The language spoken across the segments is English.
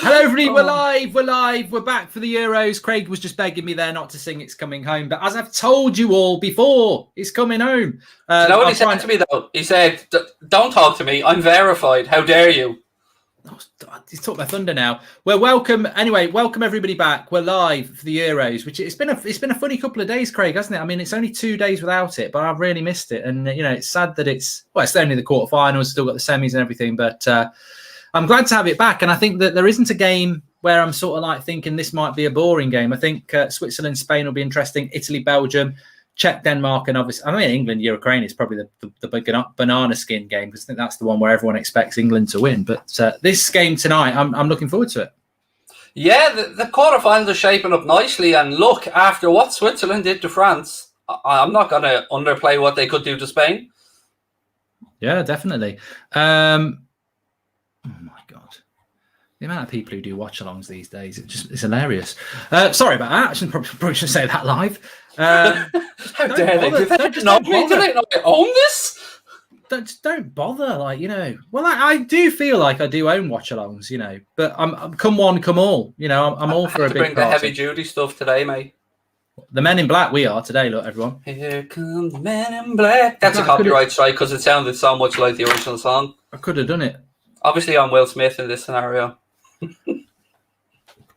Hello, everybody. We're live. We're back for the Euros. Craig was just begging me there not to sing It's Coming Home. But as I've told you all before, it's coming home. Do you know what he said to me, though? He said, don't talk to me. I'm verified. How dare you? Oh, he's talking my thunder now. Well, welcome. Anyway, welcome everybody back. We're live for the Euros, which it's been a funny couple of days, Craig, hasn't it? I mean, it's only 2 days without it, but I've really missed it. And, it's sad that it's only the quarterfinals, still got the semis and everything. But I'm glad to have it back. And I think that there isn't a game where I'm sort of like thinking this might be a boring game. I think Switzerland, Spain will be interesting. Italy, Belgium, Czech, Denmark, and obviously, England, Ukraine is probably the big banana skin game because I think that's the one where everyone expects England to win. But this game tonight, I'm looking forward to it. Yeah, the quarterfinals are shaping up nicely. And look, after what Switzerland did to France, I'm not going to underplay what they could do to Spain. Yeah, definitely. Oh my God. The amount of people who do watch-alongs these days, it's hilarious. Sorry about that. I probably shouldn't say that live. How dare they? Do they not own this? Don't bother. Well, I do feel like I do own watch-alongs, but I'm come one, come all. I'm all for a big bring the heavy-duty stuff today, mate. The Men in Black we are today, look, everyone. Here come the Men in Black. That's a copyright strike because it sounded so much like the original song. I could have done it. Obviously, I'm Will Smith in this scenario.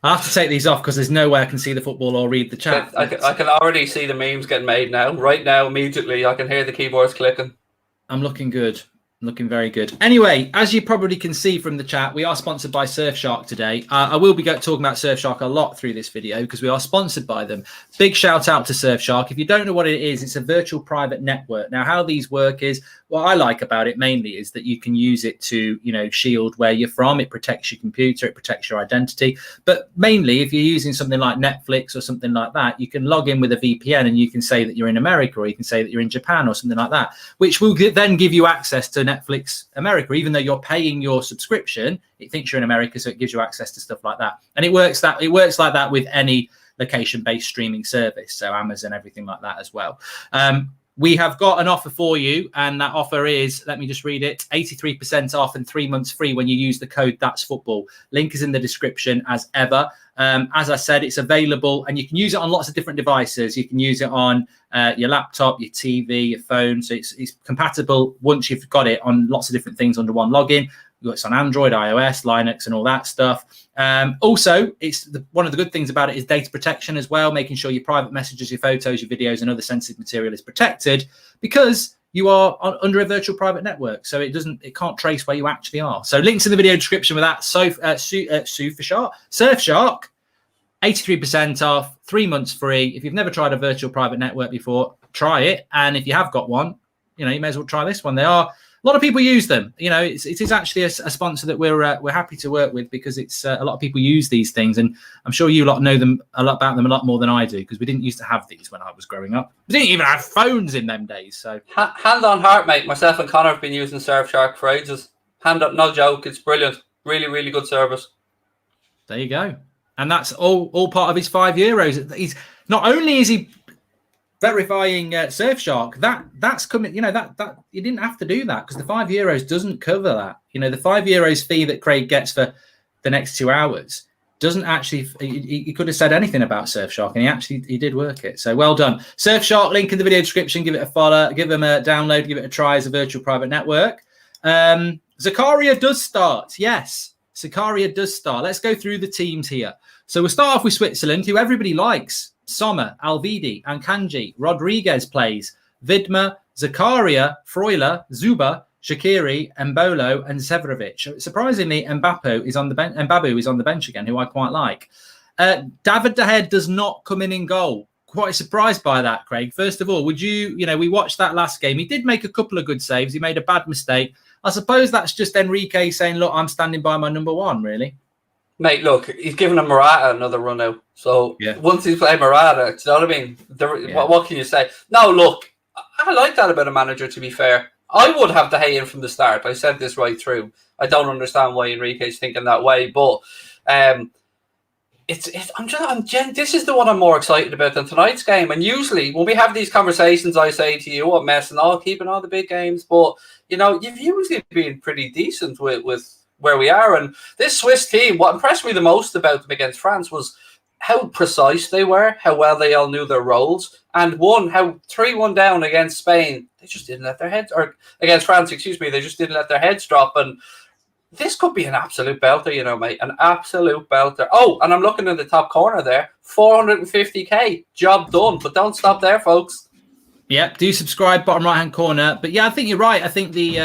I have to take these off because there's no way I can see the football or read the chat. I can already see the memes getting made now. Right now, immediately, I can hear the keyboards clicking. I'm looking good. Looking very good. Anyway, as you probably can see from the chat, we are sponsored by Surfshark today. I will be talking about Surfshark a lot through this video because we are sponsored by them. Big shout out to Surfshark. If you don't know what it is, it's a virtual private network. Now, how these work is, what I like about it mainly is that you can use it to, shield where you're from. It protects your computer. It protects your identity. But mainly, if you're using something like Netflix or something like that, you can log in with a VPN and you can say that you're in America or you can say that you're in Japan or something like that, which will then give you access to Netflix America. Even though you're paying your subscription, it thinks you're in America, so it gives you access to stuff like that. And it works like that with any location-based streaming service, so Amazon, everything like that as well. We have got an offer for you, and that offer is, let me just read it, 83% off and 3 months free when you use the code That's Football. Link is in the description as ever. As I said, it's available, and you can use it on lots of different devices. You can use it on your laptop, your TV, your phone. So it's compatible once you've got it on lots of different things under one login. It's on Android, iOS, Linux, and all that stuff. Also, one of the good things about it is data protection as well, making sure your private messages, your photos, your videos, and other sensitive material is protected because you are under a virtual private network. So it can't trace where you actually are. So links in the video description with that. Surfshark, 83% off, 3 months free. If you've never tried a virtual private network before, try it. And if you have got one, you may as well try this one. A lot of people use them. It is actually a sponsor that we're happy to work with because it's a lot of people use these things, and I'm sure you lot know about them a lot more than I do because we didn't used to have these when I was growing up. We didn't even have phones in them days. So hand on heart, mate. Myself and Connor have been using Surfshark for ages. Hand up, no joke. It's brilliant. Really, really good service. There you go, and that's all part of his €5. He's not only is he verifying Surfshark, that's coming. That you didn't have to do that because the €5 doesn't cover that. The €5 fee that Craig gets for the next 2 hours doesn't actually. He could have said anything about Surfshark, and he did work it. So well done, Surfshark. Link in the video description. Give it a follow. Give them a download. Give it a try as a virtual private network. Zakaria does start. Yes, Zakaria does start. Let's go through the teams here. So we'll start off with Switzerland, who everybody likes. Sommer, Alvidi, Akanji, Rodriguez plays, Vidma, Zakaria, Freuler, Zuba, Shaqiri, Mbolo, and Severovic. Surprisingly, Mbabu is on the bench again, who I quite like. David De Gea does not come in goal. Quite surprised by that, Craig. First of all, we watched that last game. He did make a couple of good saves. He made a bad mistake. I suppose that's just Enrique saying, look, I'm standing by my number one, really. Mate, look, he's given a Morata another run out. So once he's played Morata, do you know what I mean? What can you say? No, look, I like that about a manager, to be fair. I would have De Gea in from the start. I said this right through. I don't understand why Enrique's thinking that way, but this is the one I'm more excited about than tonight's game. And usually when we have these conversations, I say to you, keeping all the big games. But, you've usually been pretty decent with where we are. And this Swiss team, what impressed me the most about them against France was how precise they were, how well they all knew their roles, and how 3-1 down against Spain, they just didn't let their heads, or against France, excuse me, they just didn't let their heads drop. And this could be an absolute belter, mate, an absolute belter. Oh, and I'm looking in the top corner there, 450k, job done. But don't stop there, folks. Yeah, do subscribe, bottom right hand corner. But yeah, I think you're right. I think the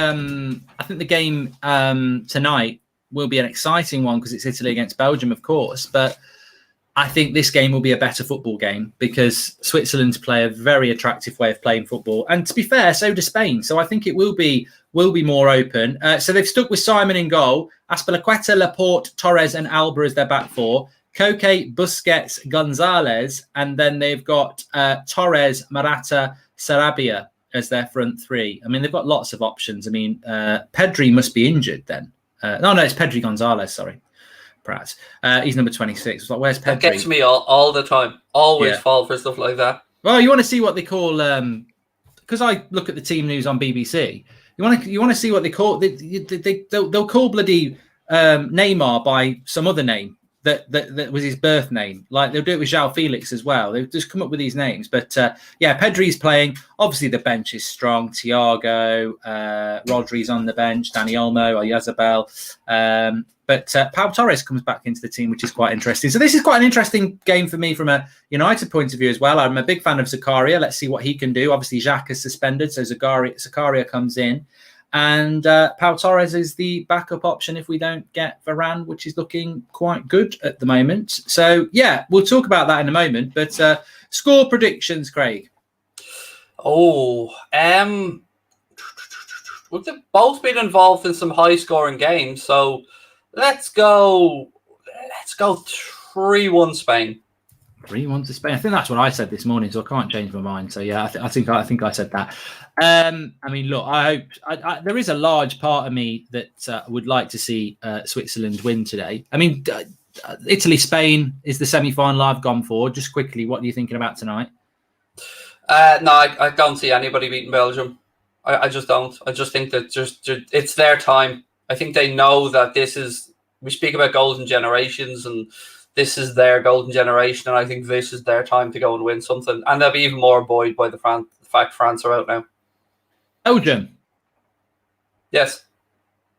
game tonight will be an exciting one because it's Italy against Belgium, of course. But I think this game will be a better football game because Switzerland play a very attractive way of playing football. And to be fair, so does Spain. So I think it will be more open. So they've stuck with Simon in goal, Azpilicueta, Laporte, Torres and Alba as their back four, Koke, Busquets, Gonzalez, and then they've got Torres, Morata, Sarabia as their front three. I mean, they've got lots of options. I mean, Pedri must be injured then. No, it's Pedri Gonzalez, sorry. Pratt. He's number 26. It's like, where's Pedri? That gets me all the time. Always fall for stuff like that. Well, you want to see what they call because I look at the team news on BBC. You want to see what they call. They'll call bloody Neymar by some other name that was his birth name. Like they'll do it with João Felix as well. They've just come up with these names. But Pedri's playing. Obviously, the bench is strong. Thiago, Rodri's on the bench. Dani Olmo, Oyarzabal. But Pau Torres comes back into the team, which is quite interesting. So this is quite an interesting game for me from a United point of view as well. I'm a big fan of Zakaria. Let's see what he can do. Obviously, Xhaka is suspended, so Zakaria comes in. And Pau Torres is the backup option if we don't get Varane, which is looking quite good at the moment. So, yeah, we'll talk about that in a moment. But score predictions, Craig. They've both been involved in some high-scoring games, so let's go 3-1 Spain. 3-1 to Spain. I think that's what I said this morning, so I can't change my mind. So yeah, I think I said that. I mean, look, I hope there is a large part of me that would like to see Switzerland win today. I mean, Italy Spain is the semi-final I've gone for. Just quickly, what are you thinking about tonight? No, I don't see anybody beating Belgium. I just don't. I just think that just it's their time. I think they know that we speak about golden generations, and this is their golden generation, and I think this is their time to go and win something. And they'll be even more buoyed by the fact France are out now. Belgium. Yes.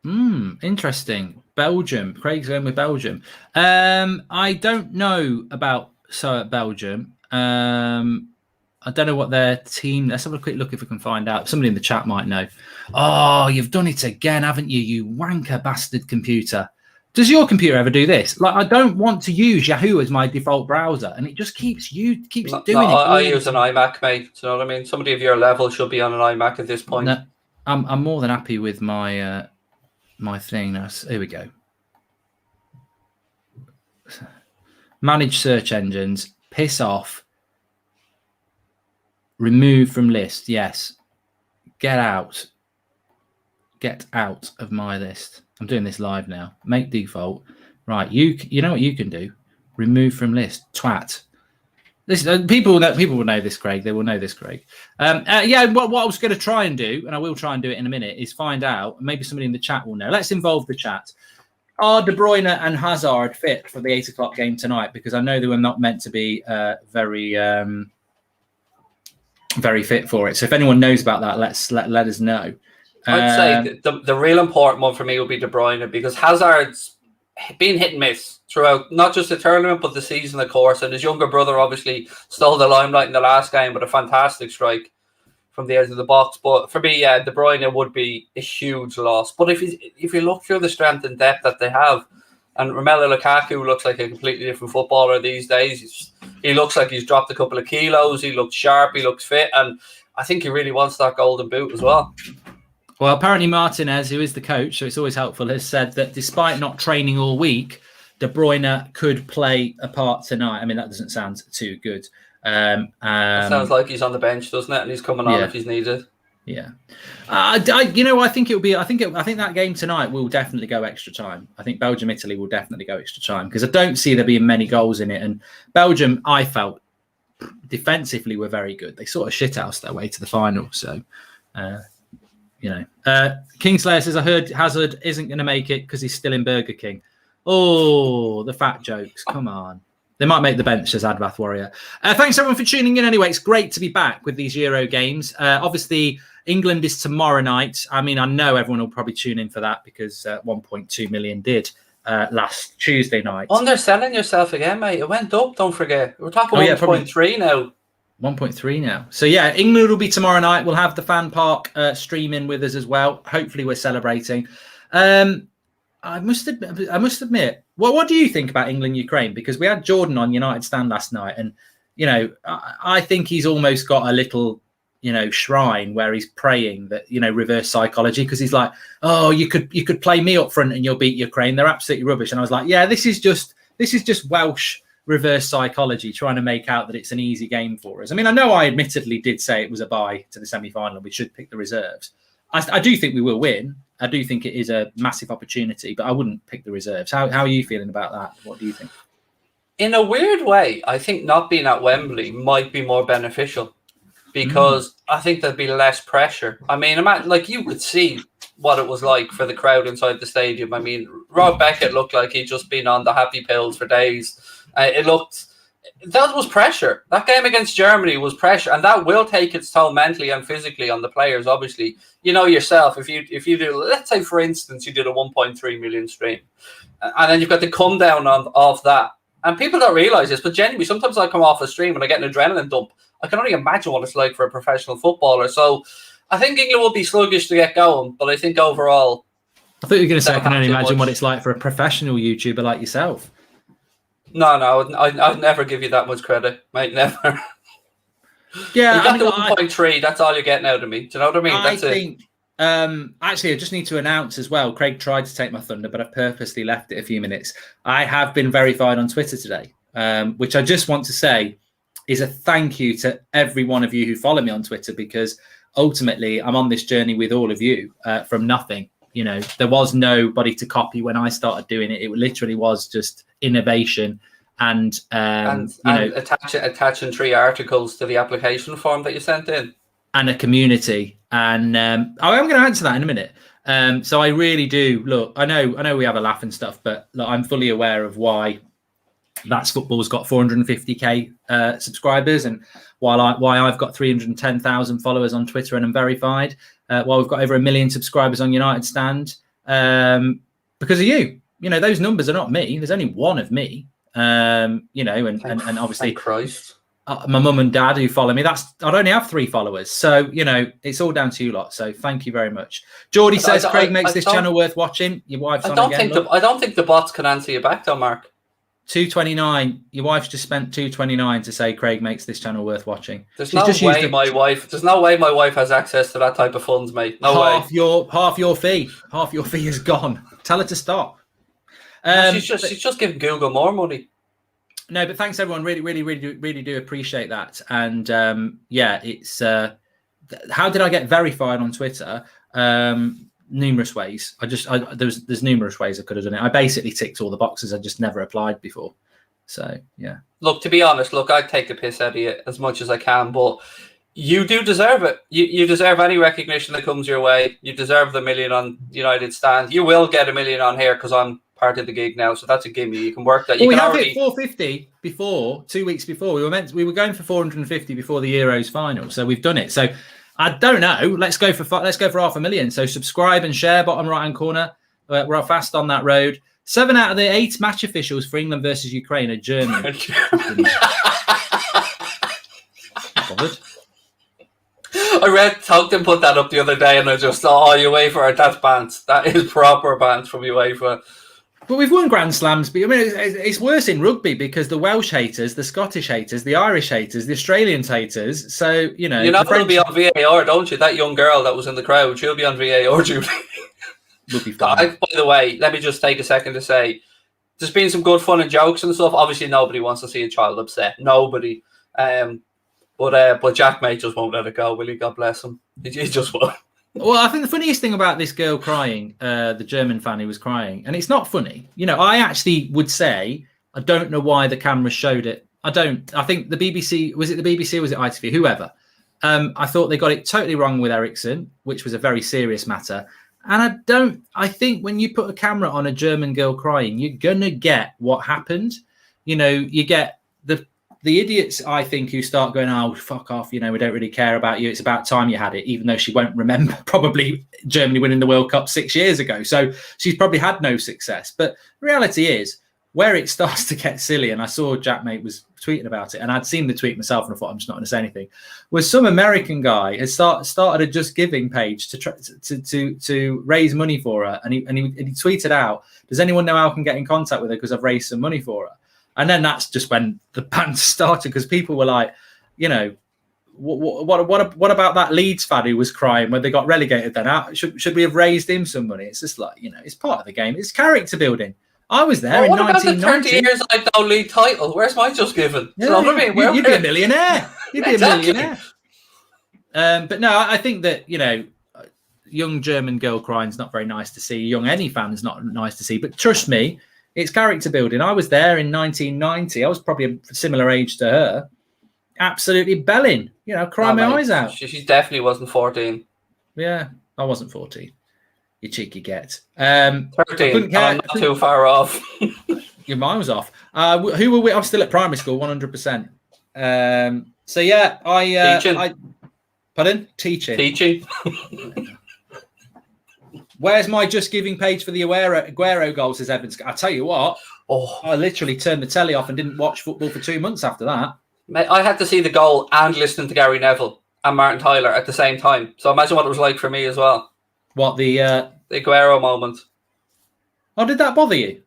Interesting. Belgium. Craig's going with Belgium. I don't know about Belgium. I don't know what their team. Let's have a quick look if we can find out. Somebody in the chat might know. Oh, you've done it again, haven't you? You wanker bastard computer. Does your computer ever do this? Like, I don't want to use Yahoo as my default browser, and it just keeps doing it. I use an iMac, mate. Do you know what I mean? Somebody of your level should be on an iMac at this point. No, I'm more than happy with my my thing. Here we go. Manage search engines. Piss off. Remove from list. Yes. Get out. Get out of my list. I'm doing this live now. Make default. Right. You know what you can do? Remove from list. Twat. This people will know this, Craig. They will know this, Craig. What I was going to try and do, and I will try and do it in a minute, is find out. Maybe somebody in the chat will know. Let's involve the chat. Are De Bruyne and Hazard fit for the 8:00 game tonight? Because I know they were not meant to be very fit for it. So if anyone knows about that, let us know. I'd say the real important one for me would be De Bruyne, because Hazard's been hit and miss throughout not just the tournament but the season, of course. And his younger brother obviously stole the limelight in the last game with a fantastic strike from the edge of the box. But for me, De Bruyne would be a huge loss. But if you look through the strength and depth that they have, and Romelu Lukaku looks like a completely different footballer these days. He looks like he's dropped a couple of kilos. He looks sharp. He looks fit. And I think he really wants that golden boot as well. Well, apparently Martinez, who is the coach, so it's always helpful, has said that despite not training all week, De Bruyne could play a part tonight. I mean, that doesn't sound too good. It sounds like he's on the bench, doesn't it? And he's coming on if he's needed. Yeah, I think it'll be. I think that game tonight will definitely go extra time. I think Belgium-Italy will definitely go extra time because I don't see there being many goals in it. And Belgium, I felt defensively were very good. They sort of shithoused their way to the final. So, Kingslayer says, I heard Hazard isn't going to make it because he's still in Burger King. Oh, the fat jokes. Come on. They might make the bench, says Advath Warrior. Thanks, everyone, for tuning in anyway. It's great to be back with these Euro games. Obviously, England is tomorrow night. I mean, I know everyone will probably tune in for that because 1.2 million did last Tuesday night. Underselling yourself again, mate. It went up, don't forget. We're talking 1.3 now. 1.3 now. So, yeah, England will be tomorrow night. We'll have the fan park streaming with us as well. Hopefully, we're celebrating. I must admit, what do you think about England-Ukraine? Because we had Jordan on United Stand last night, and, I think he's almost got a little, shrine where he's praying that, reverse psychology, because he's like, oh, you could play me up front and you'll beat Ukraine. They're absolutely rubbish. And I was like, yeah, this is just Welsh reverse psychology, trying to make out that it's an easy game for us. I mean, I know I admittedly did say it was a bye to the semi-final. We should pick the reserves. I do think we will win. I do think it is a massive opportunity, but I wouldn't pick the reserves. How are you feeling about that? What do you think? In a weird way, I think not being at Wembley might be more beneficial because I think there'd be less pressure. I mean, like you could see what it was like for the crowd inside the stadium. I mean, Rob Beckett looked like he'd just been on the happy pills for days. That was pressure. That game against Germany was pressure, and that will take its toll mentally and physically on the players. Obviously, yourself, if you do, let's say for instance, you did a 1.3 million stream, and then you've got to come down of that. And people don't realize this, but genuinely, sometimes I come off a stream and I get an adrenaline dump. I can only imagine what it's like for a professional footballer. So I think England will be sluggish to get going, but I think overall, I thought you were going to say I can only imagine what it's like for a professional YouTuber like yourself. No, I'd never give you that much credit, mate. Never. Yeah, you got the 1.3. That's all you're getting out of me. Do you know what I mean? I think. Actually, I just need to announce as well. Craig tried to take my thunder, but I purposely left it a few minutes. I have been verified on Twitter today, which I just want to say is a thank you to every one of you who follow me on Twitter, because ultimately I'm on this journey with all of you from nothing. There was nobody to copy when I started doing it. It literally was just innovation and attaching 3 articles to the application form that you sent in, and a community. And I'm going to answer that in a minute. So I really do look. I know we have a laugh and stuff, but look, I'm fully aware of why That's Football's got 450k subscribers, and why I've got 310,000 followers on Twitter and I'm verified, while we've got over 1 million subscribers on United Stand, because of you. Those numbers are not me. There's only one of me. And obviously Christ. My mum and dad who follow me. I'd only have 3 followers. So, it's all down to you lot. So thank you very much. Geordie says Craig makes this channel worth watching. Your wife's on again. I don't think the bots can answer you back though, Mark. 229. Your wife's just spent 229 to say Craig makes this channel worth watching. There's no way my wife has access to that type of funds, mate. No way. Half your fee is gone. Tell her to stop. She's just giving Google more money. No, but thanks everyone. Really do appreciate that. And it's how did I get verified on Twitter? Numerous ways. There's numerous ways I could have done it. I basically ticked all the boxes. I just never applied before. So yeah. Look, to be honest, I'd take the piss out of you as much as I can, but you do deserve it. You deserve any recognition that comes your way. You deserve the 1 million on United Stand. You will get 1 million on here because I'm part of the gig now, so that's a gimme. You can work that. We have hit 450 before 2 weeks before. We were going for 450 before the Euros final, so we've done it. So I don't know. Let's go for 500,000. So subscribe and share. Bottom right hand corner. We're fast on that road. 7 out of the 8 match officials for England versus Ukraine are German. Bothered. I read Tolkien put that up the other day, and I just thought, UEFA, that's banned. That is proper banned from UEFA. But we've won Grand Slams. But I mean, it's worse in rugby because the Welsh haters, the Scottish haters, the Irish haters, the Australian haters. So, you're not going to be on VAR, don't you? That young girl that was in the crowd, she'll be on VAR duty. Would be fine. By the way, let me just take a second to say, there's been some good fun and jokes and stuff. Obviously, nobody wants to see a child upset. Nobody. But Jack, mate, just won't let it go, will he? God bless him. He just won't. Well, I think the funniest thing about this girl crying, the German fan who was crying, and it's not funny. I actually would say, I don't know why the cameras showed it. I think the BBC, was it the BBC or was it ITV? Whoever. I thought they got it totally wrong with Ericsson, which was a very serious matter. And I think when you put a camera on a German girl crying, you're going to get what happened. You know, you get the idiots, I think, who start going, oh, fuck off, you know, we don't really care about you. It's about time you had it, even though she won't remember probably Germany winning the World Cup 6 years ago. So she's probably had no success. But the reality is, where it starts to get silly, and I saw Jackmate was tweeting about it, and I'd seen the tweet myself, and I thought, I'm just not going to say anything, was some American guy has started a Just Giving page to raise money for her. And he tweeted out, does anyone know how I can get in contact with her because I've raised some money for her? And then that's just when the band started, because people were like, you know, what about that Leeds fan who was crying when they got relegated then? Should we have raised him some money? It's just like, you know, it's part of the game. It's character building. I was there in 1990. What about the 30 years I don't league title? Where's my Just Given? Yeah, you know what I mean? You'd be a millionaire. You'd be exactly. a millionaire. But no, I think that, you know, young German girl crying is not very nice to see. Young any fan is not nice to see. But trust me, it's character building. I was there in 1990. I was probably a similar age to her. Absolutely belling. You know, crying my eyes out. She definitely wasn't 14. Yeah, I wasn't 14. You cheeky get. 13. I'm not too far off. Your mind was off. Who were we? I'm still at primary school, 100%. So yeah, Teaching. Pardon? Teaching. Where's my Just Giving page for the Aguero goal, says Evans. I tell you what, I literally turned the telly off and didn't watch football for 2 months after that. Mate, I had to see the goal and listen to Gary Neville and Martin Tyler at the same time. So imagine what it was like for me as well. What, the Aguero moment. Oh, did that bother you?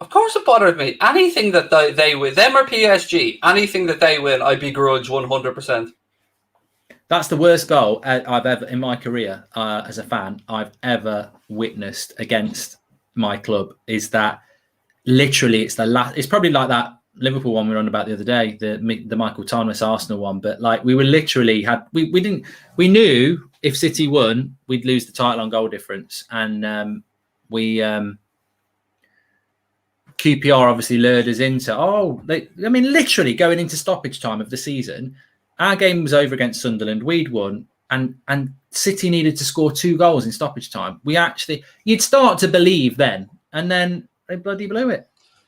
Of course it bothered me. Anything that they win, them or PSG, anything that they win, I begrudge 100%. That's the worst goal I've ever, in my career as a fan, I've ever witnessed against my club. Is that literally it's the last? It's probably like that Liverpool one we were on about the other day, the Michael Thomas Arsenal one. But like we were literally we knew if City won, we'd lose the title on goal difference, and QPR obviously lured us into literally going into stoppage time of the season. Our game was over against Sunderland. We'd won, and City needed to score 2 goals in stoppage time. You'd start to believe then, and then they bloody blew it.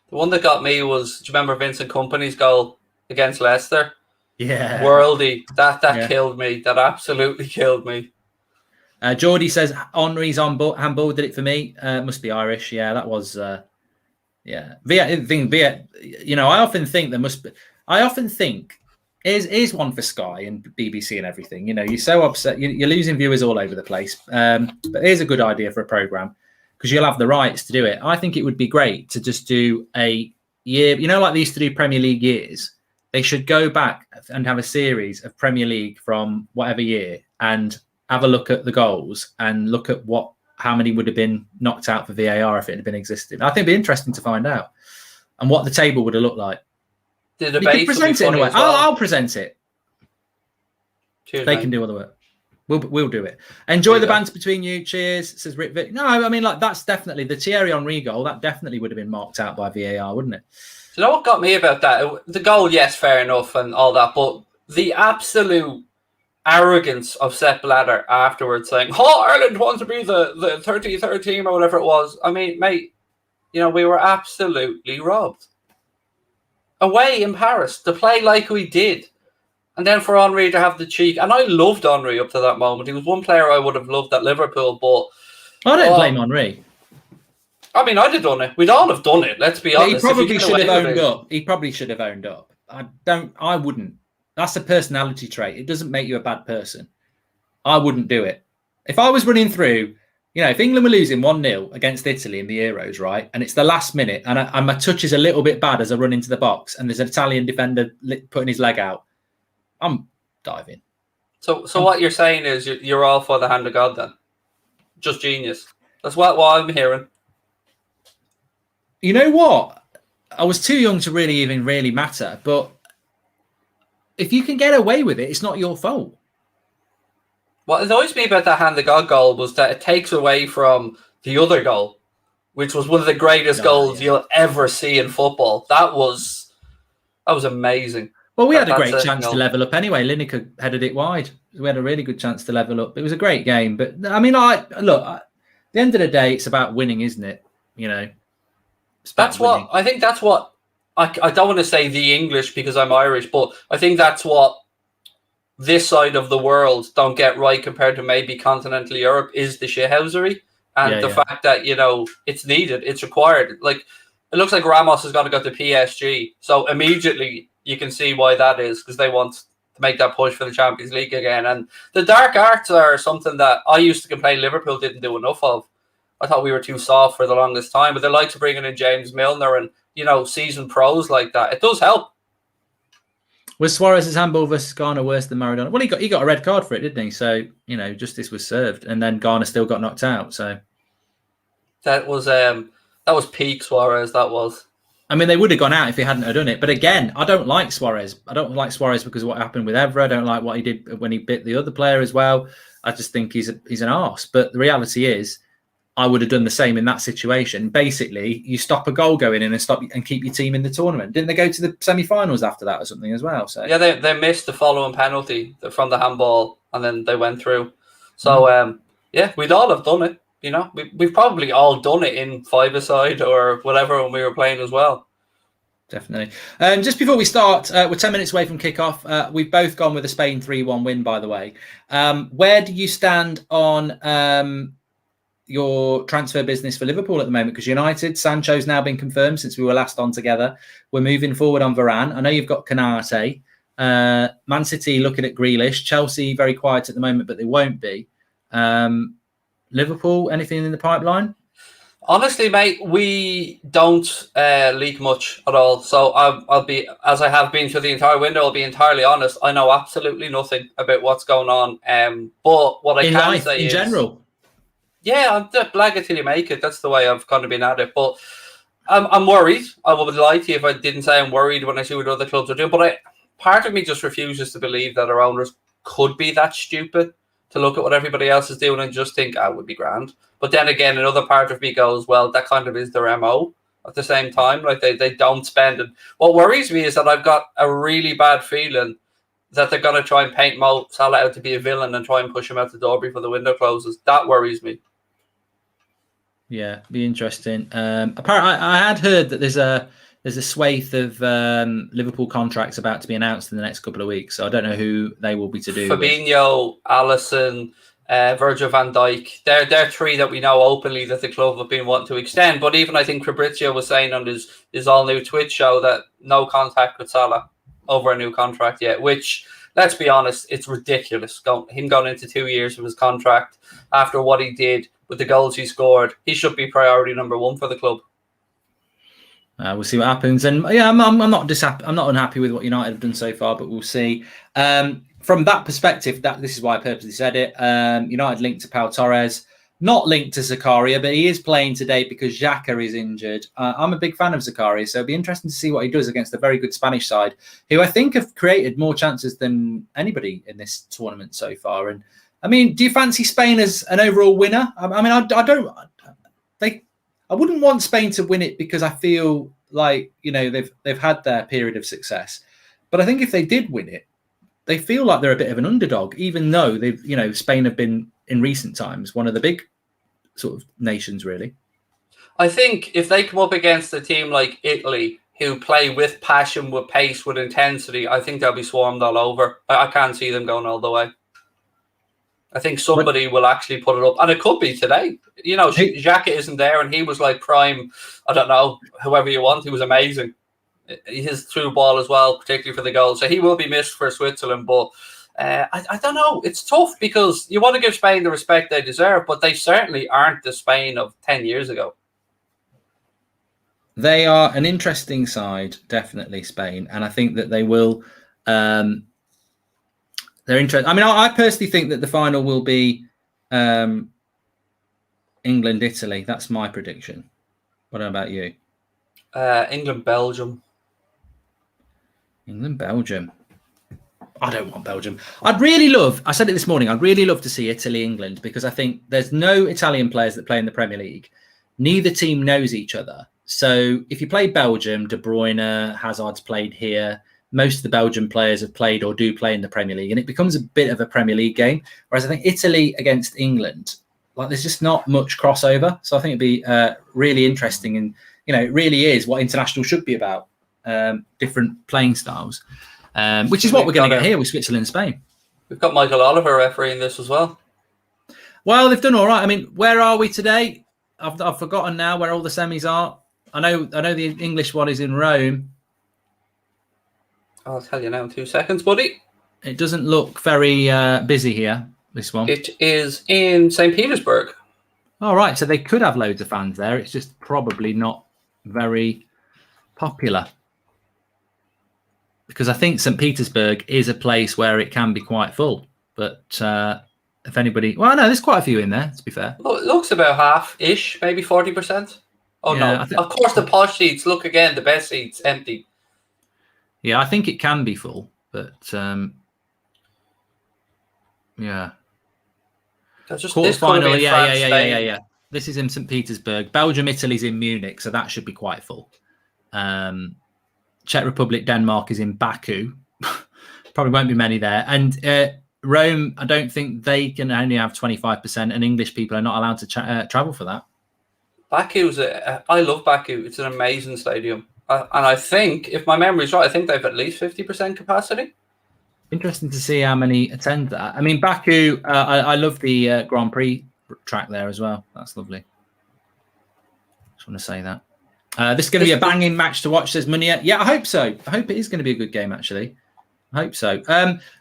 The one that got me was, do you remember Vincent Kompany's goal against Leicester? Yeah. Worldy. That killed me. That absolutely killed me. Geordie says, Henry's handball did it for me. Must be Irish. Yeah, that was... yeah. You know, I often think here's one for Sky and BBC and everything. You know, you're so upset. You're losing viewers all over the place. But here's a good idea for a programme, because you'll have the rights to do it. I think it would be great to just do a year, you know, like they used to do Premier League years. They should go back and have a series of Premier League from whatever year and have a look at the goals and look at how many would have been knocked out for VAR if it had been existing. I think it'd be interesting to find out, and what the table would have looked like. The debate present it in a way. Well. I'll present it. Cheers, they mate. can do all the work. We'll do it. Enjoy the banter between you. Cheers, says Rick Vick. No, I mean, like, that's definitely the Thierry Henry goal. That definitely would have been marked out by VAR, wouldn't it? Do you know what got me about that? The goal, yes, fair enough and all that, but the absolute arrogance of Sepp Blatter afterwards saying, Ireland want to be the 33rd team or whatever it was. I mean, mate, you know, we were absolutely robbed. Away in Paris, to play like we did. And then for Henry to have the cheek. And I loved Henry up to that moment. He was one player I would have loved at Liverpool, but... I don't blame Henry. I mean, I'd have done it. We'd all have done it, let's be honest. He probably should have owned up. He probably should have owned up. I wouldn't. That's a personality trait. It doesn't make you a bad person. I wouldn't do it. If I was running through, you know, if England were losing 1-0 against Italy in the Euros, right, and it's the last minute, and my touch is a little bit bad as I run into the box, and there's an Italian defender putting his leg out, I'm diving. So what you're saying is you're all for the hand of God then? Just genius. That's what I'm hearing. You know what? I was too young to really matter, but if you can get away with it, it's not your fault. What annoys me about that hand of God goal was that it takes away from the other goal, which was one of the greatest goals you'll ever see in football. That was amazing. Well, we had a great chance to level up anyway. Lineker headed it wide. We had a really good chance to level up. It was a great game. But, I mean, at the end of the day, it's about winning, isn't it? You know, that's what I think. That's what I don't want to say the English because I'm Irish, but I think that's what this side of the world don't get right compared to maybe continental Europe is the shithousery and the fact that, you know, it's needed, it's required. Like, it looks like Ramos has got to go to PSG. So immediately you can see why that is, because they want to make that push for the Champions League again. And the dark arts are something that I used to complain Liverpool didn't do enough of. I thought we were too soft for the longest time, but they like to bring in James Milner and, you know, seasoned pros like that. It does help. Was Suarez's handball versus Garner worse than Maradona? Well, he got a red card for it, didn't he? So, you know, justice was served, and then Garner still got knocked out. So that was peak Suarez. That was. I mean, they would have gone out if he hadn't have done it. But again, I don't like Suarez. I don't like Suarez because of what happened with Evra. I don't like what he did when he bit the other player as well. I just think he's an arse. But the reality is, I would have done the same in that situation. Basically, you stop a goal going in and keep your team in the tournament. Didn't they go to the semi-finals after that or something as well? So yeah, they missed the following penalty from the handball, and then they went through. So yeah, we'd all have done it. You know, we've probably all done it in five-a-side or whatever when we were playing as well. Definitely. Just before we start, we're 10 minutes away from kickoff. We've both gone with a Spain 3-1 win, by the way. Where do you stand on your transfer business for Liverpool at the moment? Because United, Sancho's now been confirmed since we were last on together. We're moving forward on Varane. I know you've got Canate. Man City looking at Grealish. Chelsea very quiet at the moment, but they won't be. Liverpool, anything in the pipeline? Honestly, mate, we don't leak much at all. So I'll be, as I have been through the entire window, I'll be entirely honest. I know absolutely nothing about what's going on. But what I can say in general. Yeah, I'm the blag it till you make it. That's the way I've kind of been at it. But I'm worried. I would lie to you if I didn't say I'm worried when I see what other clubs are doing. But part of me just refuses to believe that our owners could be that stupid to look at what everybody else is doing and just think, it would be grand. But then again, another part of me goes, well, that kind of is their MO at the same time. Like they don't spend. And what worries me is that I've got a really bad feeling that they're going to try and paint Mo Salah out to be a villain and try and push him out the door before the window closes. That worries me. Yeah, be interesting. Apparently, I had heard that there's a swathe of Liverpool contracts about to be announced in the next couple of weeks. So I don't know who they will be to do. Fabinho, Alisson, Virgil van Dijk. They're three that we know openly that the club have been wanting to extend. But even I think Fabrizio was saying on his all-new Twitch show that no contact with Salah over a new contract yet, which, let's be honest, it's ridiculous. Him going into 2 years of his contract after what he did with the goals he scored, he should be priority number one for the club. We'll see what happens. And yeah, I'm not unhappy with what United have done so far, but we'll see. From that perspective, this is why I purposely said it. United linked to Pau Torres, not linked to Zakaria, but he is playing today because Xhaka is injured. I'm a big fan of Zakaria, so it'll be interesting to see what he does against a very good Spanish side, who I think have created more chances than anybody in this tournament so far. And I mean, do you fancy Spain as an overall winner? I mean, I don't. I wouldn't want Spain to win it because I feel like, you know, they've had their period of success. But I think if they did win it, they feel like they're a bit of an underdog, even though Spain have been in recent times one of the big sort of nations, really. I think if they come up against a team like Italy, who play with passion, with pace, with intensity, I think they'll be swarmed all over. I can't see them going all the way. I think somebody will actually put it up, and it could be today. You know, Xhaka isn't there, and he was like prime. I don't know, whoever you want. He was amazing. His through ball as well, particularly for the goal. So he will be missed for Switzerland. But I don't know. It's tough because you want to give Spain the respect they deserve, but they certainly aren't the Spain of 10 years ago. They are an interesting side, definitely, Spain, and I think that they will. They're interesting. I mean, I personally think that the final will be England-Italy. That's my prediction. What about you? England-Belgium. England-Belgium. I don't want Belgium. I said it this morning, I'd really love to see Italy-England because I think there's no Italian players that play in the Premier League. Neither team knows each other. So if you play Belgium, De Bruyne, Hazard's played here, most of the Belgian players have played or do play in the Premier League, and it becomes a bit of a Premier League game. Whereas I think Italy against England, like there's just not much crossover. So I think it'd be really interesting, and it really is what international should be about, different playing styles, which is what we're going to get here with Switzerland and Spain. We've got Michael Oliver refereeing this as well. Well, they've done all right. I mean, where are we today? I've forgotten now where all the semis are. I know the English one is in Rome. I'll tell you now in 2 seconds, buddy. It doesn't look very busy here, this one. It is in St. Petersburg. All right, so they could have loads of fans there. It's just probably not very popular. Because I think St. Petersburg is a place where it can be quite full. But if anybody... Well, no, there's quite a few in there, to be fair. Well, it looks about half-ish, maybe 40%. Oh, yeah, no. Of course, the posh seats, look again, the best seats, empty. Yeah, I think it can be full, but yeah. Just quarterfinal, yeah. This is in St. Petersburg. Belgium, Italy's in Munich, so that should be quite full. Czech Republic, Denmark is in Baku. Probably won't be many there. And Rome, I don't think they can only have 25%, and English people are not allowed to travel for that. Baku's I love Baku. It's an amazing stadium. And I think, if my memory is right, I think they've at least 50% capacity. Interesting to see how many attend that. I mean, Baku, I love the Grand Prix track there as well. That's lovely. Just want to say that. This is going to be a banging match to watch, says Munia. Yeah, I hope so. I hope it is going to be a good game, actually. I hope so.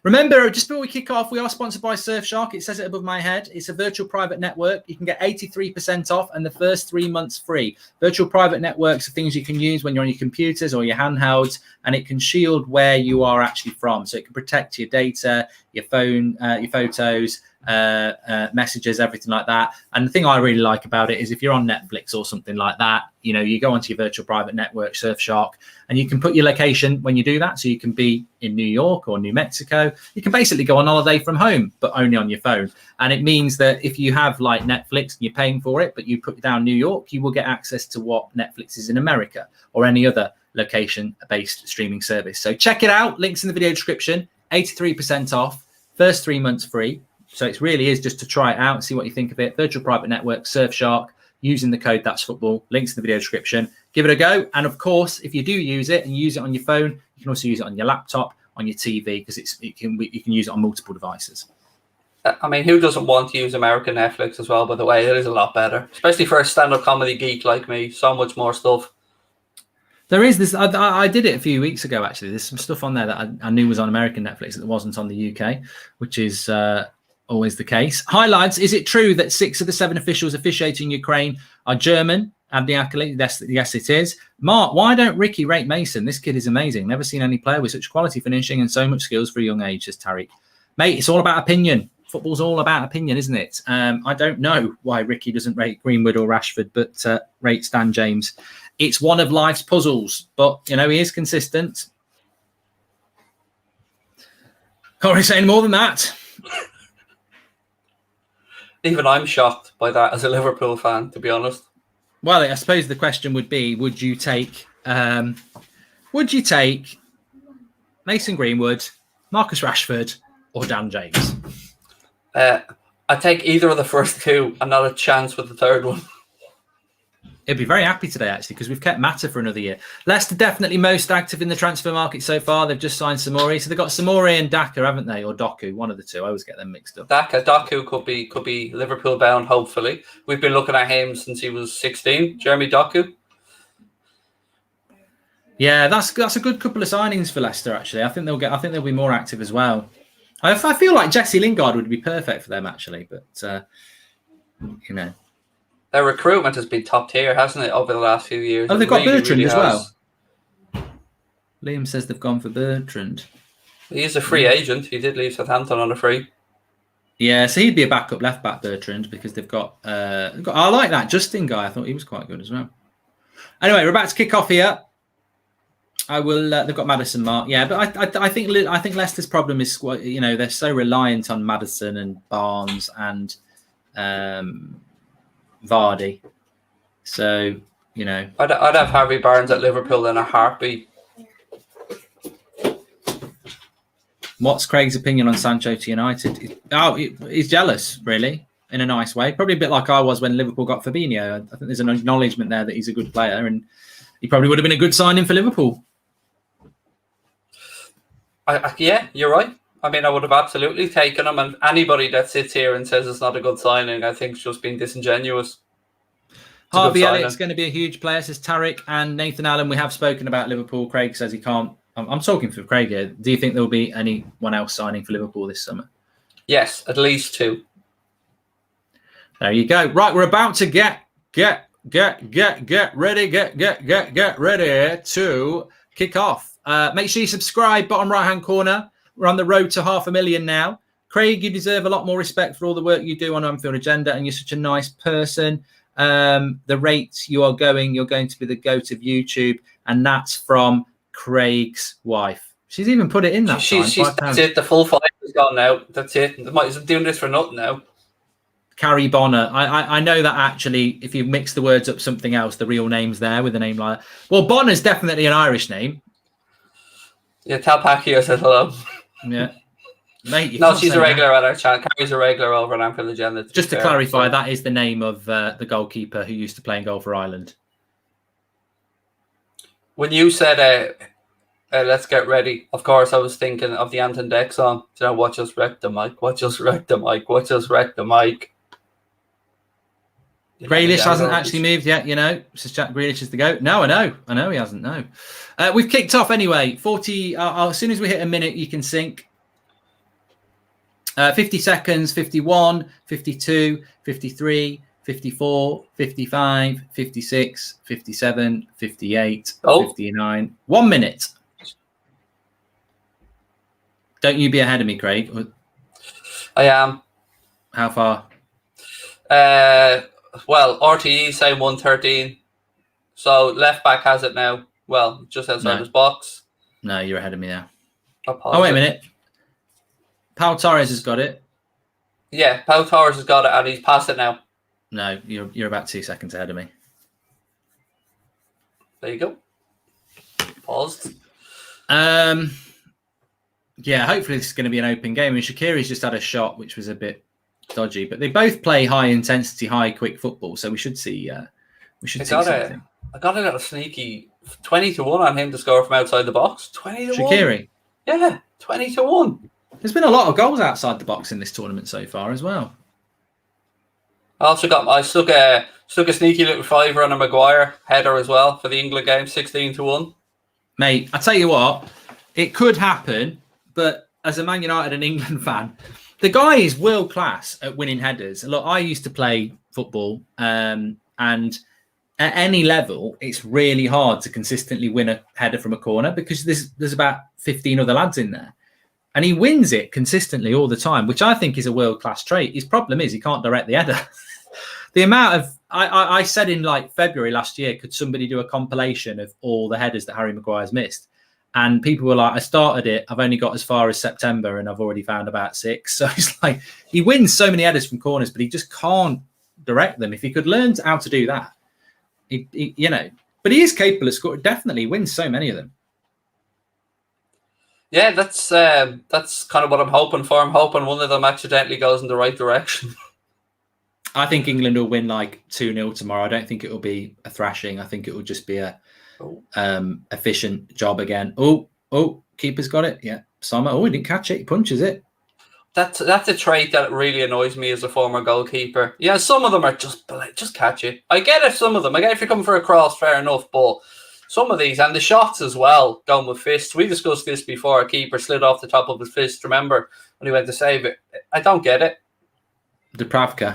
Remember, just before we kick off, we are sponsored by Surfshark. It says it above my head. It's a virtual private network. You can get 83% off and the first 3 months free. Virtual private networks are things you can use when you're on your computers or your handhelds, and it can shield where you are actually from. So it can protect your data, your phone, your photos, messages, everything like that. And the thing I really like about it is if you're on Netflix or something like that, you go onto your virtual private network, Surfshark, and you can put your location when you do that. So you can be in New York or New Mexico. You can basically go on holiday from home, but only on your phone. And it means that if you have like Netflix and you're paying for it, but you put down New York, you will get access to what Netflix is in America or any other location-based streaming service. So check it out. Links in the video description. 83% off. First 3 months free. So it really is just to try it out and see what you think of it. Virtual private network, Surfshark, using the code That's Football. Links in the video description. Give it a go. And of course, if you do use it and use it on your phone, you can also use it on your laptop, on your TV, because you can use it on multiple devices. I mean, who doesn't want to use American Netflix as well, by the way? It is a lot better, especially for a stand-up comedy geek like me. So much more stuff. There is this. I did it a few weeks ago, actually. There's some stuff on there that I knew was on American Netflix that wasn't on the UK, which is... always the case. Highlights. Is it true that 6 of the 7 officials officiating Ukraine are German? Abdi Akali. Yes, it is. Mark, why don't Ricky rate Mason? This kid is amazing. Never seen any player with such quality finishing and so much skills for a young age, says Tariq. Mate, it's all about opinion. Football's all about opinion, isn't it? I don't know why Ricky doesn't rate Greenwood or Rashford, but rates Dan James. It's one of life's puzzles, but, he is consistent. Can't really say any more than that. Even I'm shocked by that as a Liverpool fan, to be honest. Well, I suppose the question would be: Would you take Mason Greenwood, Marcus Rashford, or Dan James? I take either of the first two, and not a chance with the third one. He'll be very happy today, actually, because we've kept Mata for another year. Leicester definitely most active in the transfer market so far. They've just signed Samori. So they've got Samori and Daka, haven't they? Or Doku, one of the two. I always get them mixed up. Doku could be Liverpool bound, hopefully. We've been looking at him since he was 16. Jeremy Doku. Yeah, that's a good couple of signings for Leicester, actually. I think they'll be more active as well. I feel like Jesse Lingard would be perfect for them, actually, but Their recruitment has been top tier, hasn't it, over the last few years? Oh, they've got Bertrand as well. Liam says they've gone for Bertrand. He's a free agent. He did leave Southampton on a free. Yeah, so he'd be a backup left back, Bertrand, because they've got. I like that Justin guy. I thought he was quite good as well. Anyway, we're about to kick off here. I will. They've got Maddison, Mark. Yeah, but I think Leicester's problem is they're so reliant on Maddison and Barnes and Vardy. So I'd have Harvey Barnes at Liverpool in a heartbeat. What's Craig's opinion on Sancho to United? He's jealous, really, in a nice way. Probably a bit like I was when Liverpool got Fabinho. I think there's an acknowledgement there that he's a good player, and he probably would have been a good signing for Liverpool. Yeah, you're right. I mean, I would have absolutely taken him, and anybody that sits here and says it's not a good signing, I think, is just being disingenuous. Harvey Elliott's going to be a huge player, says Tarek. And Nathan Allen, we have spoken about Liverpool. Craig says he can't. I'm talking for Craig here. Do you think there will be anyone else signing for Liverpool this summer? Yes, at least 2. There you go. Right, we're about to get ready to kick off. Make sure you subscribe, bottom right-hand corner. We're on the road to 500,000 now. Craig, you deserve a lot more respect for all the work you do on Anfield Agenda, and you're such a nice person. The rate you're going to be the GOAT of YouTube, and that's from Craig's wife. She's even put it in that That's it. The full 5 is gone now. That's it. I'm doing this for nothing now. Carrie Bonner. I know that actually, if you mix the words up something else, the real name's there with a name like that. Well, Bonner's definitely an Irish name. Yeah, tell Pacquiao said hello. Yeah. Mate, no, she's a regular at our channel. Carrie's a regular over on Anfield Agenda. Just to clarify, that is the name of the goalkeeper who used to play in goal for Ireland. When you said, let's get ready, of course, I was thinking of the Ant and Dec song. You know, what just wrecked the mic? What just wrecked the mic? What just wrecked the mic? Grealish hasn't actually moved yet, you know. Says Jack Grealish is the GOAT. No, I know he hasn't, no. We've kicked off anyway. 40, as soon as we hit a minute, you can sync. 50 seconds, 51, 52, 53, 54, 55, 56, 57, 58, 59. 1 minute. Don't you be ahead of me, Craig. I am. How far? Well, RTE saying 113. So left back has it now. Well, just outside his box. No, you're ahead of me now. Oh, wait a minute. Pau Torres has got it. Yeah, Pau Torres has got it, and he's passed it now. No, you're about 2 seconds ahead of me. There you go. Paused. Yeah, hopefully this is going to be an open game. I mean, Shaqiri's just had a shot, which was a bit dodgy, but they both play high intensity, high quick football, so we should see. See something. I got a little sneaky 20-1 on him to score from outside the box. 20-1. Shaqiri. Yeah, 20-1. There's been a lot of goals outside the box in this tournament so far as well. I stuck a sneaky little fiver on a Maguire header as well for the England game, 16-1. Mate, I tell you what, it could happen, but as a Man United and England fan, the guy is world class at winning headers. Look, I used to play football, and at any level, it's really hard to consistently win a header from a corner because there's about 15 other lads in there. And he wins it consistently all the time, which I think is a world-class trait. His problem is he can't direct the header. The amount of... I said in like February last year, could somebody do a compilation of all the headers that Harry Maguire's missed? And people were like, I started it, I've only got as far as September and I've already found about 6. So it's like, he wins so many headers from corners, but he just can't direct them. If he could learn how to do that, you know. But he is capable of scoring. Definitely wins so many of them. Yeah, that's kind of what I'm hoping for. I'm hoping one of them accidentally goes in the right direction. I think England will win like 2-0 tomorrow. I don't think it will be a thrashing. I think it will just be a efficient job again. Oh, keeper's got it. Yeah, Sommer. Oh, he didn't catch it. He punches it. That's a trait that really annoys me as a former goalkeeper. Yeah, some of them are just catch it. I get it. Some of them. I get if you're coming for a cross, fair enough, but. Some of these, and the shots as well, going with fists. We discussed this before. A keeper slid off the top of his fist, remember, when he went to save it. I don't get it. Dubravka.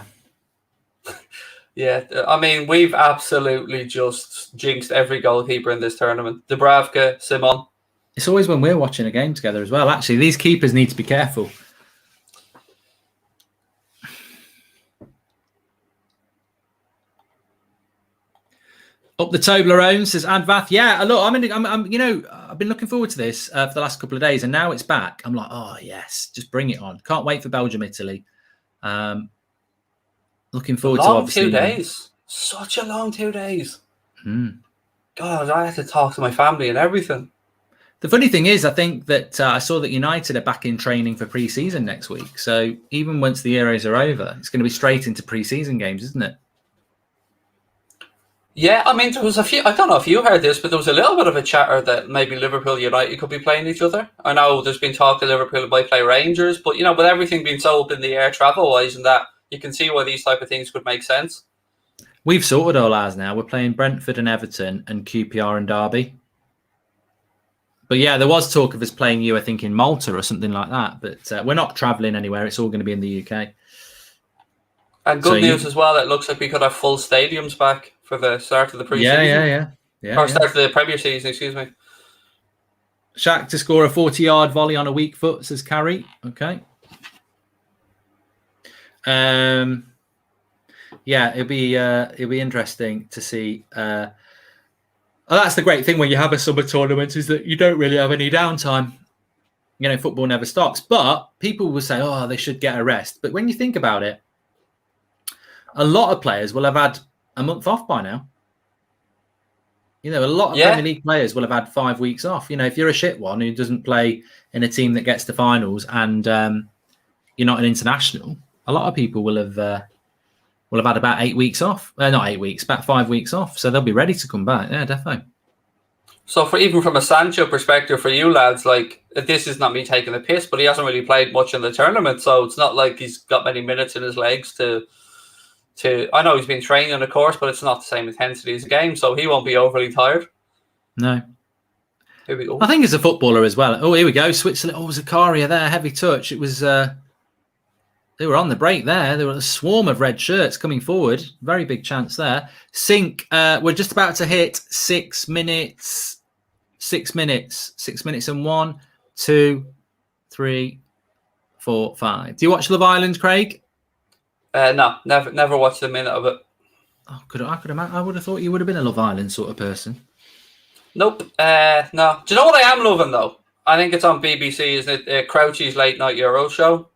Yeah, I mean, we've absolutely just jinxed every goalkeeper in this tournament. Dubravka, Simon. It's always when we're watching a game together as well. Actually, these keepers need to be careful. Up the Toblerone says Advath. Yeah, look, I'm you know, I've been looking forward to this for the last couple of days, and now it's back. I'm like, oh yes, just bring it on. Can't wait for Belgium, Italy. Looking forward to obviously 2 days. Such a long 2 days. Mm. God, I had to talk to my family and everything. The funny thing is, I think that I saw that United are back in training for pre-season next week. So even once the Euros are over, it's going to be straight into pre-season games, isn't it? Yeah, I mean, there was a few. I don't know if you heard this, but there was a little bit of a chatter that maybe Liverpool United could be playing each other. I know there's been talk that Liverpool might play Rangers, but with everything being so up in the air travel-wise and that, you can see why these type of things could make sense. We've sorted all ours now. We're playing Brentford and Everton and QPR and Derby. But yeah, there was talk of us playing you, I think, in Malta or something like that. But we're not travelling anywhere. It's all going to be in the UK. And good news as well. It looks like we could have full stadiums back for the start of the pre-season. Yeah. Start of the Premier season, excuse me. Shaq to score a 40-yard volley on a weak foot, says Carrie. Okay. Yeah, it'll be interesting to see. That's the great thing when you have a summer tournament is that you don't really have any downtime. Football never stops. But people will say, "Oh, they should get a rest." But when you think about it, a lot of players will have had a month off by now. A lot of Premier League players will have had 5 weeks off. If you're a shit one who doesn't play in a team that gets to finals and you're not an international, a lot of people will have had about 8 weeks off. Not 8 weeks, about 5 weeks off. So they'll be ready to come back. Yeah, definitely. So even from a Sancho perspective for you lads, like, this is not me taking the piss, but he hasn't really played much in the tournament. So it's not like he's got many minutes in his legs to I know he's been training, of course, but it's not the same intensity as a game, so he won't be overly tired. No. Here we go. I think as a footballer as well. Oh, here we go. Switzerland. Oh, Zakaria there. Heavy touch. It was... they were on the break there. There were a swarm of red shirts coming forward. Very big chance there. Sink. We're just about to hit 6 minutes. 6 minutes. 6 minutes and 1, 2, 3, 4, 5. Do you watch Love Island, Craig? No, never watched a minute of it. Oh, I would have thought you would have been a Love Island sort of person. Nope. No. Do you know what I am loving though? I think it's on BBC. Isn't it? Crouchy's late night Euro show.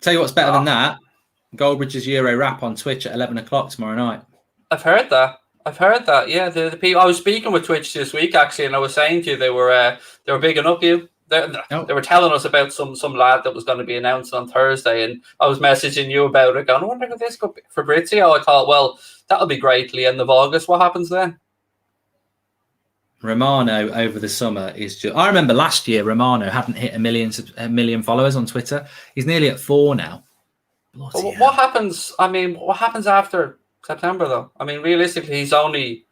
Tell you what's better than that. Goldbridge's Euro Rap on Twitch at 11 o'clock tomorrow night. I've heard that. Yeah, the people. I was speaking with Twitch this week actually, and I was saying to you they were bigging up you. They were telling us about some lad that was going to be announced on Thursday, and I was messaging you about it, going, I wonder if this could be Fabrizio. I thought, well, that'll be great till the end of August. What happens then? Romano over the summer is just... I remember last year Romano hadn't hit a million followers on Twitter. He's nearly at 4 now. What happens? I mean, what happens after September though? I mean, realistically, he's only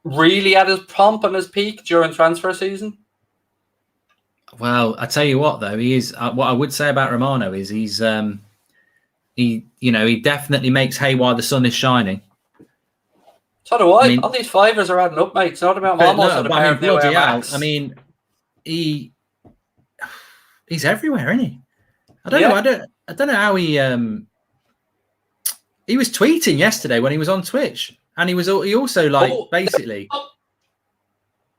really at his pomp and his peak during transfer season. Well, I tell you what, though, he is. What I would say about Romano is he definitely makes hay while the sun is shining. So do I. All these fivers are adding up, mate. It's not about almost at a pair of new Air Max. I mean, he's everywhere, isn't he? I don't know. I don't know how he was tweeting yesterday when he was on Twitch, and he also basically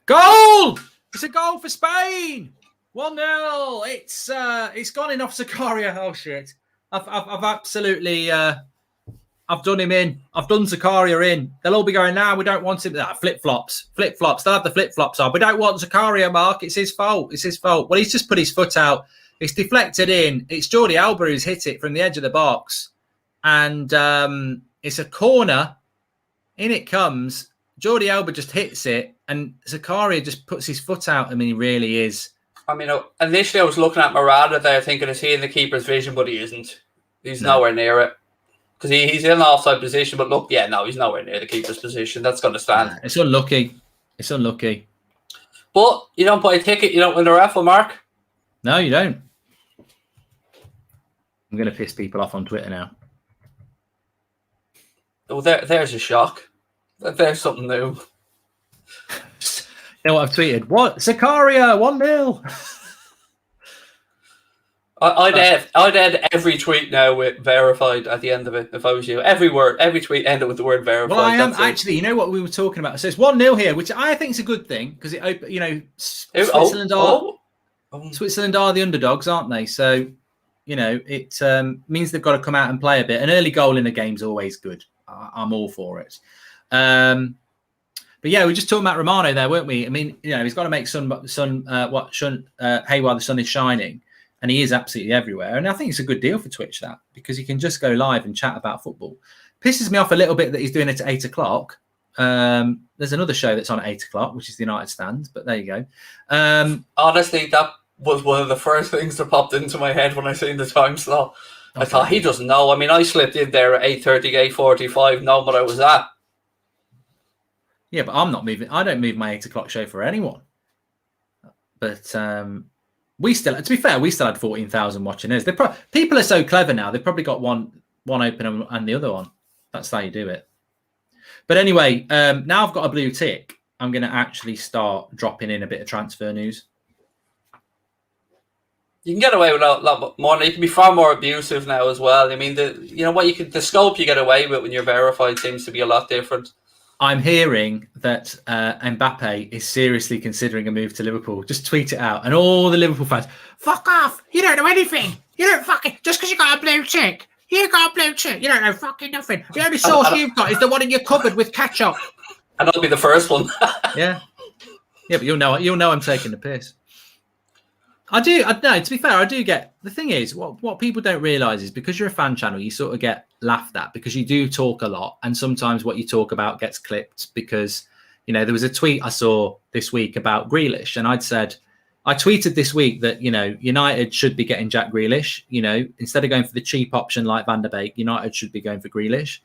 goal. It's a goal for Spain. 1-0. It's gone in off Zakaria. Oh shit! I've absolutely I've done him in. I've done Zakaria in. They'll all be going now. We don't want him. Flip flops. They'll have the flip flops on. We don't want Zakaria, Mark. It's his fault. Well, he's just put his foot out. It's deflected in. It's Jordi Alba who's hit it from the edge of the box, and it's a corner. In it comes. Jordi Alba just hits it, and Zakaria just puts his foot out. I mean, he really is. I mean, initially I was looking at Morata there thinking, is he in the keeper's vision? But he isn't. He's nowhere near it. Because he's in an offside position. But look, he's nowhere near the keeper's position. That's going to stand. It's unlucky. But you don't buy a ticket, you don't win a raffle, Mark. No, you don't. I'm going to piss people off on Twitter now. Oh, there's a shock. There's something new. You know what I've tweeted? What? Zakaria, 1-0. I'd add every tweet now with verified at the end of it if I was you. Every tweet ended with the word verified. Well, I am actually. You know what we were talking about? So it's 1-0 here, which I think is a good thing because Switzerland are the underdogs, aren't they? So it means they've got to come out and play a bit. An early goal in a game is always good. I'm all for it. But yeah, we were just talking about Romano there, weren't we? I mean, he's got to make hay while the sun is shining, and he is absolutely everywhere. And I think it's a good deal for Twitch, that, because he can just go live and chat about football. Pisses me off a little bit that he's doing it at 8:00. There's another show that's on at 8:00, which is the United Stand, but there you go. Honestly, that was one of the first things that popped into my head when I seen the time slot. I thought, he doesn't know. I mean, I slipped in there at 8:30, 8:45, knowing what I was at. Yeah, but I'm not moving. I don't move my 8:00 show for anyone. But we still, to be fair, we still had 14,000 watching us. People are so clever now. They've probably got one open and the other one. That's how you do it. But anyway, now I've got a blue tick. I'm going to actually start dropping in a bit of transfer news. You can get away with a lot more. You can be far more abusive now as well. I mean, the scope you get away with when you're verified seems to be a lot different. I'm hearing that Mbappe is seriously considering a move to Liverpool. Just tweet it out. And all the Liverpool fans, fuck off. You don't know anything. You don't fucking, just because you got a blue tick. You got a blue tick. You don't know fucking nothing. The only sauce you've got is the one in your cupboard with ketchup. And I'll be the first one. Yeah. Yeah, but you'll know I'm taking the piss. I do. No, to be fair, I do get. The thing is, what people don't realise is because you're a fan channel, you sort of get laughed at because you do talk a lot, and sometimes what you talk about gets clipped because, there was a tweet I saw this week about Grealish, and I tweeted this week that, United should be getting Jack Grealish. Instead of going for the cheap option like Van der Beek, United should be going for Grealish.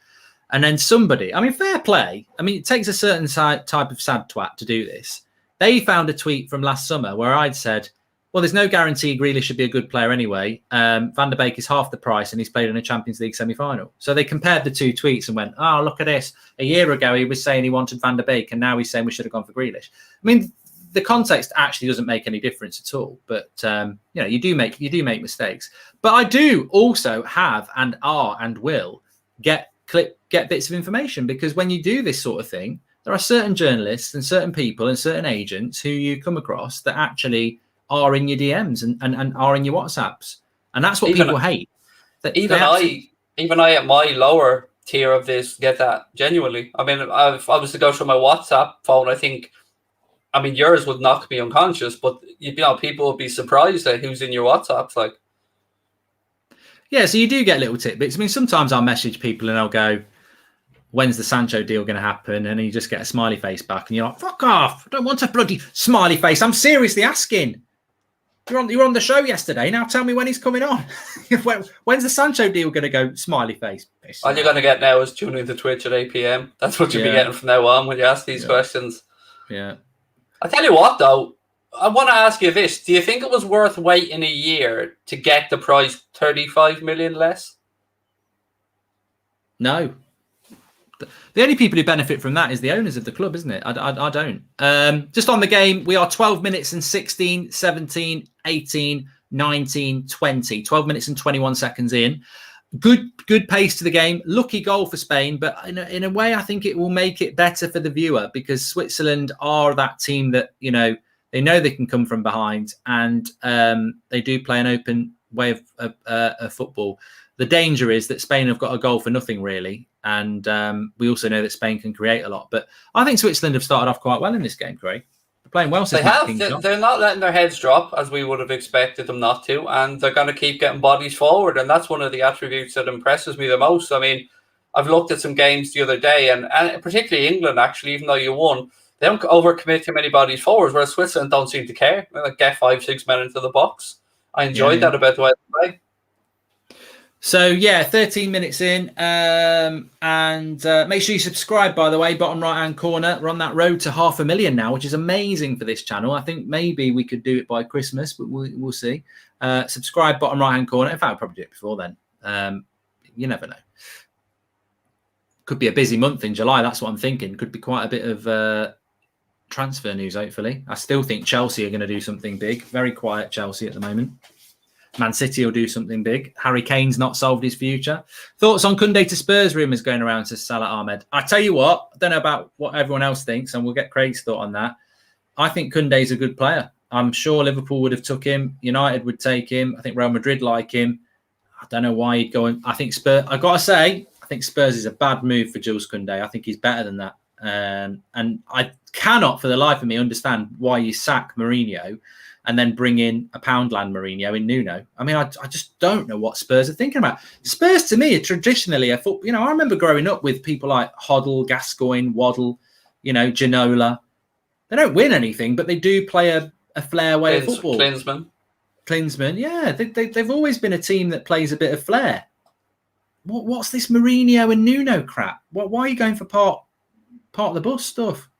And then somebody, I mean, fair play. I mean, it takes a certain type of sad twat to do this. They found a tweet from last summer where I'd said, well, there's no guarantee Grealish should be a good player anyway. Van der Beek is half the price and he's played in a Champions League semi-final. So they compared the two tweets and went, oh, look at this. A year ago, he was saying he wanted Van der Beek and now he's saying we should have gone for Grealish. I mean, the context actually doesn't make any difference at all. But, you do make mistakes. But I do also have and will get bits of information, because when you do this sort of thing, there are certain journalists and certain people and certain agents who you come across that actually are in your DMs and are in your WhatsApps, and that's what people hate. Even I at my lower tier of this get that genuinely. I mean, if I was to go through my WhatsApp phone, I mean, yours would knock me unconscious, but people would be surprised at who's in your WhatsApps. Like, yeah, so you do get little tidbits. I mean, sometimes I'll message people and I'll go, when's the Sancho deal going to happen? And you just get a smiley face back and you're like, fuck off. I don't want a bloody smiley face. I'm seriously asking. You were on the show yesterday. Now tell me when he's coming on. When's the Sancho deal going to go? Smiley face. All you're going to get now is tuning into Twitch at 8 p.m. That's what you'll be getting from now on when you ask these questions. Yeah. I tell you what, though, I want to ask you this. Do you think it was worth waiting a year to get the price 35 million less? No. The only people who benefit from that is the owners of the club, isn't it? I don't. Just on the game, we are 12 minutes and 16, 17, 18, 19, 20. 12 minutes and 21 seconds in. Good pace to the game. Lucky goal for Spain, but in a way, I think it will make it better for the viewer, because Switzerland are that team that, they know they can come from behind, and they do play an open way of football. The danger is that Spain have got a goal for nothing, really. And we also know that Spain can create a lot. But I think Switzerland have started off quite well in this game, Craig. They're playing well. They have. They're not letting their heads drop, as we would have expected them not to. And they're going to keep getting bodies forward. And that's one of the attributes that impresses me the most. I mean, I've looked at some games the other day, and particularly England, actually, even though you won, they don't overcommit too many bodies forwards, whereas Switzerland don't seem to care. They get 5-6 men into the box. I enjoyed that about the way they play. So, 13 minutes in. And make sure you subscribe, by the way, bottom right-hand corner. We're on that road to 500,000 now, which is amazing for this channel. I think maybe we could do it by Christmas, but we'll see. Subscribe, bottom right-hand corner. In fact, I'll probably do it before then. You never know. Could be a busy month in July. That's what I'm thinking. Could be quite a bit of transfer news, hopefully. I still think Chelsea are going to do something big. Very quiet Chelsea at the moment. Man City will do something big. Harry Kane's not solved his future. Thoughts on Koundé to Spurs rumours going around, to Salah Ahmed? I tell you what, I don't know about what everyone else thinks, and we'll get Craig's thought on that. I think Koundé's a good player. I'm sure Liverpool would have took him. United would take him. I think Real Madrid like him. I don't know why he'd go. I think Spurs, I've got to say, I think Spurs is a bad move for Jules Koundé. I think he's better than that. And I cannot for the life of me understand why you sack Mourinho and then bring in a Poundland Mourinho in Nuno. I mean, I just don't know what Spurs are thinking about. Spurs, to me, are traditionally I remember growing up with people like Hoddle, Gascoigne, Waddle, Ginola. They don't win anything, but they do play a flair way of football. Klinsmann, yeah. They've always been a team that plays a bit of flair. What's this Mourinho and Nuno crap? Why are you going for part of the bus stuff?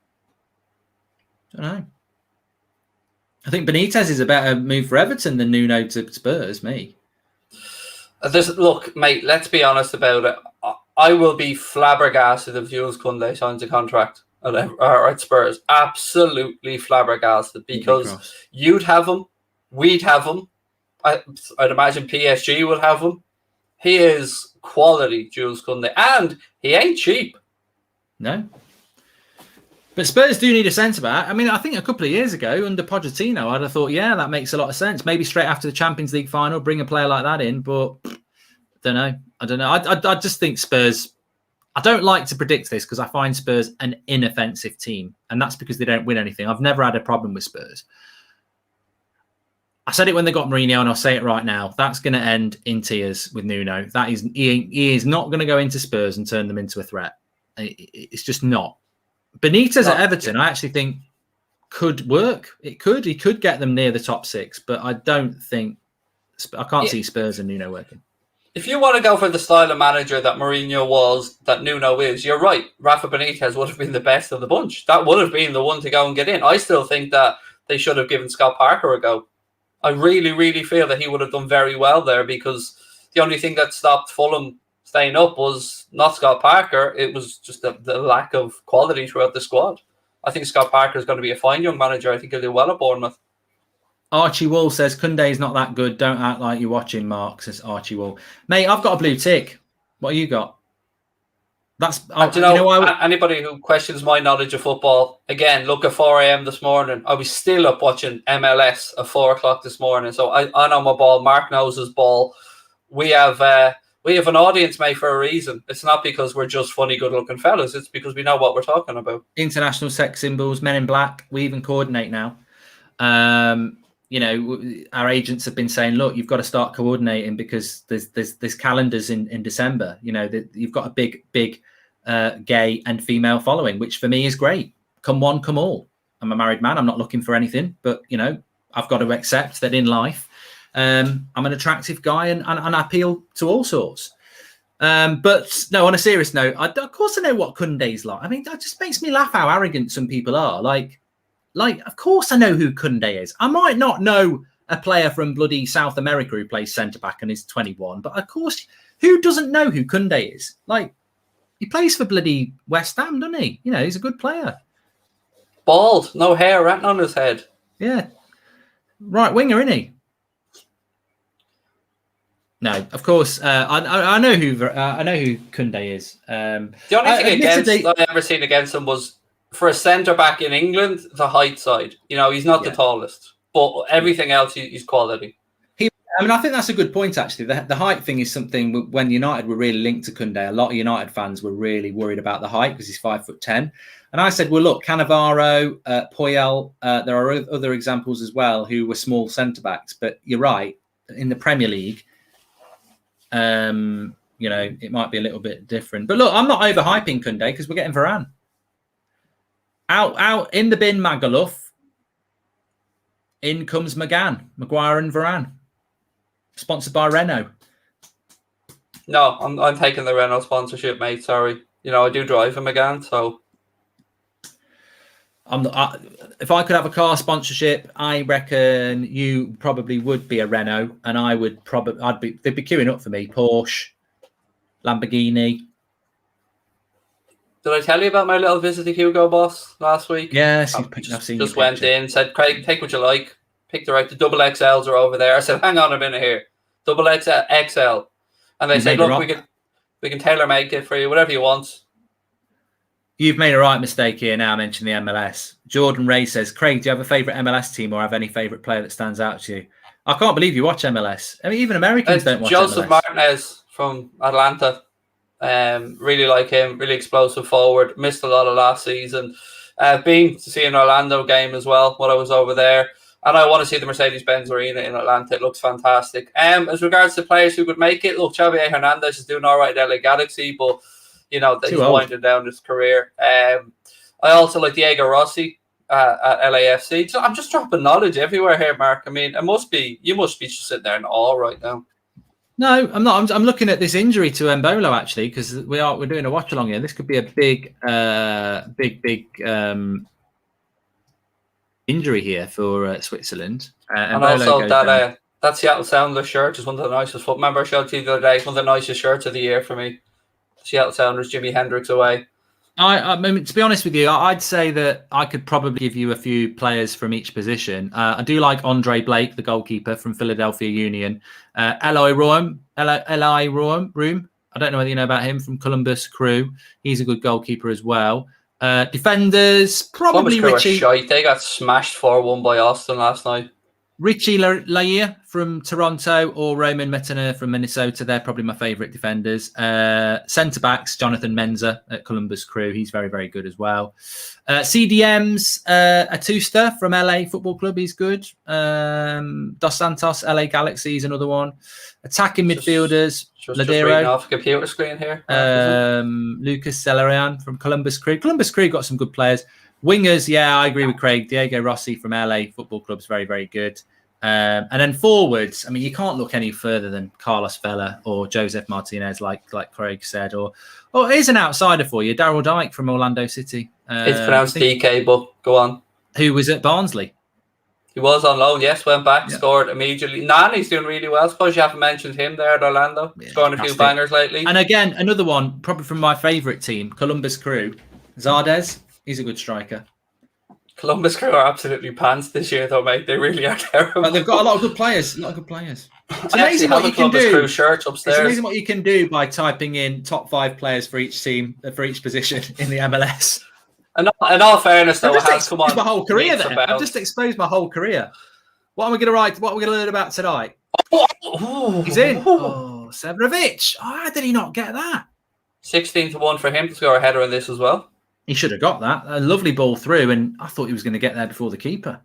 I don't know. I think Benitez is a better move for Everton than Nuno to Spurs, me. Look, mate, let's be honest about it. I will be flabbergasted if Jules Koundé signs a contract at Spurs. Absolutely flabbergasted, because you'd have him, we'd have him. I'd imagine PSG would have him. He is quality, Jules Koundé, and he ain't cheap. No. But Spurs do need a centre-back. I mean, I think a couple of years ago under Pochettino, I'd have thought, yeah, that makes a lot of sense. Maybe straight after the Champions League final, bring a player like that in. But I don't know. I just think Spurs... I don't like to predict this because I find Spurs an inoffensive team. And that's because they don't win anything. I've never had a problem with Spurs. I said it when they got Mourinho, and I'll say it right now. That's going to end in tears with Nuno. He is not going to go into Spurs and turn them into a threat. It's just not. Benitez at Everton, I actually think could work. He could get them near the top 6, but I can't see Spurs and Nuno working. If you want to go for the style of manager that Mourinho was, that Nuno is, you're right. Rafa Benitez would have been the best of the bunch. That would have been the one to go and get in. I still think that they should have given Scott Parker a go. I really, really feel that he would have done very well there, because the only thing that stopped Fulham staying up was not Scott Parker. It was just the lack of quality throughout the squad. I think Scott Parker is going to be a fine young manager. I think he'll do well at Bournemouth. Archie Wall says, Koundé's not that good. Don't act like you're watching, Mark, says Archie Wall. Mate, I've got a blue tick. What have you got? Anybody who questions my knowledge of football, again, look at 4 a.m. this morning. I was still up watching MLS at 4 o'clock this morning. So I know my ball. Mark knows his ball. We have an audience, mate, for a reason. It's not because we're just funny, good-looking fellas. It's because we know what we're talking about. International sex symbols, men in black. We even coordinate now. Our agents have been saying, look, you've got to start coordinating because there's calendars in December. You've got a big gay and female following, which for me is great. Come one, come all. I'm a married man. I'm not looking for anything, but I've got to accept that in life, I'm an attractive guy and I appeal to all sorts. But no, on a serious note, of course I know what Koundé's like. I mean, that just makes me laugh how arrogant some people are. Like, of course I know who Koundé is. I might not know a player from bloody South America who plays centre-back and is 21, but of course, who doesn't know who Koundé is? Like, he plays for bloody West Ham, doesn't he? He's a good player. Bald, no hair, ratting on his head. Yeah. Right winger, isn't he? No, of course. I know who Koundé is. The only thing I've ever seen against him was for a centre back in England, the height side. He's not the tallest, but everything else, he's quality. I think that's a good point, actually. The height thing is something when United were really linked to Koundé. A lot of United fans were really worried about the height because he's 5'10". And I said, well, look, Cannavaro, Puyol, there are other examples as well who were small centre backs. But you're right, in the Premier League, it might be a little bit different. But look, I'm not overhyping Koundé because we're getting Varane. Out in the bin, Magaluf. In comes Maguire and Varane. Sponsored by Renault. No, I'm taking the Renault sponsorship, mate. Sorry. I do drive a Megane, so... if I could have a car sponsorship, I reckon you probably would be a Renault, and they'd be queuing up for me. Porsche, Lamborghini. Did I tell you about my little visit to Hugo Boss last week? Yes, I've seen. Just went in, said, Craig, take what you like. Picked her out. The double XLs are over there. I said, hang on a minute here. Double XL. And they said, look, we can tailor make it for you, whatever you want. You've made a right mistake here now, mention the MLS. Jordan Ray says, Craig, do you have a favourite MLS team or have any favourite player that stands out to you? I can't believe you watch MLS. I mean, even Americans don't watch Joseph MLS. Martinez from Atlanta. Really like him, really explosive forward. Missed a lot of last season. Been to see an Orlando game as well when I was over there. And I want to see the Mercedes-Benz Arena in Atlanta. It looks fantastic. As regards to players who could make it, look, Xavier Hernandez is doing all right at LA Galaxy, but, he's winding down his career. I also like Diego Rossi at LAFC. So I'm just dropping knowledge everywhere here, Mark. I mean, you must be just sitting there in awe right now. No, I'm not. I'm looking at this injury to Embolo, actually, because we're doing a watch along here. This could be a big injury here for Switzerland. And also that Seattle Sounders shirt is one of the nicest. Remember I showed to you the other day, it's one of the nicest shirts of the year for me. Seattle Sounders, Jimi Hendrix away. I mean, to be honest with you, I'd say that I could probably give you a few players from each position. I do like Andre Blake, the goalkeeper from Philadelphia Union. Eli Room. I don't know whether you know about him, from Columbus Crew. He's a good goalkeeper as well. Defenders, probably Richie. They got smashed 4-1 by Austin last night. Richie Laia from Toronto or Roman Metana from Minnesota. They're probably my favourite defenders. Centre-backs, Jonathan Menza at Columbus Crew. He's very, very good as well. CDMs, Atusta from LA Football Club. He's good. Dos Santos, LA Galaxy is another one. Attacking midfielders, just reading off a computer screen here. Lucas Celerian from Columbus Crew. Columbus Crew got some good players. Wingers, yeah, I agree with Craig. Diego Rossi from LA Football Club is very, very good. And then forwards, I mean, you can't look any further than Carlos Vela or Joseph Martinez, like Craig said. Or here's an outsider for you, Daryl Dike from Orlando City. It's pronounced DK, but go on. Who was at Barnsley? He was on loan, yes, went back, scored immediately. Nani's doing really well. I suppose you haven't mentioned him there at Orlando. Scoring a few bangers lately. And again, another one, probably from my favourite team, Columbus Crew. Zardes. He's a good striker. Columbus Crew are absolutely pants this year, though, mate. They really are terrible. But they've got a lot of good players. It's amazing what you can do. Crew shirt upstairs. It's amazing what you can do by typing in top 5 players for each team, for each position in the MLS. And in all fairness, though, it has come on. My whole career there. I've just exposed my whole career. What are we going to write? What are we going to learn about tonight? He's in. Severovic. How did he not get that? 16-1 for him to score a header in this as well. He should have got that. A lovely ball through, and I thought he was going to get there before the keeper.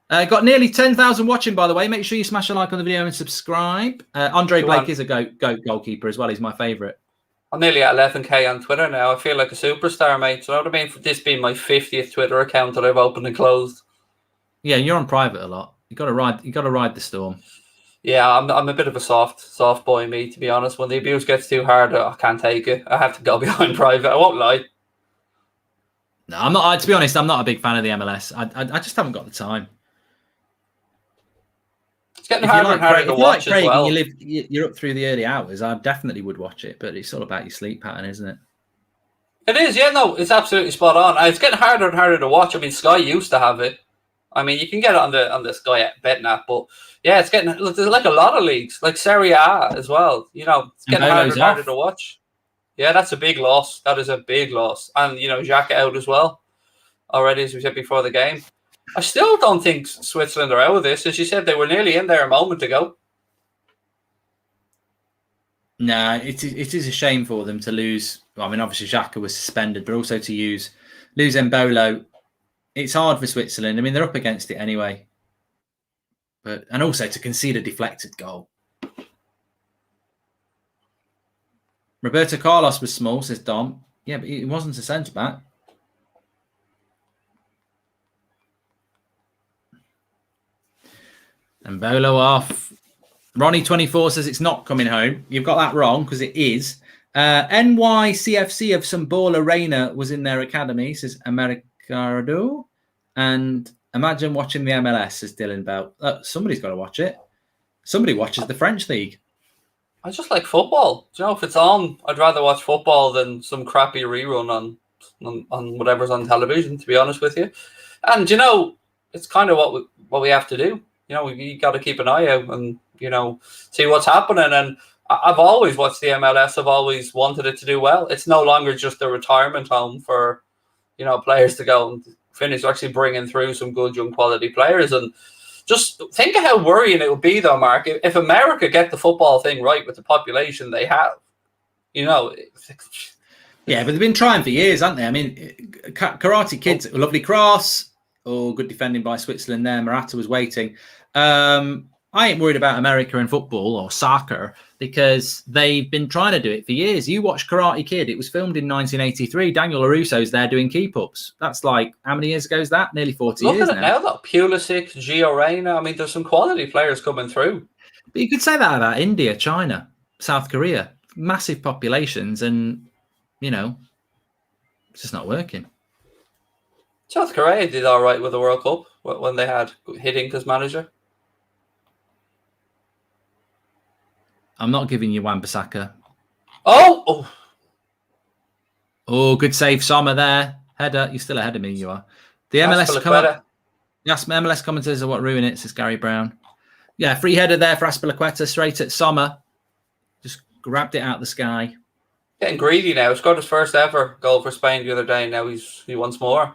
Got nearly 10,000 watching, by the way. Make sure you smash a like on the video and subscribe. Andre Blake is a GOAT goalkeeper as well. He's my favourite. I'm nearly at 11k on Twitter now. I feel like a superstar, mate. So you know what I mean? For this being my 50th Twitter account that I've opened and closed. Yeah, you're on private a lot. You got to ride the storm. Yeah, I'm a bit of a soft boy, me, to be honest. When the abuse gets too hard, I can't take it. I have to go behind private. I won't lie. No, I'm not. To be honest, I'm not a big fan of the MLS. I just haven't got the time. It's getting harder and harder to watch as well. You're up through the early hours. I definitely would watch it, but it's all about your sleep pattern, isn't it? It is, yeah. No, it's absolutely spot on. It's getting harder and harder to watch. I mean, Sky used to have it. I mean, you can get it on the Sky Bet app, but yeah, it's getting like a lot of leagues, like Serie A as well. You know, it's getting harder and harder to watch. Yeah, that's a big loss. That is a big loss. And, Xhaka out as well already, as we said before the game. I still don't think Switzerland are out of this. As you said, they were nearly in there a moment ago. No, it is a shame for them to lose. Well, I mean, obviously, Xhaka was suspended, but also to lose Embolo. It's hard for Switzerland. I mean, they're up against it anyway. And also to concede a deflected goal. Roberto Carlos was small, says Dom. Yeah, but he wasn't a centre-back. And Bolo off. Ronnie24 says it's not coming home. You've got that wrong, because it is. NYCFC of Sambora Reina was in their academy, says Americado. And imagine watching the MLS, says Dylan Bell. Somebody's got to watch it. Somebody watches the French league. I just like football. Do you know, if it's on, I'd rather watch football than some crappy rerun on whatever's on television, to be honest with you. And, it's kind of what we have to do. We got to keep an eye out and, see what's happening. And I've always watched the MLS. I've always wanted it to do well. It's no longer just a retirement home for, players to go and finish, actually bringing through some good young quality players. And just think of how worrying it would be, though, Mark, if America get the football thing right with the population they have. Yeah, but they've been trying for years, haven't they? I mean, Karate Kid's a lovely cross. Good defending by Switzerland there. Morata was waiting. I ain't worried about America in football or soccer because they've been trying to do it for years. You watch Karate Kid. It was filmed in 1983. Daniel LaRusso's there doing keep-ups. That's like, how many years ago is that? Nearly 40 years now. Look at it now, though. Pulisic, Gio Reyna. I mean, there's some quality players coming through. But you could say that about India, China, South Korea. Massive populations and, it's just not working. South Korea did all right with the World Cup when they had Hiddink as manager. I'm not giving you Wan-Bissaka. Oh, good save, Sommer there. Header, you're still ahead of me, you are. The MLS commentators are what ruin it, says Gary Brown. Yeah, free header there for Azpilicueta, straight at Sommer. Just grabbed it out of the sky. Getting greedy now. He scored his first ever goal for Spain the other day. Now he wants more.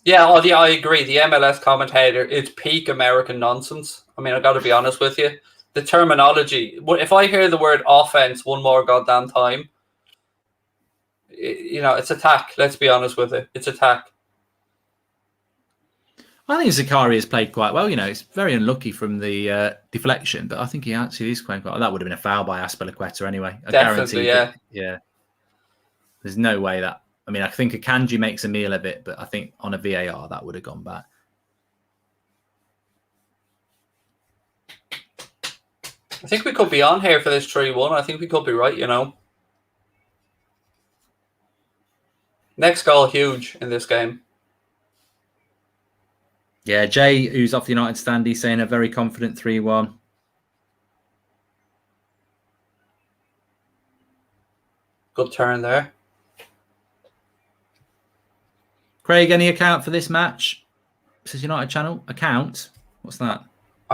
Yeah, I agree. The MLS commentator, it's peak American nonsense. I mean, I got to be honest with you. The terminology, if I hear the word offense one more goddamn time, it's attack. Let's be honest with it. It's attack. I think Zakari has played quite well. It's very unlucky from the deflection, but I think he actually is playing quite well. That would have been a foul by Azpilicueta anyway. Definitely, yeah. Yeah. There's no way that... I mean, I think Akanji makes a meal of it, but I think on a VAR, that would have gone back. I think we could be on here for this 3-1. I think we could be right, Next goal, huge in this game. Yeah, Jay, who's off the United stand, he's saying a very confident 3-1. Good turn there. Craig, any account for this match? Says United channel. Account? What's that?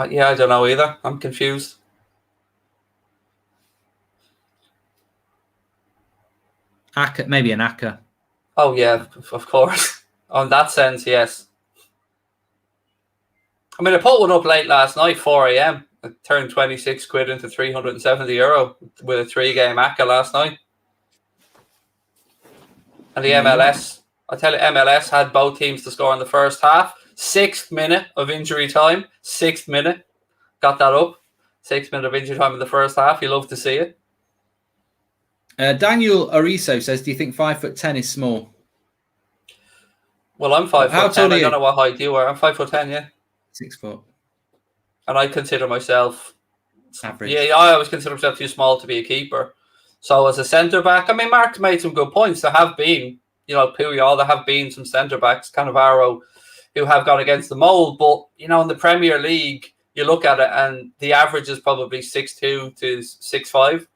Yeah, I don't know either. I'm confused. Aka, maybe an Aka. Oh, yeah, of course. On that sense, yes. I mean, I put one up late last night, 4 a.m. I turned 26 quid into €370 with a 3-game Aka last night. And the MLS, I tell you, MLS had both teams to score in the first half. 6th minute of injury time. 6th minute. Got that up. 6th minute of injury time in the first half. You love to see it. Daniel Ariso says, do you think 5'10" is small? Well, I'm 5'10". I don't know what height you are. I'm 5'10", yeah. 6 foot. And I consider myself average. Yeah, I always consider myself too small to be a keeper. So as a centre back, I mean, Mark's made some good points. There have been, Puyol, there have been some centre backs, Cannavaro, who have gone against the mould. But in the Premier League, you look at it, and the average is probably 6'2" to 6'5".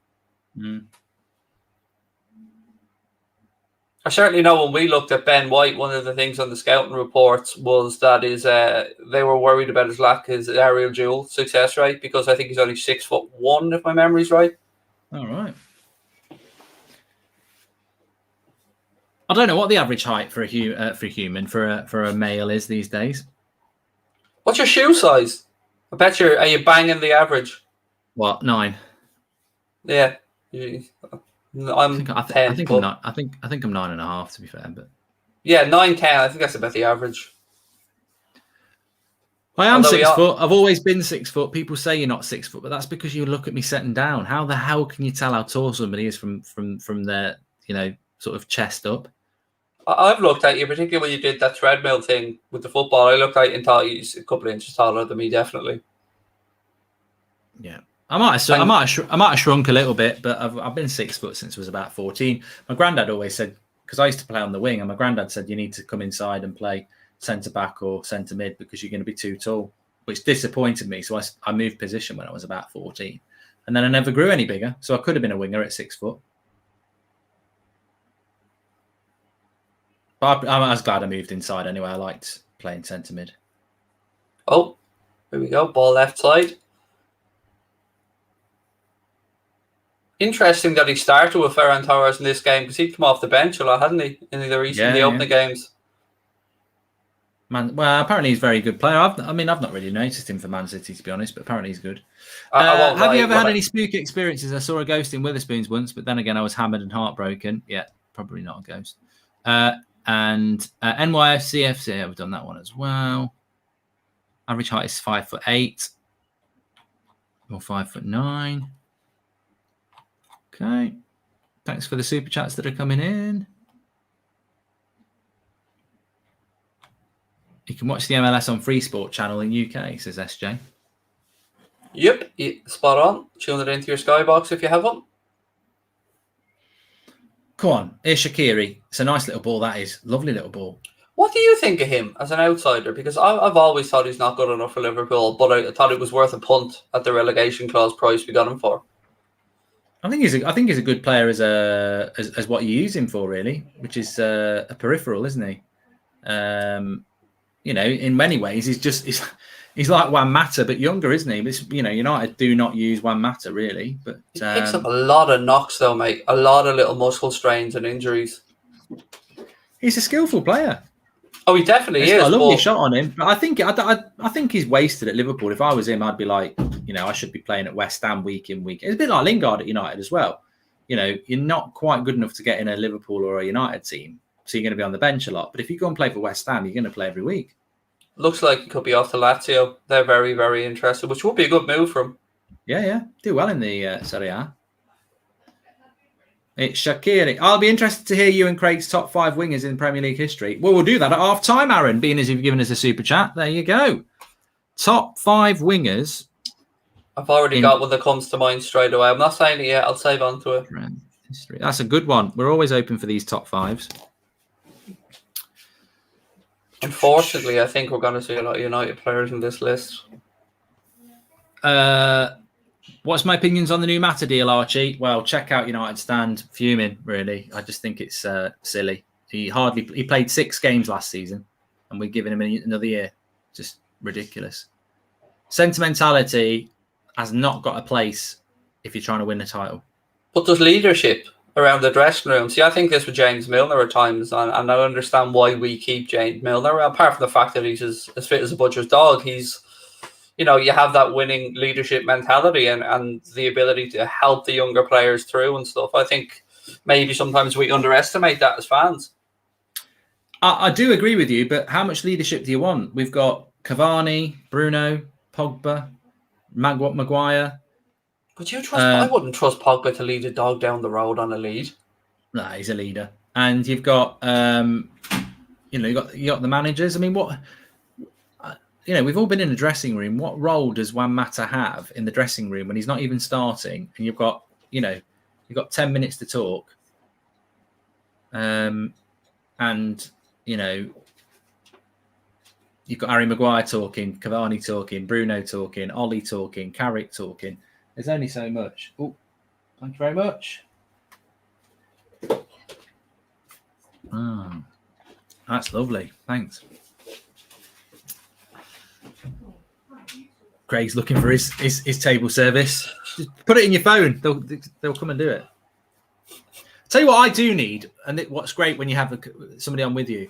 I certainly know when we looked at Ben White, one of the things on the scouting reports was that they were worried about his aerial duel success rate, because I think he's only 6'1", if my memory's right. All right. I don't know what the average height for a male is these days. What's your shoe size? I bet are you banging the average? What, 9? Yeah. I'm 10. I think I'm 9.5, to be fair, but yeah, 9, 10. I think that's about the average. I am 6 foot. I've always been 6 foot. People say you're not 6 foot, but that's because you look at me setting down. How the hell can you tell how tall somebody is from their sort of chest up? I've looked at you, particularly when you did that treadmill thing with the football. I looked at you and thought you was a couple of inches taller than me, definitely. Yeah. I might have shrunk a little bit, but I've been 6 foot since I was about 14. My granddad always said, because I used to play on the wing, and my granddad said you need to come inside and play centre back or centre mid because you're going to be too tall, which disappointed me. So I moved position when I was about 14, and then I never grew any bigger. So I could have been a winger at 6 foot. But I was glad I moved inside anyway. I liked playing centre mid. Oh, here we go. Ball left side. Interesting that he started with Ferran Torres in this game, because he'd come off the bench a lot, hadn't he, in the opening games? Well, apparently he's a very good player. I've not really noticed him for Man City, to be honest, but apparently he's good. Have you ever had any spooky experiences? I saw a ghost in Witherspoons once, but then again, I was hammered and heartbroken. Yeah, probably not a ghost. And NYFCFC, I've done that one as well. Average height is 5'8" or 5'9". Okay. Thanks for the super chats that are coming in. You can watch the MLS on Free Sport channel in UK, says SJ. Yep, spot on. Tune it into your skybox if you have one. Come on, here's Shaqiri. It's a nice little ball, that is. Lovely little ball. What do you think of him as an outsider? Because I've always thought he's not good enough for Liverpool, but I thought it was worth a punt at the relegation clause price we got him for. I think he's a good player as what you use him for, really, which is a peripheral, isn't he? In many ways, he's like Juan Mata, but younger, isn't he? But, United do not use Juan Mata, really. But he picks up a lot of knocks, though, mate. A lot of little muscle strains and injuries. He's a skillful player. Oh, he definitely is. Got a lovely shot on him. But I think he's wasted at Liverpool. If I was him, I'd be like, I should be playing at West Ham week in, week. It's a bit like Lingard at United as well. You're not quite good enough to get in a Liverpool or a United team, so you're going to be on the bench a lot. But if you go and play for West Ham, you're going to play every week. Looks like he could be off to Lazio. They're very, very interested, which would be a good move for him. Yeah. Do well in the Serie A. It's Shaqiri. I'll be interested to hear you and Craig's top 5 wingers in Premier League history. Well, we'll do that at half time, Aaron, being as you've given us a super chat. There you go. Top 5 wingers. I've already got one that comes to mind straight away. I'm not saying it yet. I'll save on to it. History. That's a good one. We're always open for these top 5s. Unfortunately, I think we're going to see a lot of United players in this list. What's my opinions on the new Mata deal, Archie? Well, check out United stand. Fuming, really. I just think it's silly. He played 6 games last season, and we're giving him another year. Just ridiculous. Sentimentality has not got a place if you're trying to win the title. But there's leadership around the dressing room. See, I think this with James Milner at times, and I understand why we keep James Milner, apart from the fact that he's as fit as a butcher's dog. He's, you have that winning leadership mentality and the ability to help the younger players through and stuff. I think maybe sometimes we underestimate that as fans. I do agree with you, but how much leadership do you want? We've got Cavani, Bruno, Pogba, Maguire. Would you trust? I wouldn't trust Pogba to lead a dog down the road on a lead. No, he's a leader, and you've got, you got the managers. I mean, what? We've all been in a dressing room. What role does Juan Mata have in the dressing room when he's not even starting? And you've got, you've got 10 minutes to talk. And you've got Harry Maguire talking, Cavani talking, Bruno talking, Ollie talking, Carrick talking. There's only so much. Oh, thank you very much. That's lovely. Thanks. Craig's looking for his table service. Just put it in your phone. They'll come and do it. Tell you what I do need, and what's great when you have somebody on with you.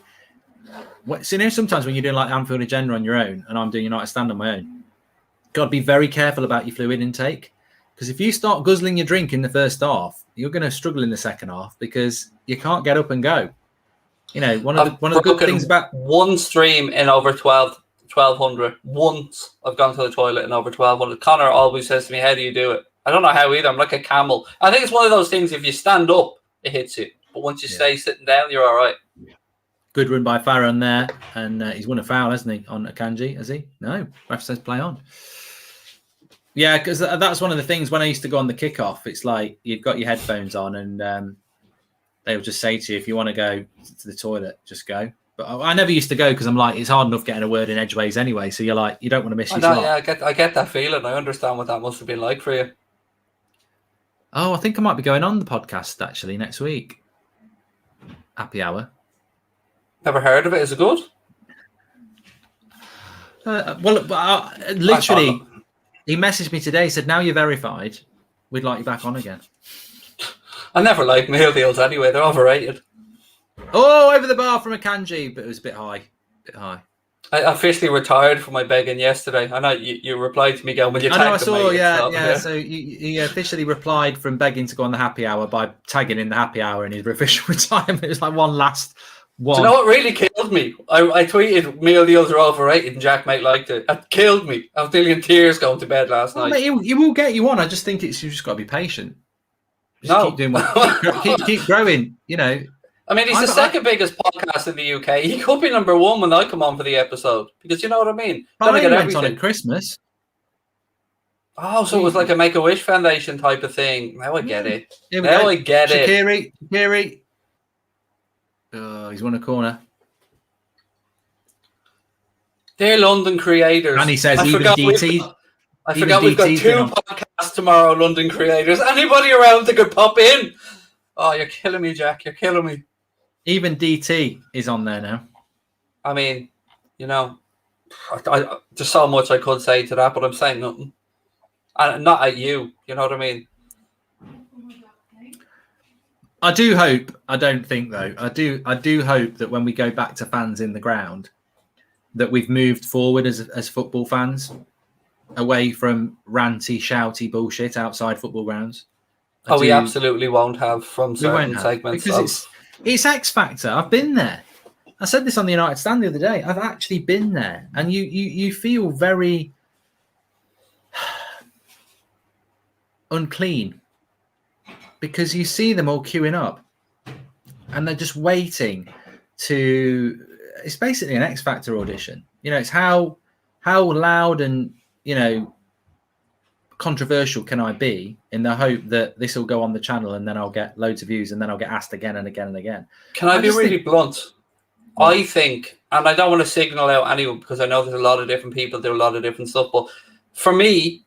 Sometimes when you're doing like Anfield agenda on your own, and I'm doing United Stand on my own, got to be very careful about your fluid intake, because if you start guzzling your drink in the first half, you're going to struggle in the second half because you can't get up and go. One of the good things about one stream in over 1200. Once I've gone to the toilet in over 1200. Connor always says to me, "How do you do it?" I don't know how either. I'm like a camel. I think it's one of those things. If you stand up, it hits you, but once you stay sitting down, you're all right. Good run by Farron there, and he's won a foul, hasn't he, on Akanji? Has he? No, ref says play on. Yeah, because that's one of the things when I used to go on the kickoff. It's like you've got your headphones on, and they'll just say to you, if you want to go to the toilet, just go. But I never used to go because I'm like, it's hard enough getting a word in edgeways anyway. So you're like, you don't want to miss your slot. Yeah, I get that feeling. I understand what that must have been like for you. Oh, I think I might be going on the podcast actually next week. Happy hour. Never heard of it. Is it good? Literally, he messaged me today. Said, "Now you're verified. We'd like you back on again." I never liked meal deals anyway. They're overrated. Oh, over the bar from Akanji, but it was a bit high. I officially retired from my begging yesterday. I know you replied to me going, "Will you tag I saw, me?" Yeah. So he officially replied from begging to go on the happy hour by tagging in the happy hour in his official retirement. It was like one last one. Do you know what really killed me? I tweeted, "Meal deals are overrated," and Jack Mate liked it. It killed me. I was nearly in tears going to bed last night. Mate, he will get you on. I just think you just got to be patient. Just keep doing keep growing. You know. I mean, he's the second biggest podcast in the UK. He could be number one when I come on for the episode, because you know what I mean. Gonna get everything on at Christmas. Oh, so it was like a Make-A-Wish Foundation type of thing. Now I get it. Now I get it. Shaqiri. Oh, he's won a corner. They're London creators. And he says even DT. I forgot we've got 2 podcasts tomorrow, London creators. Anybody around that could pop in? Oh, you're killing me, Jack. You're killing me. Even DT is on there now. I mean, you know, there's so much I could say to that, but I'm saying nothing. And not at you. You know what I mean? I do hope. I don't think though. I do hope that when we go back to fans in the ground, that we've moved forward as football fans, away from ranty, shouty bullshit outside football grounds. We absolutely won't have from certain segments. Because it's X Factor. I've been there. I said this on the United Stand the other day. I've actually been there. And you feel very unclean because you see them all queuing up and they're just waiting to... It's basically an X Factor audition. You know, it's how loud and, you know, controversial can I be in the hope that this will go on the channel and then I'll get loads of views and then I'll get asked again and again and again. Can I be really blunt? I think, and I don't want to signal out anyone because I know there's a lot of different people do a lot of different stuff, but for me,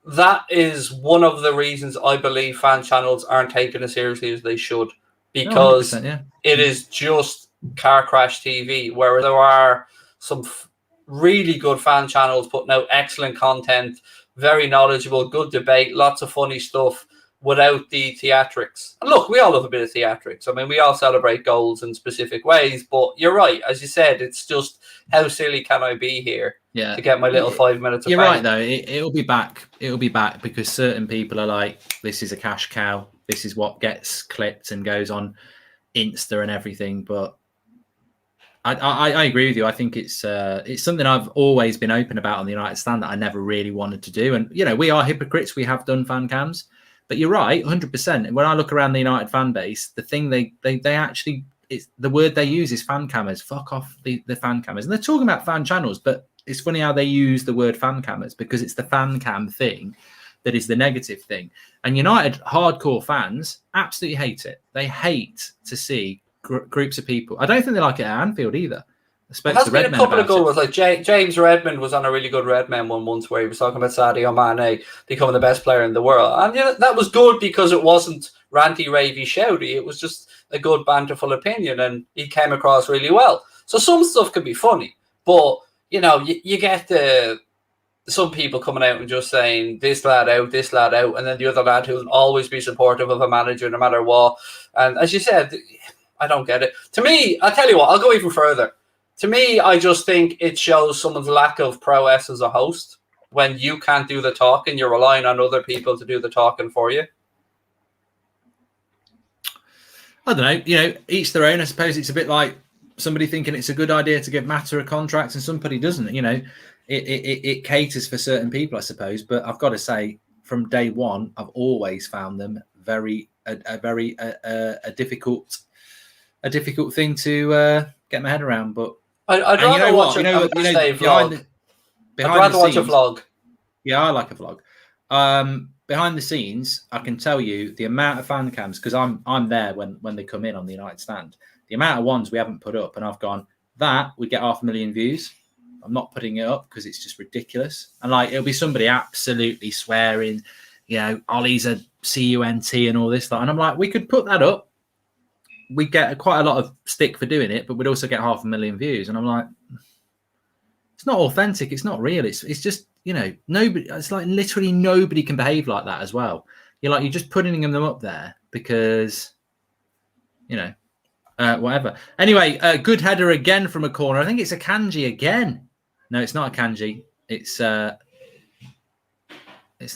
that is one of the reasons I believe fan channels aren't taken as seriously as they should, because it is just car crash TV, where there are some really good fan channels putting out excellent content, very knowledgeable, good debate, lots of funny stuff without the theatrics. And look, we all love a bit of theatrics. I mean, we all celebrate goals in specific ways, but you're right. As you said, it's just how silly can I be here to get my little 5 minutes of fame. You're right, though. It'll be back. It'll be back because certain people are like, this is a cash cow. This is what gets clipped and goes on Insta and everything. But I agree with you. I think it's something I've always been open about on the United Stand that I never really wanted to do. And, you know, we are hypocrites. We have done fan cams. But you're right, 100%. When I look around the United fan base, the thing they actually, it's the word they use is fan cammers. Fuck off the fan cammers. And they're talking about fan channels, but it's funny how they use the word fan cammers because it's the fan cam thing that is the negative thing. And United hardcore fans absolutely hate it. They hate to see groups of people. I don't think they like it at Anfield either. There has been a couple of good ones. Like James Redmond was on a really good Redmen one once where he was talking about Sadio Mane becoming the best player in the world. And you know, that was good because it wasn't ranty, ravey, shouty. It was just a good banterful opinion and he came across really well. So some stuff could be funny. But, you know, you get some people coming out and just saying this lad out, and then the other lad who'll always be supportive of a manager no matter what. And as you said, I don't get it. To me, I'll tell you what, I'll go even further. To me, I just think it shows someone's lack of prowess as a host when you can't do the talking. You're relying on other people to do the talking for you. I don't know. You know, each their own. I suppose it's a bit like somebody thinking it's a good idea to give Mata a contract and somebody doesn't. You know, it caters for certain people, I suppose. But I've got to say, from day one, I've always found them a difficult thing to get my head around. But I'd rather watch a vlog. I'd rather watch a vlog. Yeah, I like a vlog. Behind the scenes, I can tell you the amount of fan cams, because I'm there when they come in on the United Stand. The amount of ones we haven't put up, and I've gone, that we get 500,000 views. I'm not putting it up because it's just ridiculous. And like it'll be somebody absolutely swearing, you know, Ollie's a CUNT and all this. And I'm like, we could put that up. We get quite a lot of stick for doing it, but we'd also get 500,000 views. And I'm like, it's not authentic. It's not real. It's just, you know, nobody. It's like literally nobody can behave like that as well. You're just putting them up there because, you know, Whatever. Anyway, good header again from a corner. I think it's a Kanji again. No, it's not a Kanji. It's the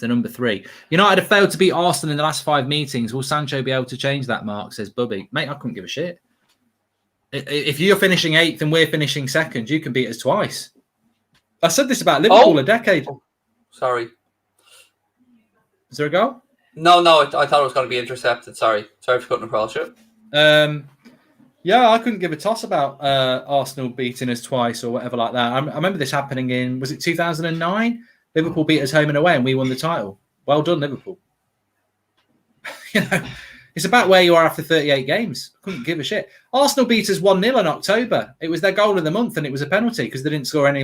number 3. United have failed to beat Arsenal in the last 5 meetings. Will Sancho be able to change that, Mark? Says Bubby. Mate, I couldn't give a shit. If you're finishing 8th and we're finishing 2nd, you can beat us twice. I said this about Liverpool a decade. Sorry. Is there a goal? No, I thought it was going to be intercepted. Sorry for cutting across you. Yeah, I couldn't give a toss about Arsenal beating us twice or whatever like that. I remember this happening in, was it 2009? Liverpool beat us home and away and we won the title. Well done, Liverpool. It's about where you are after 38 games. Couldn't give a shit. Arsenal beat us 1-0 in October. It was their goal of the month and it was a penalty because they didn't score any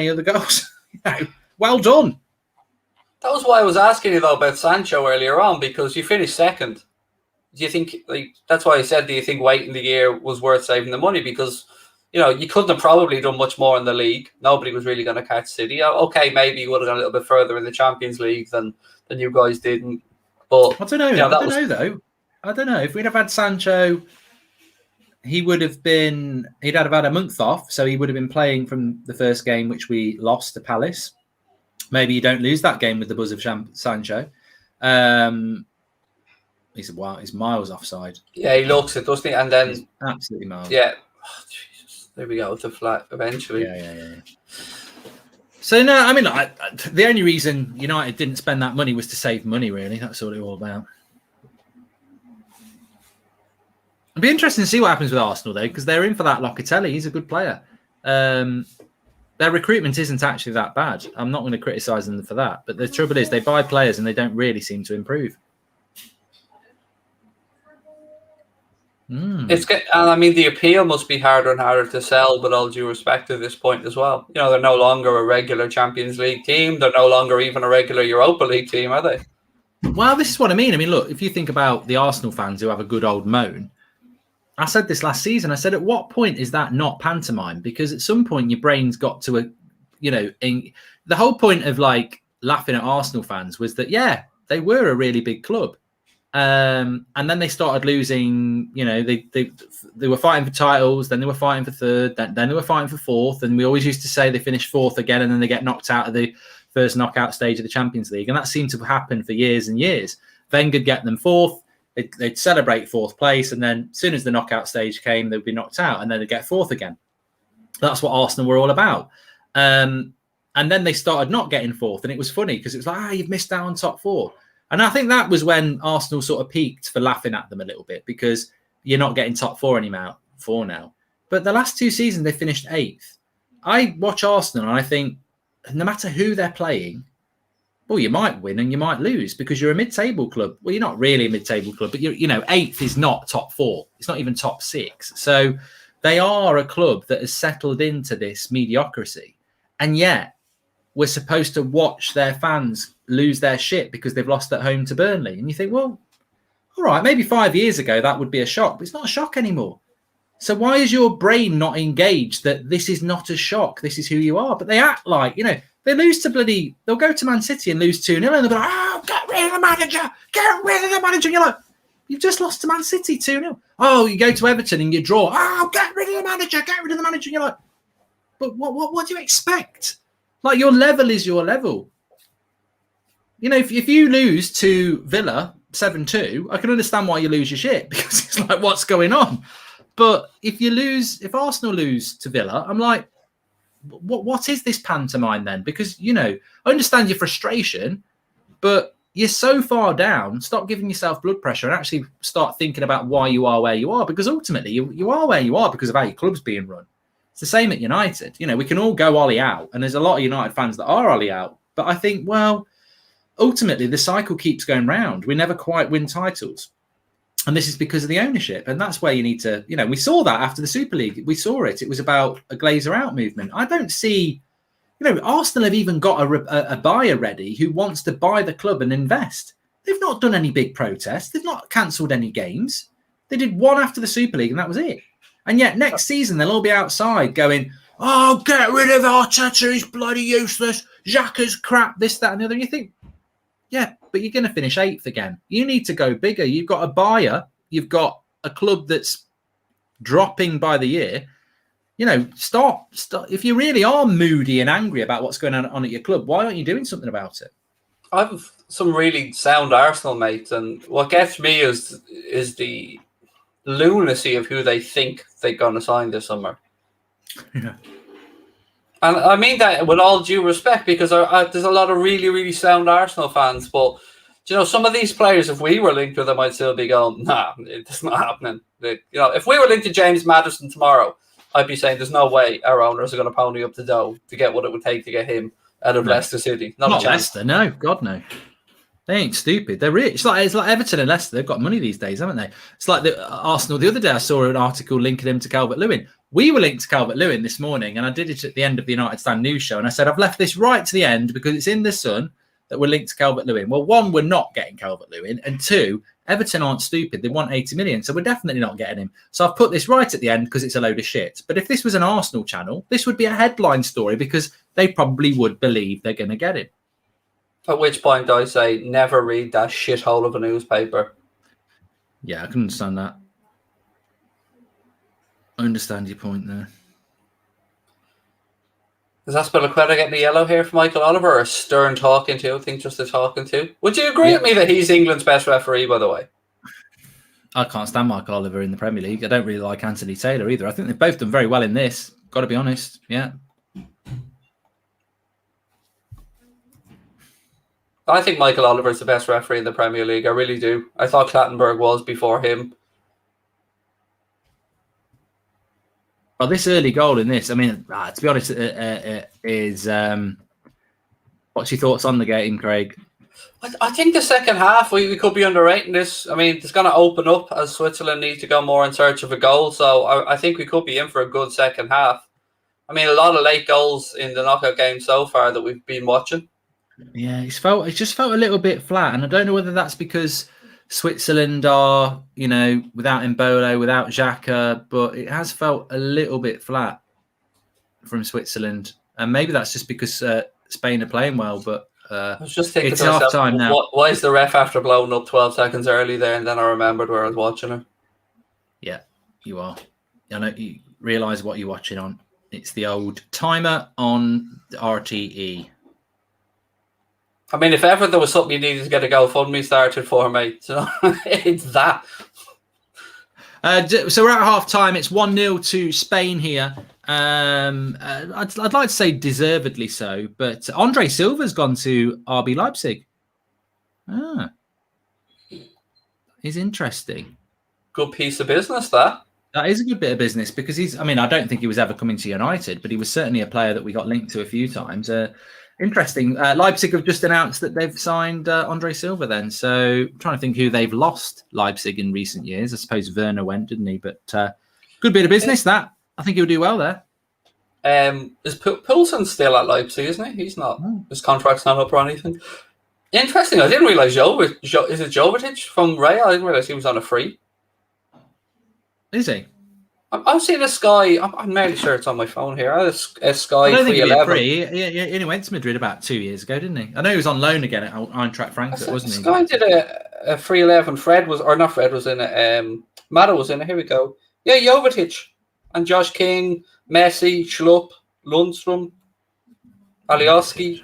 other goals. Well done. That was why I was asking you though about Sancho earlier on, because you finished 2nd. Do you think, that's why I said, do you think waiting the year was worth saving the money? Because, you couldn't have probably done much more in the league. Nobody was really going to catch City. Okay, maybe you would have gone a little bit further in the Champions League than you guys didn't. But I don't know. I don't know. If we'd have had Sancho, he'd have had a month off. So he would have been playing from the first game, which we lost to Palace. Maybe you don't lose that game with the buzz of Sancho. He's miles offside. Yeah, he looks it, doesn't he? And then he's absolutely miles. Yeah. Oh, Jesus. There we go. To flat eventually. Yeah. So no, I mean, the only reason United didn't spend that money was to save money. Really, that's all it was all about. It'd be interesting to see what happens with Arsenal though, because they're in for that Locatelli. He's a good player. Their recruitment isn't actually that bad. I'm not going to criticise them for that. But the trouble is they buy players and they don't really seem to improve. The appeal must be harder and harder to sell, with all due respect at this point as well. They're no longer a regular Champions League team. They're no longer even a regular Europa League team, are they? Well, this is what I mean. I mean, look, if you think about the Arsenal fans who have a good old moan, I said this last season. I said, at what point is that not pantomime? Because at some point your brain's got to the whole point of laughing at Arsenal fans was that, yeah, they were a really big club. And then they started losing, they were fighting for titles, then they were fighting for 3rd, then they were fighting for 4th. And we always used to say they finished 4th again and then they get knocked out of the first knockout stage of the Champions League. And that seemed to happen for years and years. Wenger'd get them 4th. They'd celebrate 4th place, and then as soon as the knockout stage came, they'd be knocked out, and then they'd get 4th again. That's what Arsenal were all about. And then they started not getting 4th, and it was funny because it was like, you've missed out on top 4. And I think that was when Arsenal sort of peaked for laughing at them a little bit, because you're not getting top 4 anymore now. But the last 2 seasons, they finished 8th. I watch Arsenal, and I think no matter who they're playing, well, you might win and you might lose because you're a mid-table club. Well, you're not really a mid-table club, but 8th is not top 4. It's not even top 6. So they are a club that has settled into this mediocrity. And yet we're supposed to watch their fans lose their shit because they've lost at home to Burnley. And you think, well, all right, maybe 5 years ago that would be a shock, but it's not a shock anymore. So why is your brain not engaged that this is not a shock? This is who you are. But they act like, they lose to they'll go to Man City and lose 2-0 and they'll be like, get rid of the manager. Get rid of the manager. And you're like, you've just lost to Man City 2-0. Oh, you go to Everton and you draw. Get rid of the manager. Get rid of the manager. And you're like, but what do you expect? Like, your level is your level. If you lose to Villa 7-2, I can understand why you lose your shit, because it's like, what's going on? But if Arsenal lose to Villa, I'm like, what is this pantomime then? Because, I understand your frustration, but you're so far down. Stop giving yourself blood pressure and actually start thinking about why you are where you are, because ultimately you are where you are because of how your club's being run. It's the same at United. We can all go Ollie out, and there's a lot of United fans that are Ollie out. But I think, well, ultimately the cycle keeps going round. We never quite win titles. And this is because of the ownership. And that's where you need to, we saw that after the Super League. We saw it. It was about a Glazer out movement. I don't see, Arsenal have even got a buyer ready who wants to buy the club and invest. They've not done any big protests. They've not cancelled any games. They did one after the Super League and that was it. And yet next season, they'll all be outside going, get rid of Arteta. He's bloody useless. Xhaka's crap, this, that, and the other. And you think, yeah, but you're going to finish 8th again. You need to go bigger. You've got a buyer. You've got a club that's dropping by the year, start. If you really are moody and angry about what's going on at your club, why aren't you doing something about it? I have some really sound Arsenal mates, and what gets me is the lunacy of who they think they're going to sign this summer. Yeah. And I mean that with all due respect, because there's a lot of really, really sound Arsenal fans, but some of these players, if we were linked with them, I'd still be going, nah, it's not happening. If we were linked to James Maddison tomorrow, I'd be saying there's no way our owners are going to pony up the dough to get what it would take to get him out of Leicester City. Not Leicester, no, God no. They ain't stupid. They're rich. It's like Everton and Leicester. They've got money these days, haven't they? It's like Arsenal. The other day, I saw an article linking him to Calvert-Lewin. We were linked to Calvert-Lewin this morning, and I did it at the end of the United Stand News show. And I said, I've left this right to the end because it's in the Sun that we're linked to Calvert-Lewin. Well, one, we're not getting Calvert-Lewin, and two, Everton aren't stupid. They want 80 million, so we're definitely not getting him. So I've put this right at the end because it's a load of shit. But if this was an Arsenal channel, this would be a headline story because they probably would believe they're going to get him. At which point I say, never read that shithole of a newspaper. Yeah, I can understand that. I understand your point there. Is that Spiliqueta getting a yellow here for Michael Oliver, or a stern talking to? I think just a talking to. Would you agree with me that he's England's best referee, by the way? I can't stand Michael Oliver in the Premier League. I don't really like Anthony Taylor either. I think they've both done very well in this. Got to be honest. Yeah. I think Michael Oliver is the best referee in the Premier League. I really do. I thought Clattenburg was before him. Well, this early goal in this, I mean, to be honest, is what's your thoughts on the game, Craig? I think the second half, we could be underrating this. I mean, it's going to open up as Switzerland need to go more in search of a goal. So I think we could be in for a good second half. I mean, a lot of late goals in the knockout game so far that we've been watching. Yeah, it just felt a little bit flat. And I don't know whether that's because Switzerland are, without Mbolo, without Xhaka, but it has felt a little bit flat from Switzerland. And maybe that's just because Spain are playing well, but I was just thinking it's half time now. Why is the ref after blowing up 12 seconds early there? And then I remembered where I was watching it. Yeah, you are. I know you realise what you're watching on. It's the old timer on the RTE. I mean, if ever there was something you needed to get a GoFundMe started for, mate, it's that. So we're at half time. It's 1-0 to Spain here. I'd like to say deservedly so, but Andre Silva's gone to RB Leipzig. Is interesting. Good piece of business, that. That is a good bit of business because I don't think he was ever coming to United, but he was certainly a player that we got linked to a few times. Interesting. Leipzig have just announced that they've signed Andre Silva then. So I'm trying to think who they've lost Leipzig in recent years. I suppose Werner went, didn't he? But good bit of business, that. I think he'll do well there. Is Poulsen still at Leipzig, isn't he? He's not. His contract's not up or anything. Interesting. I didn't realise is it Jovetic from Real? I didn't realise he was on a free. Is he? I've seen a Sky. I'm nearly sure it's on my phone here. A Sky I don't think 311. he only went to Madrid about 2 years ago, didn't he? I know he was on loan again at Eintracht Frankfurt, wasn't he? Sky did a 311. Fred was in it. Mata was in it. Here we go. Yeah, Jovetic and Josh King, Messi, Schlupp, Lundstrom, Alioski,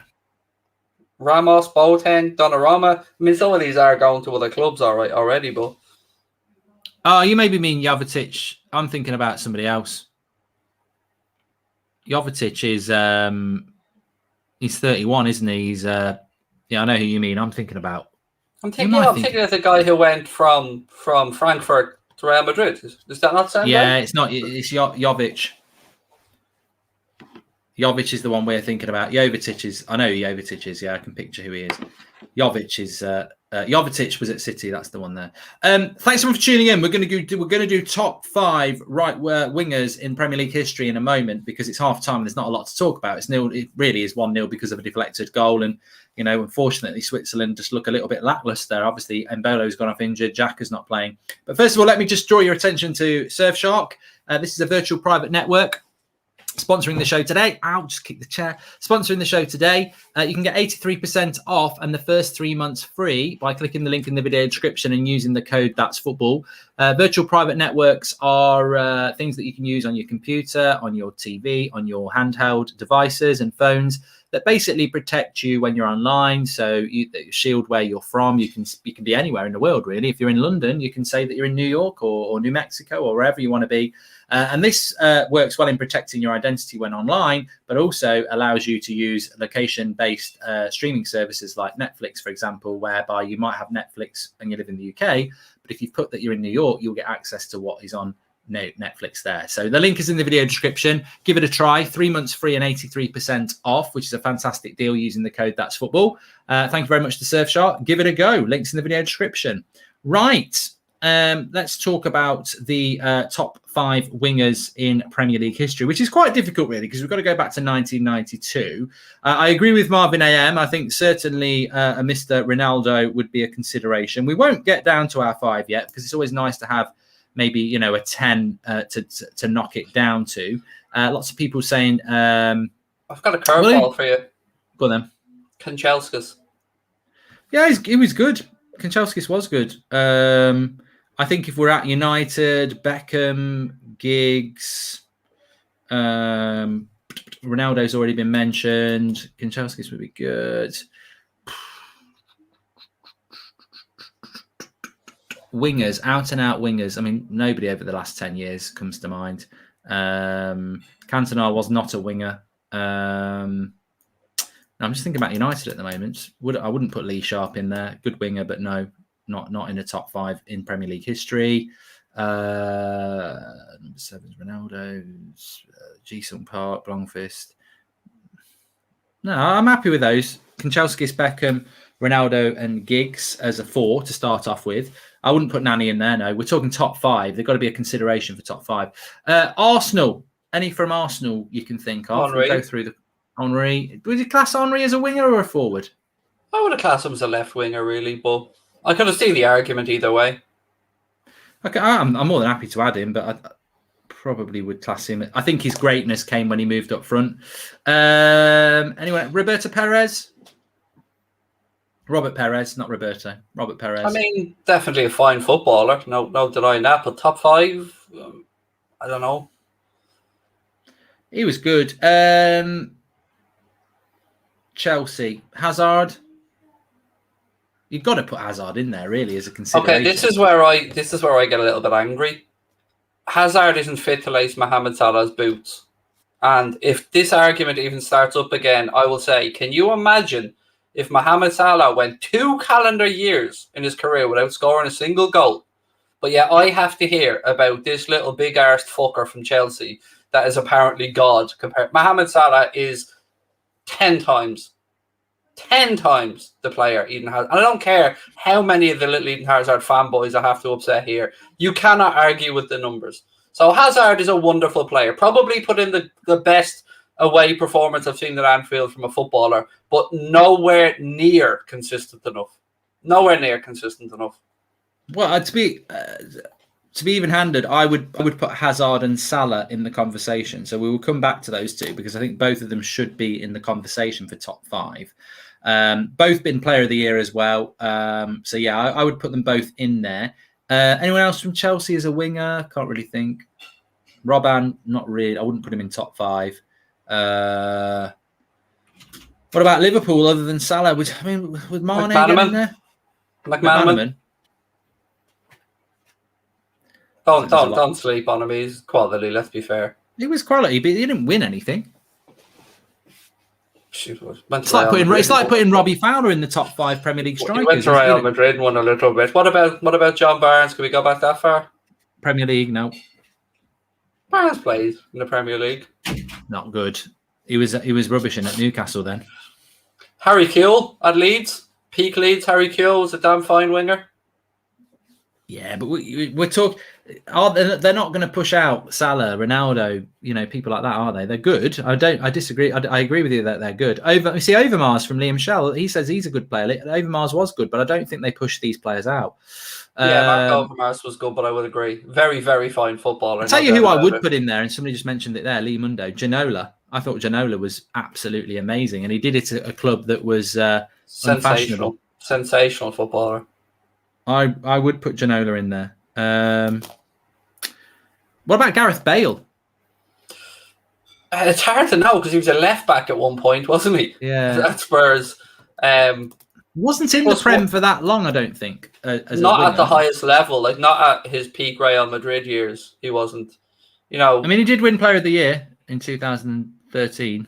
Ramos, Boateng, Donnarumma. I mean, some of these are going to other clubs already, but. Oh, you maybe mean Jovetic. I'm thinking about somebody else. Jovetic is he's 31, isn't he? He's yeah, I know who you mean. I'm thinking about. I'm thinking of the guy who went from Frankfurt to Real Madrid. Does that not sound right? It's not. It's Jovic. Jovic is the one we're thinking about. Jovetic is. I know who Jovetic is. Yeah, I can picture who he is. Jovic is. Jovetic was at City. That's the one there. Thanks everyone for tuning in. We're going to do top 5 right wingers in Premier League history in a moment because it's half time. There's not a lot to talk about. It's nil. It really is 1-0 because of a deflected goal, and unfortunately, Switzerland just look a little bit lacklustre. Obviously, Mbolo's gone off injured. Xhaka's not playing. But first of all, let me just draw your attention to Surfshark. This is a virtual private network. Sponsoring the show today. I'll just kick the chair. Sponsoring the show today. You can get 83% off and the first 3 months free by clicking the link in the video description and using the code That's Football. Virtual private networks are things that you can use on your computer, on your TV, on your handheld devices and phones that basically protect you when you're online. So you shield where you're from. You can be anywhere in the world, really. If you're in London, you can say that you're in New York or New Mexico or wherever you want to be. And this works well in protecting your identity when online, but also allows you to use location-based streaming services like Netflix, for example, whereby you might have Netflix and you live in the UK, but if you put that you're in New York, you'll get access to what is on Netflix there. So the link is in the video description. Give it a try. 3 months free and 83% off, which is a fantastic deal using the code That's Football. Thank you very much to Surfshark. Give it a go. Links in the video description. Right. Let's talk about the top 5 wingers in Premier League history, which is quite difficult, really, because we've got to go back to 1992. I agree with Marvin AM. I think certainly a Mr. Ronaldo would be a consideration. We won't get down to our 5 yet, because it's always nice to have maybe, a 10 to knock it down to. Lots of people saying... I've got a curveball for you. Go on then. Kanchelskis. Yeah, he was good. Kanchelskis was good. I think if we're at United, Beckham, Giggs, Ronaldo's already been mentioned. Kanchelskis would be good. Wingers, out and out wingers. I mean, nobody over the last 10 years comes to mind. Cantona was not a winger. I'm just thinking about United at the moment. I wouldn't put Lee Sharp in there. Good winger, but no, not in the top 5 in Premier League history. Number 7's Ronaldo's, Ji-sung Park, Blomqvist. No, I'm happy with those. Kanchelskis, Beckham, Ronaldo and Giggs as a 4 to start off with. I wouldn't put Nani in there, no. We're talking top 5. They've got to be a consideration for top 5. Arsenal. Any from Arsenal you can think of? Henry. We'll go through the... Henry. Would you class Henry as a winger or a forward? I would have classed him as a left winger, really, but I could have seen the argument either way. Okay, I'm more than happy to add him, but I probably would class him. I think his greatness came when he moved up front. Anyway, Roberto Perez. Robert Perez, not Roberto. Robert Perez. I mean, definitely a fine footballer. No denying that. But top 5, I don't know. He was good. Chelsea, Hazard. You've got to put Hazard in there, really, as a consideration. Okay, this is where I get a little bit angry. Hazard isn't fit to lace Mohamed Salah's boots, and if this argument even starts up again, I will say, can you imagine if Mohamed Salah went 2 calendar years in his career without scoring a single goal? But yeah, I have to hear about this little big-arsed fucker from Chelsea that is apparently God. Mohamed Salah is 10 times the player Eden Hazard. And I don't care how many of the little Eden Hazard fanboys I have to upset here. You cannot argue with the numbers. So Hazard is a wonderful player. Probably put in the best away performance I've seen at Anfield from a footballer, but nowhere near consistent enough. Well, to be even-handed, I would put Hazard and Salah in the conversation. So we will come back to those two because I think both of them should be in the conversation for top 5. Both been Player of the Year as well. So yeah, I would put them both in there. Anyone else from Chelsea as a winger? Can't really think. Robben, not really. I wouldn't put him in top 5. What about Liverpool other than Salah? Would Mane get in there? McManaman. Don't sleep on him. He's quality, let's be fair. He was quality, but he didn't win anything. It's like putting Robbie Fowler in the top 5 Premier League strikers. He went to Real Madrid and won a little bit. What about John Barnes? Can we go back that far? Premier League, no. Barnes played in the Premier League. Not good. He was rubbish in at Newcastle then. Harry Kewell at Leeds. Peak Leeds, Harry Kewell was a damn fine winger. Yeah, but we're talking. They're not going to push out Salah, Ronaldo, people like that, are they? They're good. I disagree. I agree with you that they're good. Overmars from Liam Shell. He says he's a good player. Overmars was good, but I don't think they push these players out. Yeah, Mark Overmars was good, but I would agree. Very, very fine footballer. I'll tell you who I would put in there, and somebody just mentioned it there, Lee Mundo. Ginola. I thought Ginola was absolutely amazing, and he did it at a club that was unfashionable. Sensational footballer. I would put Ginola in there. What about Gareth Bale? It's hard to know because he was a left back at one point, wasn't he? Yeah, at Spurs. Wasn't in the Prem for that long, I don't think. Not at the highest level, like not at his peak Real Madrid years. He wasn't. You know, I mean, he did win Player of the Year in 2013.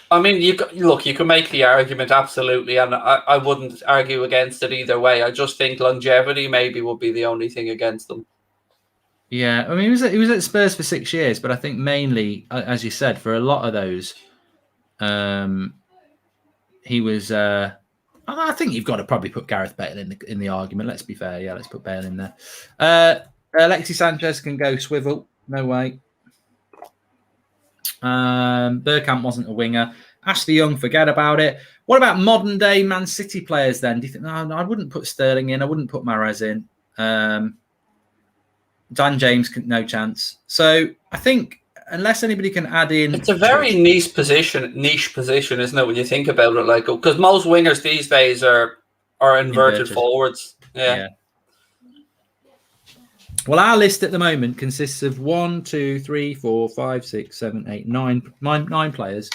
I mean, you can make the argument, absolutely, and I wouldn't argue against it either way. I just think longevity maybe would be the only thing against them. Yeah, I mean, he was at Spurs for 6 years, but I think mainly, as you said, for a lot of those, he was. I think you've got to probably put Gareth Bale in the argument. Let's be fair. Yeah, let's put Bale in there. Alexis Sanchez can go swivel. No way. Bergkamp wasn't a winger. Ashley Young, forget about it. What about modern day Man City players then? Do you think? No, I wouldn't put Sterling in. I wouldn't put Mahrez in. Dan James, no chance. So I think unless anybody can add in, it's a very niche position, isn't it? When you think about it, like because most wingers these days are inverted forwards. Yeah. Well, our list at the moment consists of 1, 2, 3, 4, 5, 6, 7, 8, 9 players.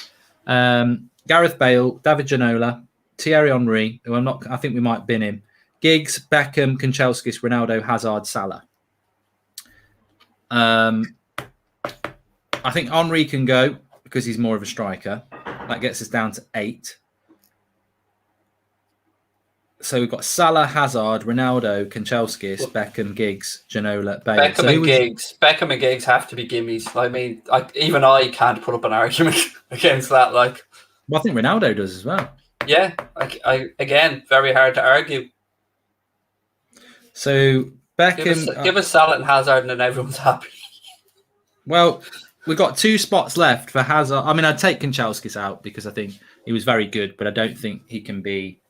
Gareth Bale, David Ginola, Thierry Henry, who I think we might bin him. Giggs, Beckham, Kanchelskis, Ronaldo, Hazard, Salah. I think Henry can go because he's more of a striker. That gets us down to 8. So we've got Salah, Hazard, Ronaldo, Kanchelskis, Beckham, Giggs, Ginola, Bale. Beckham and Giggs have to be gimmies. I mean, even I can't put up an argument against that. Like, well, I think Ronaldo does as well. Yeah, I again, very hard to argue. So Beckham, give us Salah and Hazard, and then everyone's happy. Well, we've got 2 spots left for Hazard. I mean, I'd take Kanchelskis out because I think he was very good, but I don't think he can be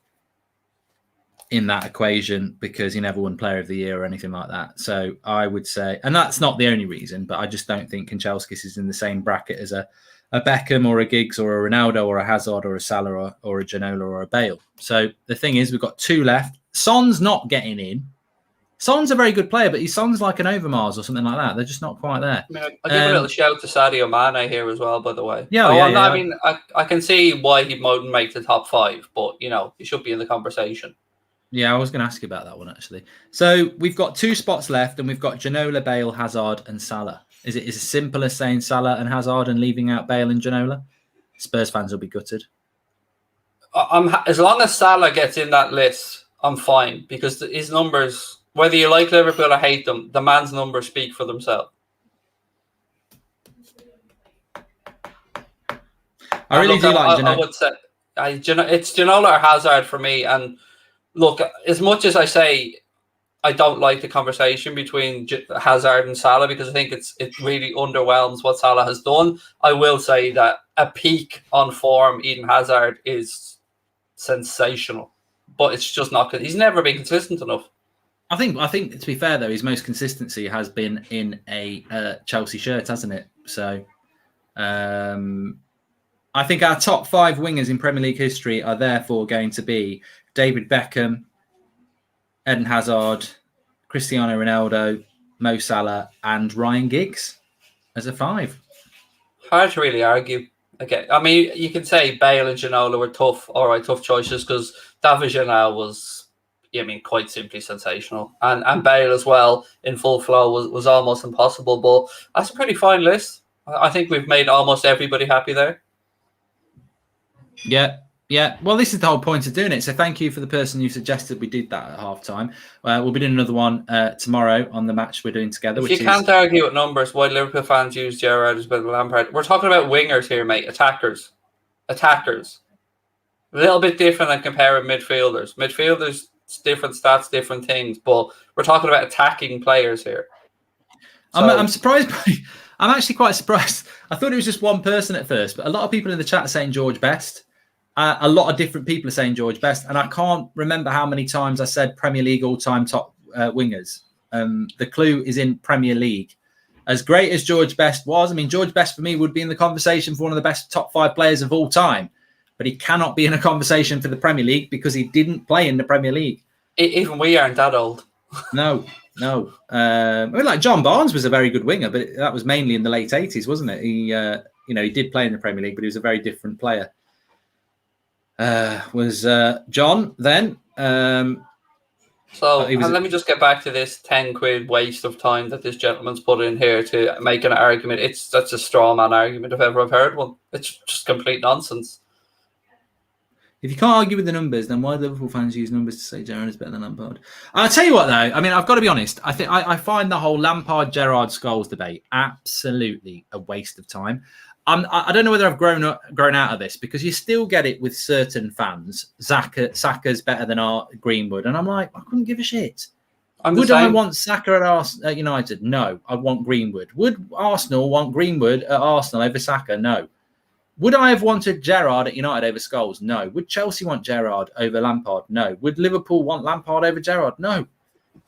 in that equation because he never won Player of the Year or anything like that. So I would say, and that's not the only reason, but I just don't think Kanchelskis is in the same bracket as a Beckham or a Giggs or a Ronaldo or a Hazard or a Salah or a Ginola or a Bale. So the thing is, we've got 2 left. Son's not getting in. Son's a very good player, but Son's like an Overmars or something like that. They're just not quite there. I mean, I'll give a little shout to Sadio Mane here as well, by the way. Yeah, I mean, I can see why he mightn't make the top 5, but, you know, he should be in the conversation. Yeah, I was going to ask you about that one, actually. So we've got 2 spots left, and we've got Ginola, Bale, Hazard, and Salah. Is it as simple as saying Salah and Hazard and leaving out Bale and Ginola? Spurs fans will be gutted. As long as Salah gets in that list, I'm fine, because his numbers, whether you like Liverpool or hate them, the man's numbers speak for themselves. I really do like Ginola. I would say it's Ginola or Hazard for me, and look, as much as I say I don't like the conversation between Hazard and Salah because I think it really underwhelms what Salah has done, I will say that a peak on form, Eden Hazard, is sensational. But it's just not good. He's never been consistent enough. I think to be fair though, his most consistency has been in a Chelsea shirt, hasn't it? So I think our top 5 wingers in Premier League history are therefore going to be David Beckham, Eden Hazard, Cristiano Ronaldo, Mo Salah, and Ryan Giggs as a 5. Hard to really argue. Okay, I mean, you can say Bale and Ginola were tough choices because David Ginola was, I mean, quite simply sensational, and Bale as well in full flow was almost impossible. But that's a pretty fine list. I think we've made almost everybody happy there. Yeah. Well, this is the whole point of doing it. So thank you for the person who suggested we did that at halftime. We'll be doing another one tomorrow on the match we're doing together. If you can't argue with numbers, why Liverpool fans use Gerrard as better than Lampard? We're talking about wingers here, mate. Attackers. A little bit different than comparing midfielders. Midfielders, different stats, different things. But we're talking about attacking players here. So, I'm surprised. I'm actually quite surprised. I thought it was just one person at first, but a lot of people in the chat are saying George Best. A lot of different people are saying George Best, and I can't remember how many times I said Premier League all-time top wingers. The clue is in Premier League. As great as George Best was, I mean, George Best for me would be in the conversation for one of the best top 5 players of all time, but he cannot be in a conversation for the Premier League because he didn't play in the Premier League. Even we aren't that old. No. No. Like John Barnes was a very good winger, but that was mainly in the late 80s, wasn't it? He, he did play in the Premier League, but he was a very different player. Was John then? So let me just get back to this 10 quid waste of time that this gentleman's put in here to make an argument. That's a straw man argument if ever I've heard one. It's just complete nonsense. If you can't argue with the numbers, then why do Liverpool fans use numbers to say Gerrard is better than Lampard? I'll tell you what, though. I mean, I've got to be honest. I think I find the whole Lampard-Gerrard-Scholes debate absolutely a waste of time. I don't know whether I've grown out of this, because you still get it with certain fans. Saka's better than Greenwood, and I'm like, I couldn't give a shit. Would I want Saka at United? No, I want Greenwood. Would Arsenal want Greenwood at Arsenal over Saka? No. Would I have wanted Gerrard at United over Scholes? No. Would Chelsea want Gerrard over Lampard? No. Would Liverpool want Lampard over Gerrard? No.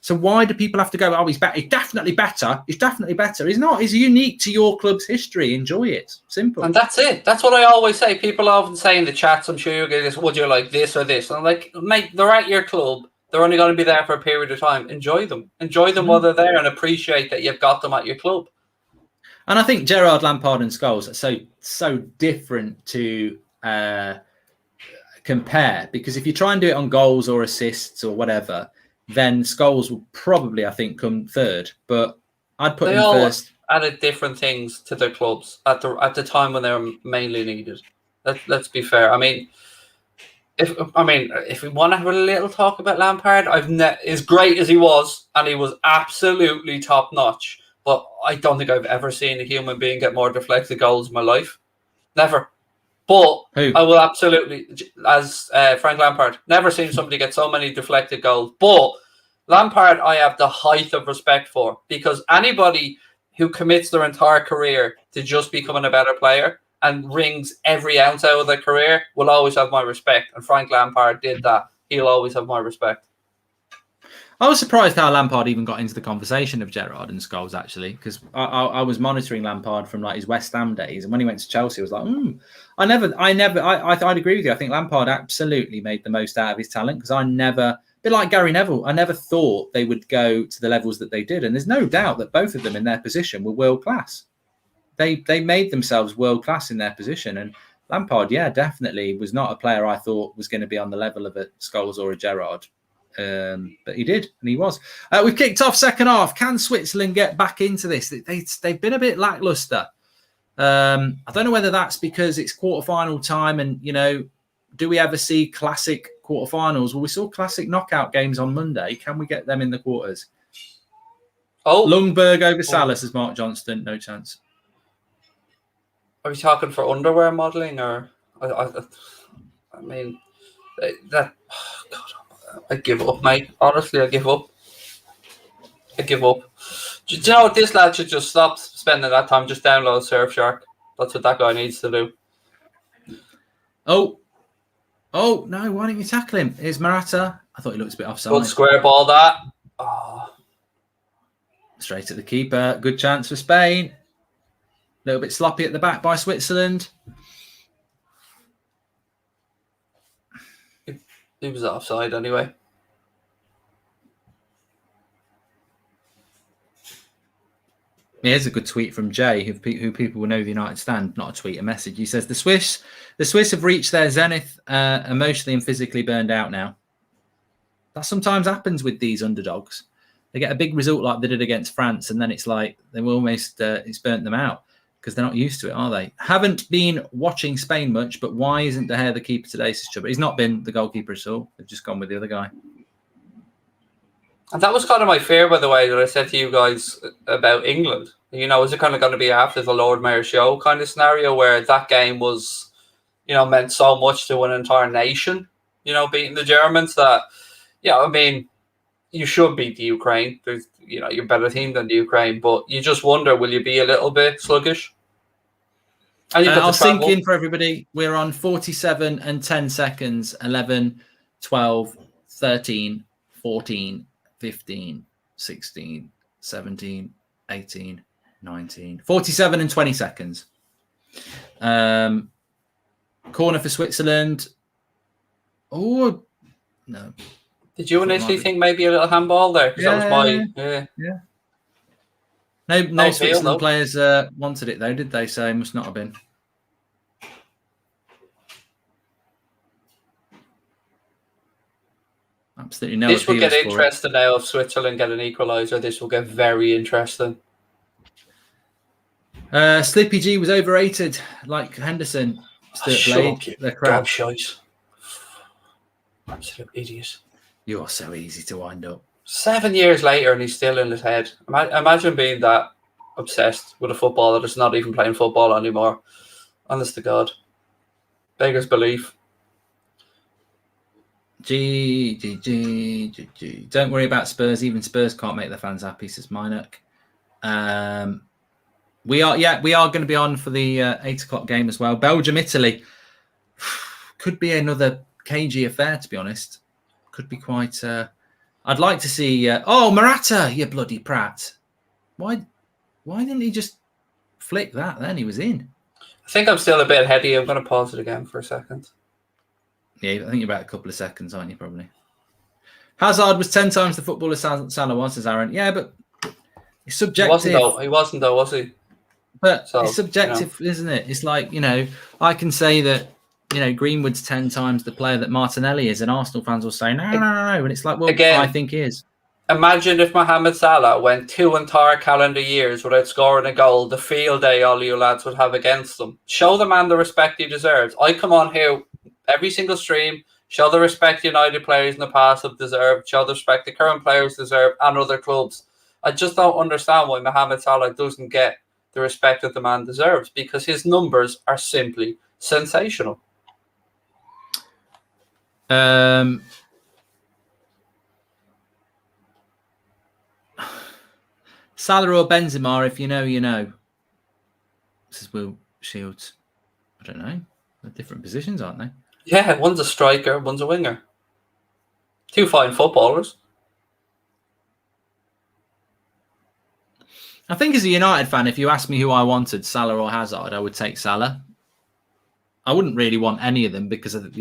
So why do people have to go, oh, he's better? He's definitely better. He's definitely better. He's not. He's unique to your club's history. Enjoy it. Simple. And that's it. That's what I always say. People often say in the chats, I'm sure you'll get this, would you like this or this? And I'm like, mate, they're at your club. They're only going to be there for a period of time. Enjoy them. Enjoy them while they're there and appreciate that you've got them at your club. And I think Gerrard, Lampard and Scholes are so different to compare, because if you try and do it on goals or assists or whatever, then Scholes will probably, I think, come third. But I'd put him first. They all added different things to their clubs at the time when they were mainly needed. Let's be fair. I mean, if we want to have a little talk about Lampard, as great as he was, and he was absolutely top notch. But I don't think I've ever seen a human being get more deflected goals in my life. Never. But Who? I will absolutely, as Frank Lampard, never seen somebody get so many deflected goals. But Lampard, I have the height of respect for, because anybody who commits their entire career to just becoming a better player and wrings every ounce out of their career will always have my respect. And Frank Lampard did that. He'll always have my respect. I was surprised how Lampard even got into the conversation of Gerrard and Scholes, actually, because I was monitoring Lampard from like his West Ham days, and when he went to Chelsea, I was like, I'd agree with you. I think Lampard absolutely made the most out of his talent, because a bit like Gary Neville, I never thought they would go to the levels that they did, and there's no doubt that both of them in their position were world class. They made themselves world class in their position, and Lampard, yeah, definitely was not a player I thought was going to be on the level of a Scholes or a Gerrard. But he did, and he was. We've kicked off second half. Can Switzerland get back into this? They've been a bit lackluster. I don't know whether that's because it's quarterfinal time, and do we ever see classic quarterfinals? Well, we saw classic knockout games on Monday. Can we get them in the quarters? Oh, Lundberg over Salah, says Mark Johnston. No chance. Are we talking for underwear modelling, or I mean that? Oh God. I give up, mate. Honestly, I give up. Do you know what? This lad should just stop spending that time. Just download Surfshark. That's what that guy needs to do. Oh, no. Why didn't you tackle him? Here's Morata. I thought he looked a bit offside. Good square ball, that. Oh. Straight at the keeper. Good chance for Spain. A little bit sloppy at the back by Switzerland. He was offside anyway. Here's a good tweet from Jay, who people will know the United stand. Not a tweet, a message. He says, the Swiss have reached their zenith, emotionally and physically burned out now. That sometimes happens with these underdogs. They get a big result like they did against France, and then it's like they've almost it's burnt them out, because they're not used to it, are they? Haven't been watching Spain much, but why isn't De Gea the keeper today, says Chubb? He's not been the goalkeeper at all. They've just gone with the other guy. And that was kind of my fear, by the way, that I said to you guys about England. Is it kind of going to be after the Lord Mayor show kind of scenario, where that game was, meant so much to an entire nation, beating the Germans, that, you should beat the Ukraine. There's, you're a better team than the Ukraine, but you just wonder, will you be a little bit sluggish? I'll sink in for everybody. We're on 47 and 10 seconds, 11, 12, 13, 14, 15, 16, 17, 18, 19, 47 and 20 seconds. Corner for Switzerland. Oh, no. Did you initially think maybe a little handball there? Because that was my No Switzerland players wanted it though, did they? So it must not have been. Absolutely no. This will get interesting now. If Switzerland get an equaliser, this will get very interesting. Sleepy G was overrated, like Henderson. They're crap. Absolute idiot. You're so easy to wind up. 7 years later, and he's still in his head. Imagine being that obsessed with a footballer that's not even playing football anymore. Honest to God. Beggars belief. G. Don't worry about Spurs. Even Spurs can't make their fans happy, says Minuk. We are going to be on for the 8 o'clock game as well. Belgium, Italy. Could be another cagey affair, to be honest. Could be quite... I'd like to see... Morata, you bloody prat. Why didn't he just flick that then? He was in. I think I'm still a bit heady. I'm going to pause it again for a second. Yeah, I think you're about a couple of seconds, aren't you, probably? Hazard was 10 times the footballer Salah was, says Aaron. Yeah, but it's subjective. He wasn't though, was he? But it's subjective, isn't it? It's like, I can say that, Greenwood's 10 times the player that Martinelli is, and Arsenal fans will say, no. And it's like, well, again, I think he is. Imagine if Mohamed Salah went 2 entire calendar years without scoring a goal, the field day all you lads would have against them. Show the man the respect he deserves. I come on here every single stream, show the respect United players in the past have deserved, show the respect the current players deserve, and other clubs. I just don't understand why Mohamed Salah doesn't get the respect that the man deserves, because his numbers are simply sensational. Salah or Benzema, if you know, you know. This is Will Shields. I don't know. They're different positions, aren't they? Yeah, one's a striker, one's a winger. 2 fine footballers. I think as a United fan, if you asked me who I wanted, Salah or Hazard, I would take Salah. I wouldn't really want any of them because of,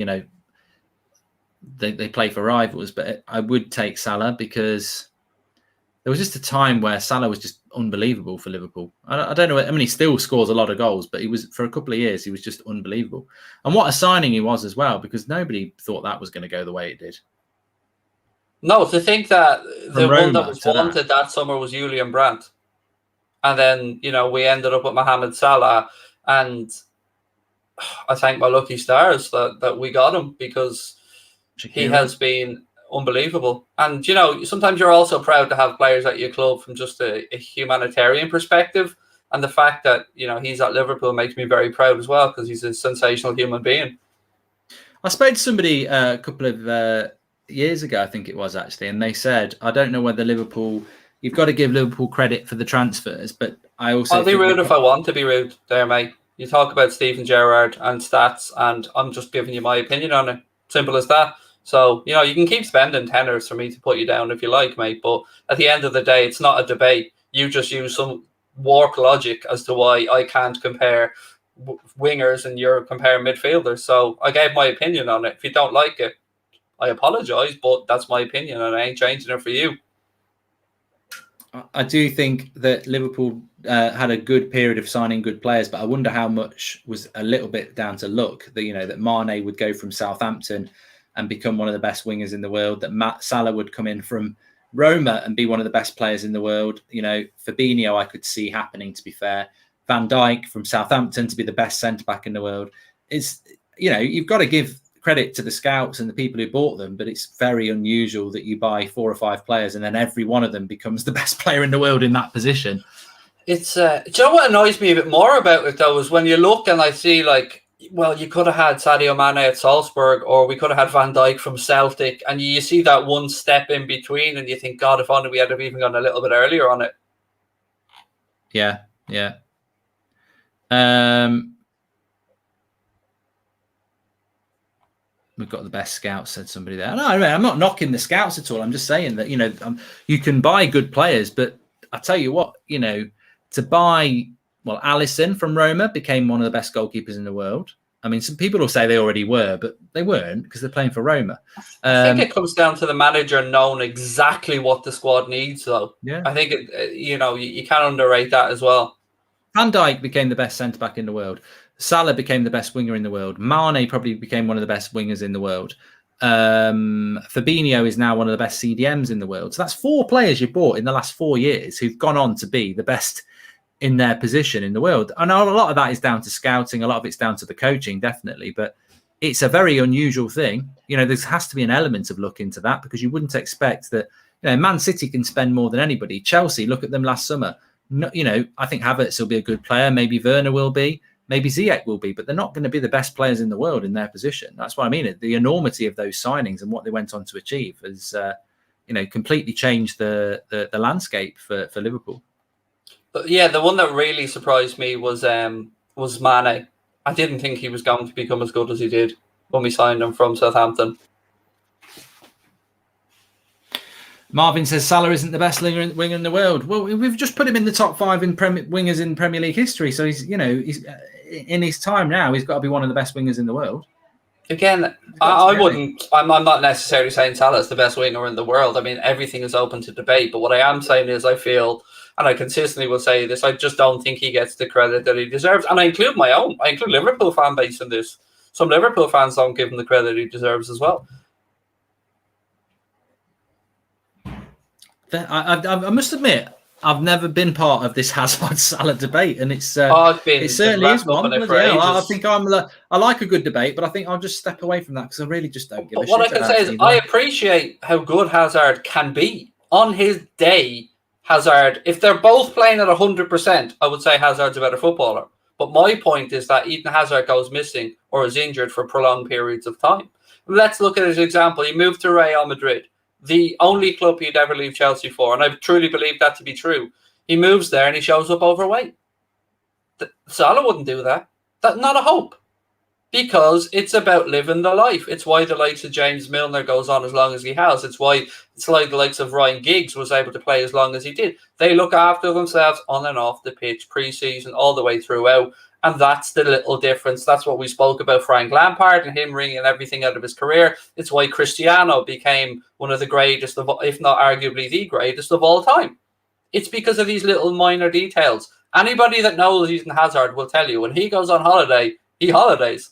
they play for rivals, but I would take Salah because there was just a time where Salah was just unbelievable for Liverpool. I don't know. I mean, he still scores a lot of goals, but he was, for a couple of years, he was just unbelievable. And what a signing he was as well, because nobody thought that was going to go the way it did. No, to think that the one that was wanted that summer was Julian Brandt. And then, we ended up with Mohamed Salah. And I thank my lucky stars that we got him, because he has been unbelievable. And, sometimes you're also proud to have players at your club from just a humanitarian perspective. And the fact that, he's at Liverpool makes me very proud as well, because he's a sensational human being. I spoke to somebody a couple of years ago, I think it was actually, and they said, I don't know whether you've got to give Liverpool credit for the transfers, but I also... I'll be rude if I want to be rude there, mate. You talk about Steven Gerrard and stats, and I'm just giving you my opinion on it. Simple as that. So, you can keep spending tenors for me to put you down if you like, mate. But at the end of the day, it's not a debate. You just use some warped logic as to why I can't compare wingers and you're comparing midfielders. So I gave my opinion on it. If you don't like it, I apologise, but that's my opinion and I ain't changing it for you. I do think that Liverpool had a good period of signing good players, but I wonder how much was a little bit down to luck. That that Mane would go from Southampton and become one of the best wingers in the world. That Salah would come in from Roma and be one of the best players in the world. Fabinho I could see happening. To be fair, Van Dijk from Southampton to be the best centre back in the world. It's you've got to give credit to the scouts and the people who bought them, but it's very unusual that you buy 4 or 5 players and then every one of them becomes the best player in the world in that position. It's do you know what annoys me a bit more about it though is when you look and I see you could have had Sadio Mane at Salzburg, or we could have had Van Dijk from Celtic, and you see that one step in between and you think, God, if only we had even gone a little bit earlier on it. Yeah. We've got the best scouts, said somebody there. No, I'm not knocking the scouts at all. I'm just saying that, you can buy good players, but I tell you what, to buy, Alisson from Roma became one of the best goalkeepers in the world. I mean, some people will say they already were, but they weren't because they're playing for Roma. I think it comes down to the manager knowing exactly what the squad needs, though. Yeah. I think, you can't underrate that as well. Van Dijk became the best centre-back in the world. Salah became the best winger in the world. Mane probably became one of the best wingers in the world. Fabinho is now one of the best CDMs in the world. So that's 4 players you bought in the last 4 years who've gone on to be the best in their position in the world. I know a lot of that is down to scouting. A lot of it's down to the coaching, definitely. But it's a very unusual thing. There has to be an element of look into that because you wouldn't expect that. Man City can spend more than anybody. Chelsea, look at them last summer. No, I think Havertz will be a good player. Maybe Werner will be. Maybe Ziyech will be. But they're not going to be the best players in the world in their position. That's what I mean. The enormity of those signings and what they went on to achieve has, completely changed the landscape for Liverpool. Yeah, the one that really surprised me was Mane. I didn't think he was going to become as good as he did when we signed him from Southampton. Marvin says Salah isn't the best winger in the world. Well, we've just put him in the top 5 in wingers in Premier League history. So he's in his time now. He's got to be one of the best wingers in the world. Again, I wouldn't. I'm not necessarily saying Salah's the best winger in the world. I mean, everything is open to debate. But what I am saying is, I feel, and I consistently will say this, I just don't think he gets the credit that he deserves. And I include my own. I include Liverpool fan base in this. Some Liverpool fans don't give him the credit he deserves as well. I must admit, I've never been part of this Hazard-Salah debate, and it certainly is one. I think I like a good debate, but I think I'll just step away from that because I really just don't give a shit. What I can say is I appreciate how good Hazard can be. On his day, Hazard, if they're both playing at 100%, I would say Hazard's a better footballer. But my point is that Eden Hazard goes missing or is injured for prolonged periods of time. Let's look at his example. He moved to Real Madrid, the only club he'd ever leave Chelsea for, and I truly believe that to be true. He moves there and he shows up overweight. Salah wouldn't do that. Not a hope. Because it's about living the life. It's why the likes of James Milner goes on as long as he has. It's why it's like the likes of Ryan Giggs was able to play as long as he did. They look after themselves on and off the pitch, pre-season, all the way throughout. And that's the little difference. That's what we spoke about Frank Lampard and him wringing everything out of his career. It's why Cristiano became one of the greatest, if not arguably the greatest of all time. It's because of these little minor details. Anybody that knows Eden Hazard will tell you when he goes on holiday, he holidays.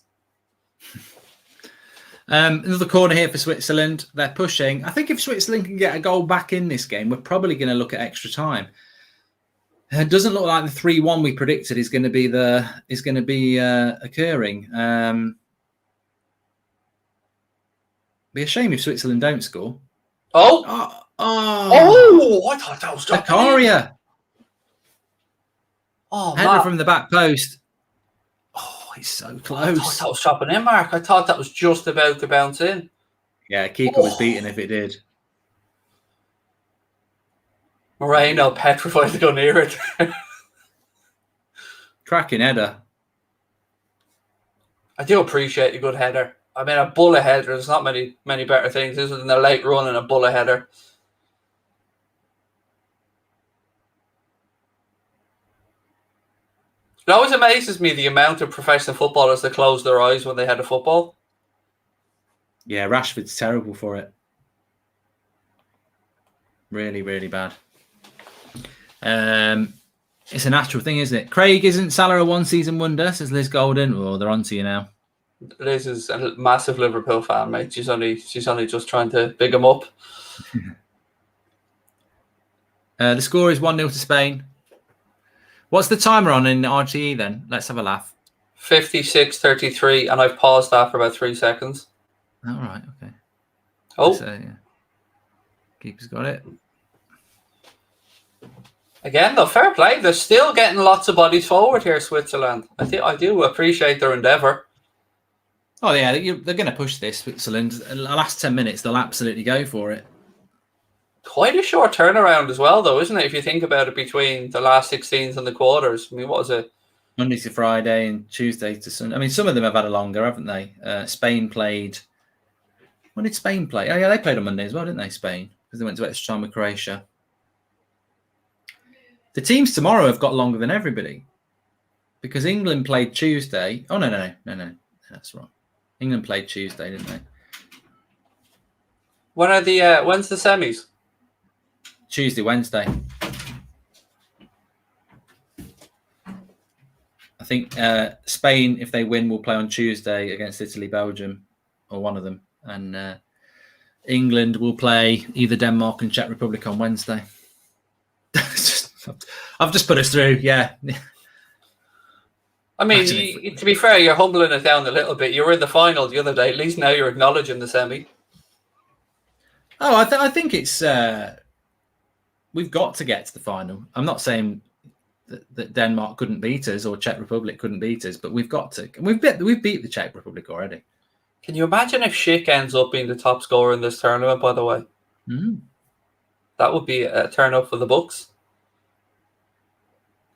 Another corner here for Switzerland. They're pushing. I think if Switzerland can get a goal back in this game, we're probably going to look at extra time. It doesn't look like the 3-1 we predicted is going to be occurring. Be a shame if Switzerland don't score. I thought that was Zakaria. Header from the back post. Oh, he's so close. I thought that was chopping in, Mark. I thought that was just about to bounce in. Yeah, keeper was beaten if it did. Moreno petrified to go near it. Cracking header. I do appreciate a good header. I mean, a bullet header, there's not many better things, isn't than a late run and a bullet header. It always amazes me the amount of professional footballers that close their eyes when they head a football. Yeah, Rashford's terrible for it. Really, really bad. It's a natural thing, isn't it? Craig, isn't Salah a one-season wonder? Says Liz Golden. Oh, they're on to you now. Liz is a massive Liverpool fan, mate. She's only just trying to big him up. The score is 1-0 to Spain. What's the timer on in RTE then? Let's have a laugh. 56:33, and I've paused that for about 3 seconds. All right, okay. Yeah. Keeper's got it. Again, though, fair play. They're still getting lots of bodies forward here, Switzerland. I do appreciate their endeavour. Oh, yeah, they're going to push this, Switzerland. The last 10 minutes, they'll absolutely go for it. Quite a short turnaround as well, though, isn't it? If you think about it, between the last 16s and the quarters. I mean, what was it? Monday to Friday and Tuesday to Sunday. I mean, some of them have had a longer, haven't they? Spain played... When did Spain play? Oh, yeah, they played on Monday as well, didn't they, Spain? Because they went to extra time with Croatia. The teams tomorrow have got longer than everybody. Because England played Tuesday. Oh, no. That's right. England played Tuesday, didn't they? When are the when's the semis? Tuesday, Wednesday. I think Spain, if they win, will play on Tuesday against Italy, Belgium, or one of them, and England will play either Denmark and Czech Republic on Wednesday. I've just put us through, yeah. I mean, to be fair, you're humbling it down a little bit. You were in the final the other day. At least now you're acknowledging the semi. Oh, I think it's we've got to get to the final. I'm not saying that Denmark couldn't beat us or Czech Republic couldn't beat us, but we've got to. And we've beat the Czech Republic already. Can you imagine if Schick ends up being the top scorer in this tournament, by the way? That would be a turn up for the books.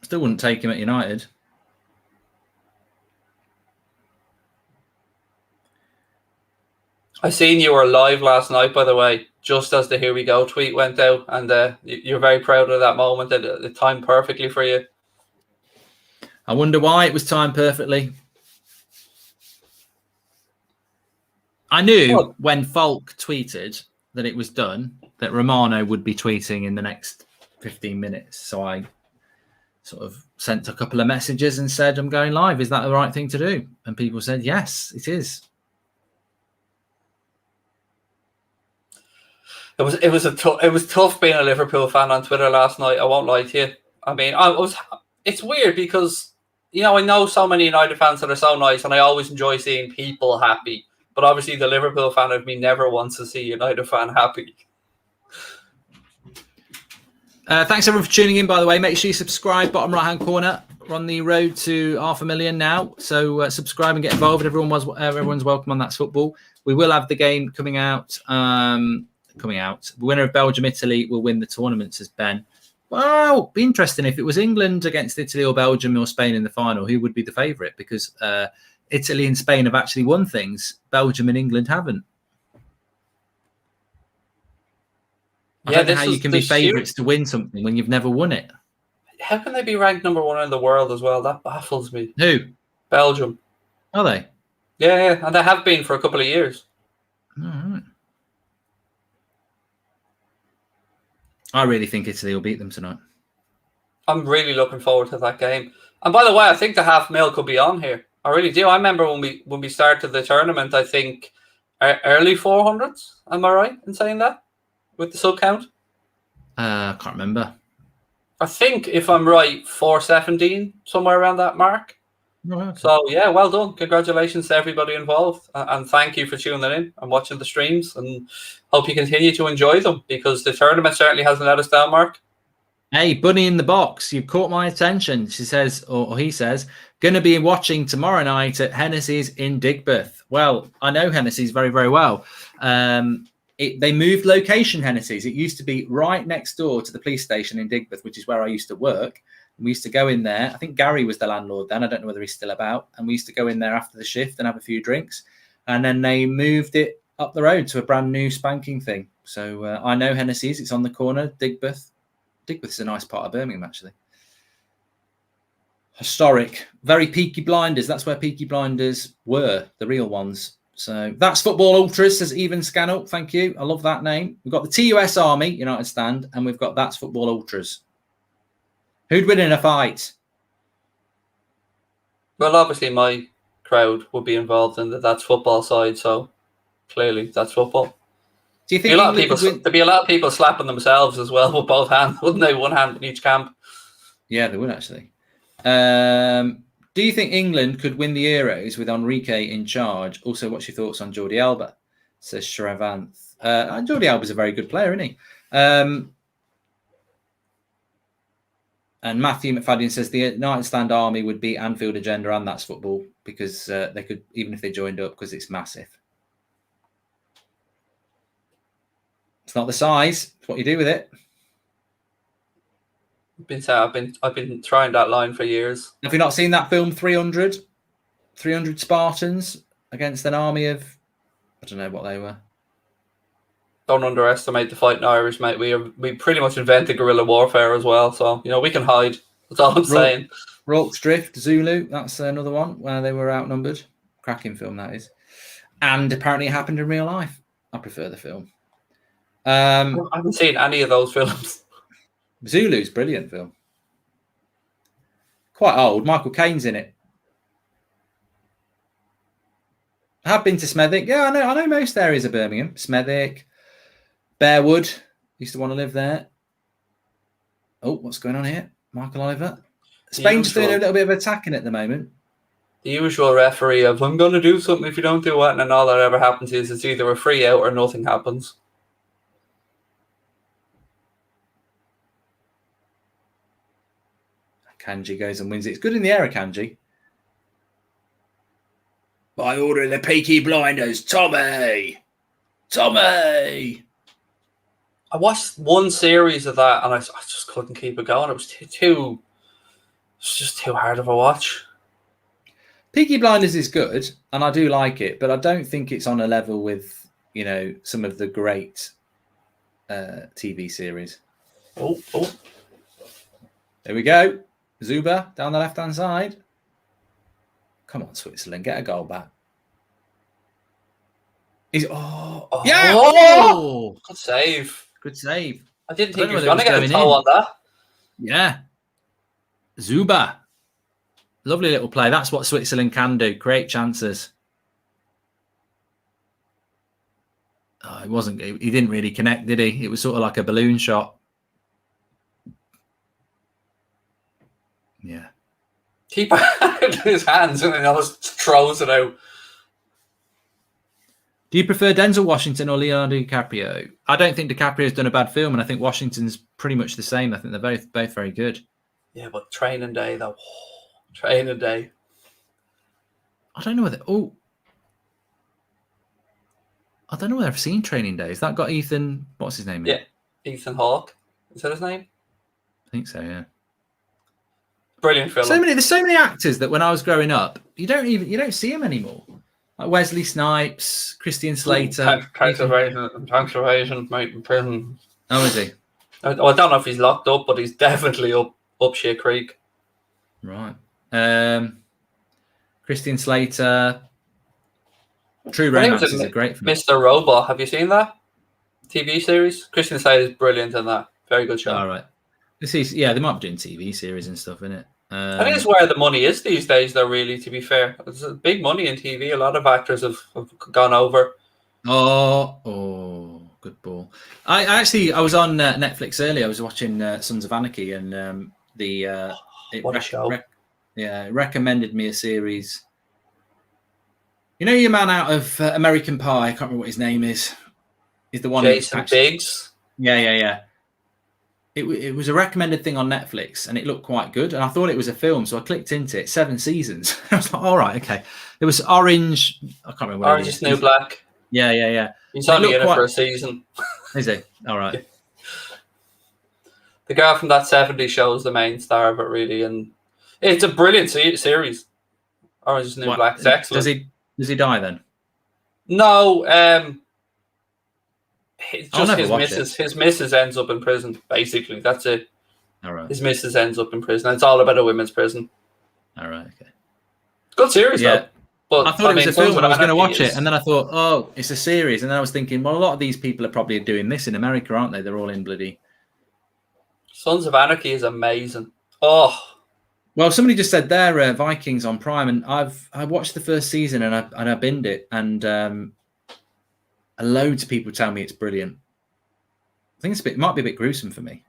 Still wouldn't take him at United. I seen you were live last night, by the way, just as the "Here we go" tweet went out, and you're very proud of that moment. It timed perfectly for you. I wonder why it was timed perfectly. I knew when Falk tweeted that it was done, that Romano would be tweeting in the next 15 minutes. So I sort of sent a couple of messages and said, I'm going live. Is that the right thing to do? And people said, yes, it is. It was tough being a Liverpool fan on Twitter last night. I won't lie to you. I mean, it's weird because, I know so many United fans that are so nice, and I always enjoy seeing people happy. But obviously, the Liverpool fan of me never wants to see a United fan happy. Thanks everyone for tuning in, by the way. Make sure you subscribe, bottom right-hand corner. We're on the road to 500,000 now. So subscribe and get involved. Everyone's welcome on That's Football. We will have the game coming out. The winner of Belgium-Italy will win the tournament, says Ben. Well, be interesting if it was England against Italy or Belgium or Spain in the final. Who would be the favourite? Because Italy and Spain have actually won things. Belgium and England haven't. I don't know how you can be favourites to win something when you've never won it. How can they be ranked number one in the world as well? That baffles me. Who? Belgium. Are they? Yeah, and they have been for a couple of years. All right. I really think Italy will beat them tonight. I'm really looking forward to that game. And by the way, I think the half mil could be on here. I really do. I remember when we started the tournament, I think early 400s. Am I right in saying that? With the sub count? I can't remember. I think, if I'm right, 417, somewhere around that mark. Oh, okay. So, yeah, well done. Congratulations to everybody involved. And thank you for tuning in and watching the streams. And hope you continue to enjoy them, because the tournament certainly hasn't let us down, Mark. Hey, Bunny in the Box, you've caught my attention. She says, or he says, going to be watching tomorrow night at Hennessy's in Digbeth. Well, I know Hennessy's very, very well. They moved location, Hennessy's. It used to be right next door to the police station in Digbeth, which is where I used to work. We used to go in there. I think Gary was the landlord then. I don't know whether he's still about. And we used to go in there after the shift and have a few drinks. And then they moved it up the road to a brand new spanking thing. So I know Hennessy's. It's on the corner, Digbeth. Digbeth's a nice part of Birmingham, actually. Historic. Very Peaky Blinders. That's where Peaky Blinders were, the real ones. So That's Football Ultras, says Even Scanup. Thank you. I love that name. We've got the TUS Army, United Stand, and we've got That's Football Ultras. Who'd win in a fight? Well, obviously my crowd would be involved in the That's Football side, so clearly that's football. Do you think there'd be a lot of people slapping themselves as well with both hands, wouldn't they? One hand in each camp. Yeah, they would actually. Do you think England could win the Euros with Enrique in charge? Also, what's your thoughts on Jordi Alba? Says Shrevanth. Jordi Alba's a very good player, isn't he? And Matthew McFadden says the United Stand Army would beat Anfield Agenda and That's Football, because they could, even if they joined up, because it's massive. It's not the size; it's what you do with it. I've been trying that line for years. Have you not seen that film 300? 300 Spartans against an army of, I don't know what they were. Don't underestimate the fighting Irish, mate. We pretty much invented guerrilla warfare as well, so we can hide. That's all I'm saying. Rorke's Drift, Zulu. That's another one where they were outnumbered. Cracking film, that is. And apparently it happened in real life. I prefer the film. I haven't seen any of those films. Zulu's brilliant film. Quite old. Michael Caine's in it. I have been to Smethwick. Yeah, I know most areas of Birmingham. Smethwick, Bearwood. Used to want to live there. Oh, what's going on here? Michael Oliver. Spain's doing a little bit of attacking at the moment. The usual referee of, I'm going to do something if you don't do it, and then all that ever happens is it's either a free out or nothing happens. Kanji goes and wins it. It's good in the air, Kanji. By order of the Peaky Blinders, Tommy! I watched one series of that and I just couldn't keep it going. It was just too hard of a watch. Peaky Blinders is good, and I do like it, but I don't think it's on a level with, some of the great TV series. Oh. There we go. Zuba down the left-hand side. Come on, Switzerland, get a goal back. Yeah! Oh! Good save. I didn't think he was going to get a toe on that. Yeah. Zuba. Lovely little play. That's what Switzerland can do. Create chances. Oh, he didn't really connect, did he? It was sort of like a balloon shot. Yeah. Keeper had his hands and then just throws it out. Do you prefer Denzel Washington or Leonardo DiCaprio? I don't think DiCaprio's done a bad film, and I think Washington's pretty much the same. I think they're both very good. Yeah, but Training Day, though. Training Day. I don't know whether... Oh. I don't know whether I've seen Training Day. Has that got Ethan... What's his name? Yeah, Ethan Hawke. Is that his name? I think so, yeah. Brilliant film. There's so many actors that when I was growing up, you don't see them anymore. Like Wesley Snipes, Christian Slater. Thanks for Asian, mate, in prison. Oh, is he? I don't know if he's locked up, but he's definitely up Shit Creek. Right. Christian Slater. True Romance is a great film. Mr. Robot, have you seen that TV series? Christian Slater is brilliant in that. Very good show. All right. They might be doing TV series and stuff, isn't it? I think it's where the money is these days, though, really, to be fair. There's big money in TV. A lot of actors have gone over. Oh, good ball. I was on Netflix earlier. I was watching Sons of Anarchy, and what a show. It recommended me a series. You know your man out of American Pie? I can't remember what his name is. He's the one. Jason Biggs? Yeah. It was a recommended thing on Netflix, and it looked quite good. And I thought it was a film, so I clicked into it. 7 seasons. I was like, all right, okay. It was Orange. I can't remember what Orange is New Black. Yeah. He's only in it for a season. Is he? All right. The girl from that 70s show is the main star of it, really, and it's a brilliant series. Orange is New Black. It's excellent. Does he die then? No. His missus ends up in prison. Basically, that's it. All right. His missus ends up in prison. It's all about a women's prison. All right. Okay. Good series, though. But I thought it was a film, and I was going to watch it, and then I thought, oh, it's a series, and then I was thinking, well, a lot of these people are probably doing this in America, aren't they? They're all in bloody. Sons of Anarchy is amazing. Oh. Well, somebody just said there, Vikings on Prime, and I watched the first season and I binned it, and loads of people tell me it's brilliant. I think it might be a bit gruesome for me.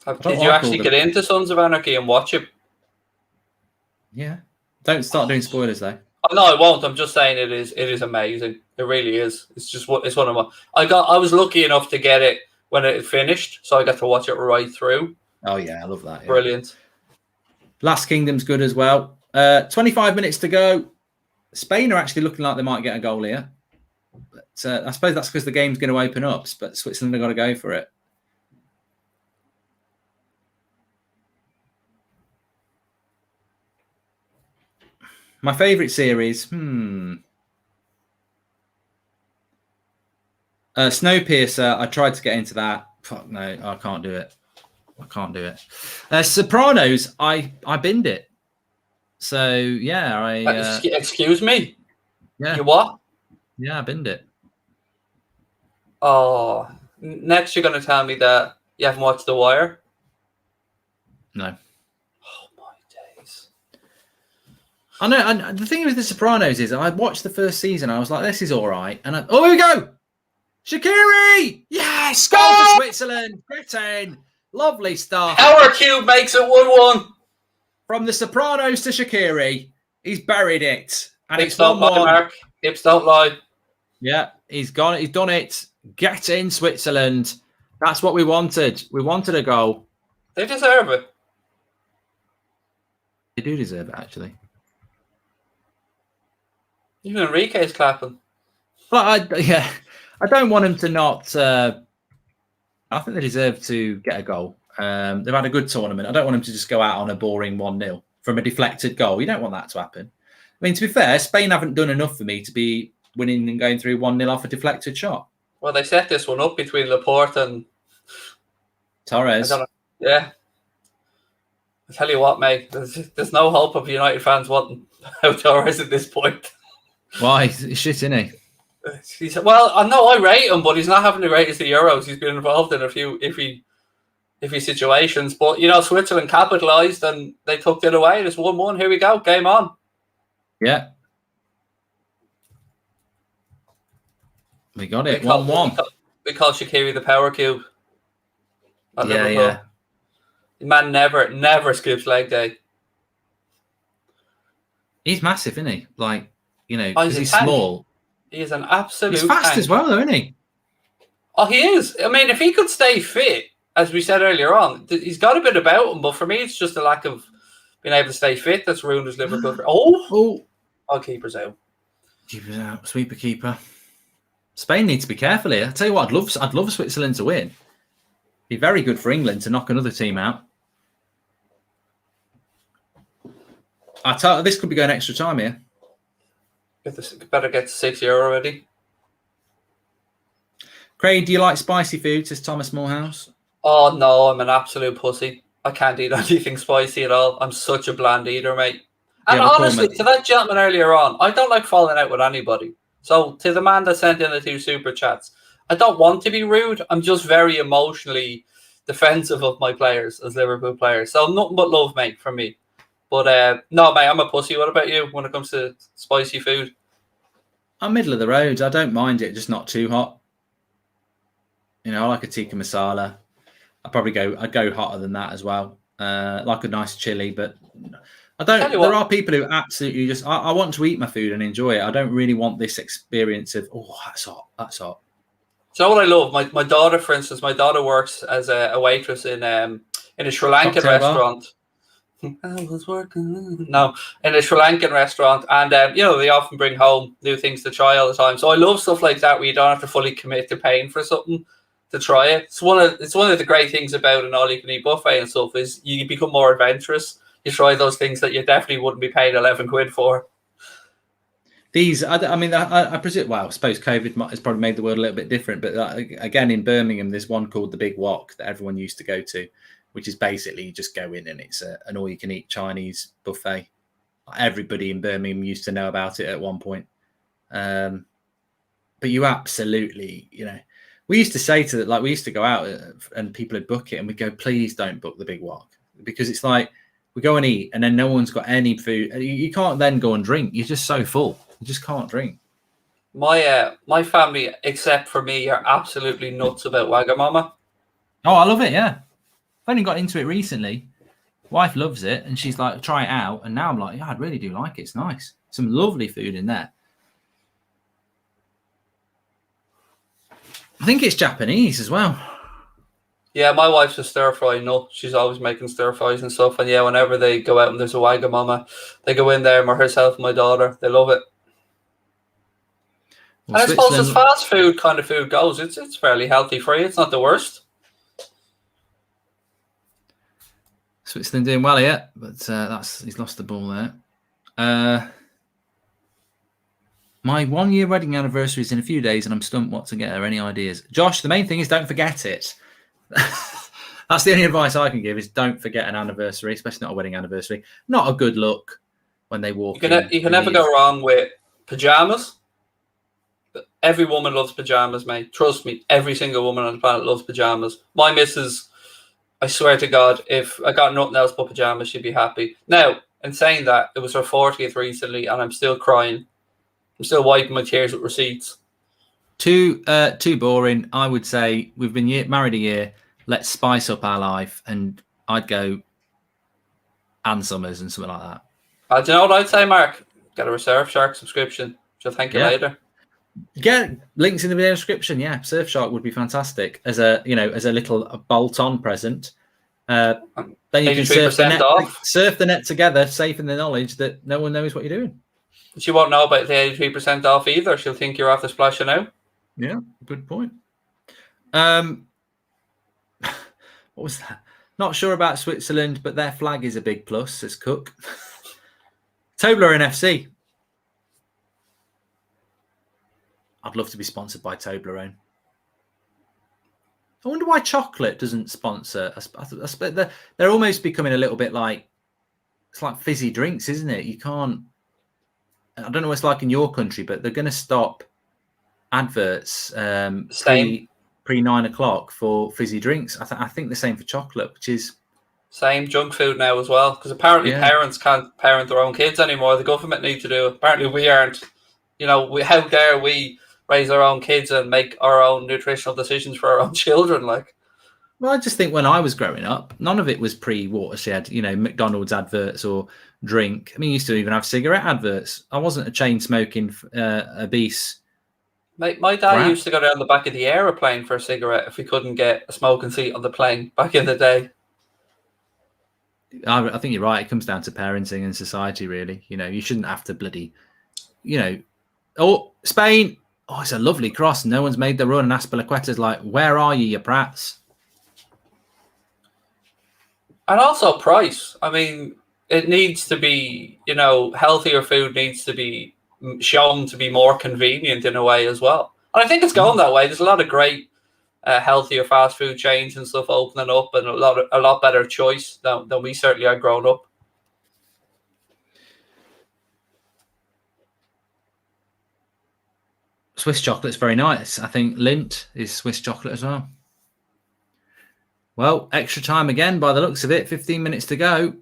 Did you actually get into Sons of Anarchy and watch it? Yeah. Don't start doing spoilers though. Oh, no, I won't. I'm just saying it is amazing. It really is. It's one of my. I was lucky enough to get it when it finished, so I got to watch it right through. Oh yeah, I love that. Yeah. Brilliant. Last Kingdom's good as well. 25 minutes to go. Spain are actually looking like they might get a goal here. But I suppose that's because the game's going to open up, but Switzerland have got to go for it. My favourite series, Snowpiercer. I tried to get into that. Fuck no, I can't do it. Sopranos, I binned it. So yeah, excuse me. Yeah. You what? Yeah, I binned it. Oh, next you're going to tell me that you haven't watched The Wire? No. Oh, my days. I know. And the thing with The Sopranos is I watched the first season. I was like, this is all right. And here we go. Shaqiri! Yes! Goal for Switzerland. Get in. Lovely stuff. Power Cube makes it 1-1. From The Sopranos to Shaqiri. He's buried it. And Hips don't lie, Mark. Hips don't lie. Yeah, he's gone. He's done it. Get in, Switzerland. That's what we wanted. We wanted a goal. They deserve it. They do deserve it, actually. Even Enrique's clapping. But I don't want him to not. I think they deserve to get a goal. They've had a good tournament. I don't want him to just go out on a boring 1-0 from a deflected goal. You don't want that to happen. I mean, to be fair, Spain haven't done enough for me to be winning and going through 1-0 off a deflected shot. Well, they set this one up between Laporte and Torres. Yeah. I tell you what, mate, there's no hope of United fans wanting Torres at this point. Why? He's shit, isn't he? Well, I know I rate him, but he's not having the greatest of Euros. He's been involved in a few iffy situations. But, Switzerland capitalised and they took it away. It's 1-1. Here we go. Game on. Yeah. We got it. 1-1. We call Shaqiri the power cube. Yeah. The man never skips leg day. He's massive, isn't he? Like, he's small. He is an absolute He's fast as well, though, isn't he? Oh, he is. I mean, if he could stay fit, as we said earlier on, he's got a bit about him. But for me, it's just a lack of being able to stay fit that's ruined his Liverpool. Oh, keeper's out. Keeper's out. Sweeper keeper. Spain needs to be careful here. I tell you what, I'd love Switzerland to win. Be very good for England to knock another team out. This could be going extra time here. Better get to 6 euro already. Craig, do you like spicy food? Says Thomas Morehouse. Oh no, I'm an absolute pussy. I can't eat anything spicy at all. I'm such a bland eater, mate. And honestly, to that gentleman earlier on, I don't like falling out with anybody. So to the man that sent in the 2 super chats, I don't want to be rude. I'm just very emotionally defensive of my players as Liverpool players. So nothing but love, mate, from me. But no, mate, I'm a pussy. What about you when it comes to spicy food? I'm middle of the road. I don't mind it, just not too hot. I like a tikka masala. I'd go hotter than that as well. Like a nice chili, but I don't. There are people who absolutely just. I want to eat my food and enjoy it. I don't really want this experience of that's hot. That's hot. So what I love, my daughter, for instance, my daughter works as a waitress in a Sri Lankan restaurant. I was working in a Sri Lankan restaurant, and they often bring home new things to try all the time. So I love stuff like that where you don't have to fully commit to paying for something to try it. It's one of the great things about an all-you-can-eat buffet and stuff is you become more adventurous. You try those things that you definitely wouldn't be paying 11 quid for. These, I presume. Well, I suppose COVID has probably made the world a little bit different. But again, in Birmingham, there's one called the Big Wok that everyone used to go to, which is basically you just go in and it's an all-you-can-eat Chinese buffet. Everybody in Birmingham used to know about it at one point. But you absolutely, we used to say to we used to go out and people would book it and we go, please don't book the Big Wok, because it's like we go and eat and then no one's got any food. You can't then go and drink. You're just so full. You just can't drink. My family, except for me, are absolutely nuts about Wagamama. Oh, I love it. Yeah. I've only got into it recently. Wife loves it, and she's like, try it out. And now I'm like, yeah, I really do like it. It's nice. Some lovely food in there. I think it's Japanese as well. Yeah, my wife's a stir-fry nut. She's always making stir-fries and stuff. And yeah, whenever they go out and there's a Wagamama, they go in there, herself and my daughter. They love it. Well, and I suppose as fast food kind of food goes, it's fairly healthy for you. It's not the worst. Switzerland doing well here, but he's lost the ball there. My 1-year wedding anniversary is in a few days, and I'm stumped what to get her. Any ideas? Josh, the main thing is don't forget it. That's the only advice I can give is don't forget an anniversary, especially not a wedding anniversary. Not a good look. when they walk you in. You can never go wrong with pajamas. Every woman loves pajamas, mate. Trust me, every single woman on the planet loves pajamas. My missus, I swear to God, if I got nothing else but pajamas, she'd be happy. Now, in saying that, it was her 40th recently, and I'm still crying. I'm still wiping my tears with receipts. Too boring. I would say we've been married a year. Let's spice up our life, and I'd go Ann Summers and something like that. Do you know what I'd say, Mark? Get a Surfshark subscription. She'll thank you later. Get links in the video description. Yeah, Surfshark would be fantastic as a little bolt-on present. Then you can surf the net together, safe in the knowledge that no one knows what you're doing. She won't know about the 83% off either. She'll think you're after splashing out. Yeah, good point. What was that? Not sure about Switzerland, but their flag is a big plus, says Cook. Toblerone FC. I'd love to be sponsored by Toblerone. I wonder why chocolate doesn't sponsor. They're almost becoming a little bit like, it's like fizzy drinks, isn't it? You can't. I don't know what it's like in your country, but they're going to stop adverts pre 9 o'clock for fizzy drinks. I think the same for chocolate, which is same junk food now as well. Because apparently parents can't parent their own kids anymore. The government need to do it. Apparently we aren't. How dare we raise our own kids and make our own nutritional decisions for our own children? Like, well, I just think when I was growing up, none of it was pre-watershed. McDonald's adverts or drink. I mean, you used to even have cigarette adverts. I wasn't a chain smoking obese. My dad used to go down the back of the aeroplane for a cigarette if we couldn't get a smoking seat on the plane back in the day. I think you're right. It comes down to parenting and society, really. You shouldn't have to bloody, Oh, Spain. Oh, it's a lovely cross. No one's made the run. And Aspilicueta's like, where are you prats? And also price. I mean, it needs to be, healthier food needs to be shown to be more convenient in a way as well. And I think it's going that way. There's a lot of great healthier fast food chains and stuff opening up, and a lot better choice than we certainly are growing up. Swiss chocolate's very nice. I think Lindt is Swiss chocolate as well. Well, extra time again by the looks of it. 15 minutes to go.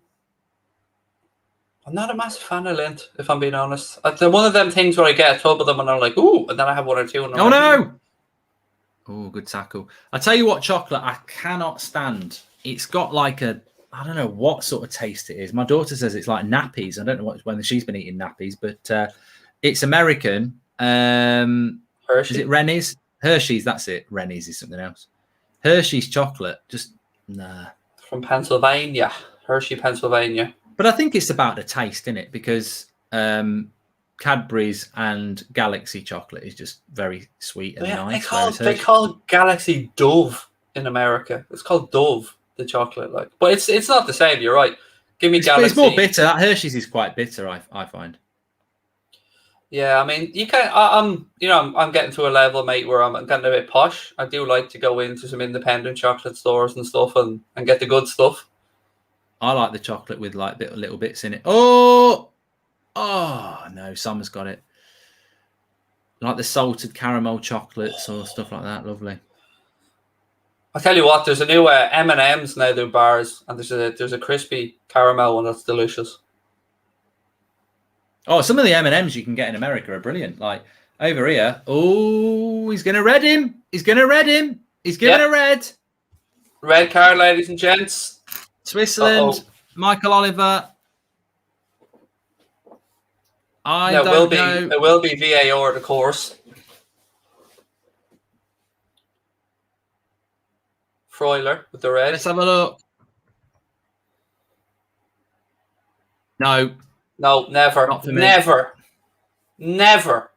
I'm not a massive fan of Lindt, if I'm being honest. They're one of them things where I get a tub of them and I'm like, ooh, and then I have one or two. And no! Oh, good tackle. I tell you what chocolate I cannot stand. It's got like I don't know what sort of taste it is. My daughter says it's like nappies. I don't know when she's been eating nappies, but it's American. Hershey. Is it Rennie's? Hershey's, that's it. Rennie's is something else. Hershey's chocolate, just nah. From Pennsylvania. Hershey, Pennsylvania. But I think it's about the taste, isn't it? Because Cadbury's and Galaxy chocolate is just very sweet and nice. They call Galaxy Dove in America. It's called Dove, the chocolate. But it's not the same. You're right. Give me Galaxy. It's more bitter. Hershey's is quite bitter, I find. Yeah, I mean, you can. I'm getting to a level, mate, where I'm getting a bit posh. I do like to go into some independent chocolate stores and stuff, and get the good stuff. I like the chocolate with like little bits in it. Oh no, Summer's got it. Like the salted caramel chocolates or stuff like that. Lovely. I tell you what, there's a new M&M's now. They're bars, and there's a crispy caramel one that's delicious. Oh, some of the M&Ms you can get in America are brilliant. Like over here, he's going to red him. He's going to red him. He's giving a red. Red card, ladies and gents. Switzerland, Michael Oliver. It will be VAR, of course. Freuler with the red. Let's have a look. No, never. Never.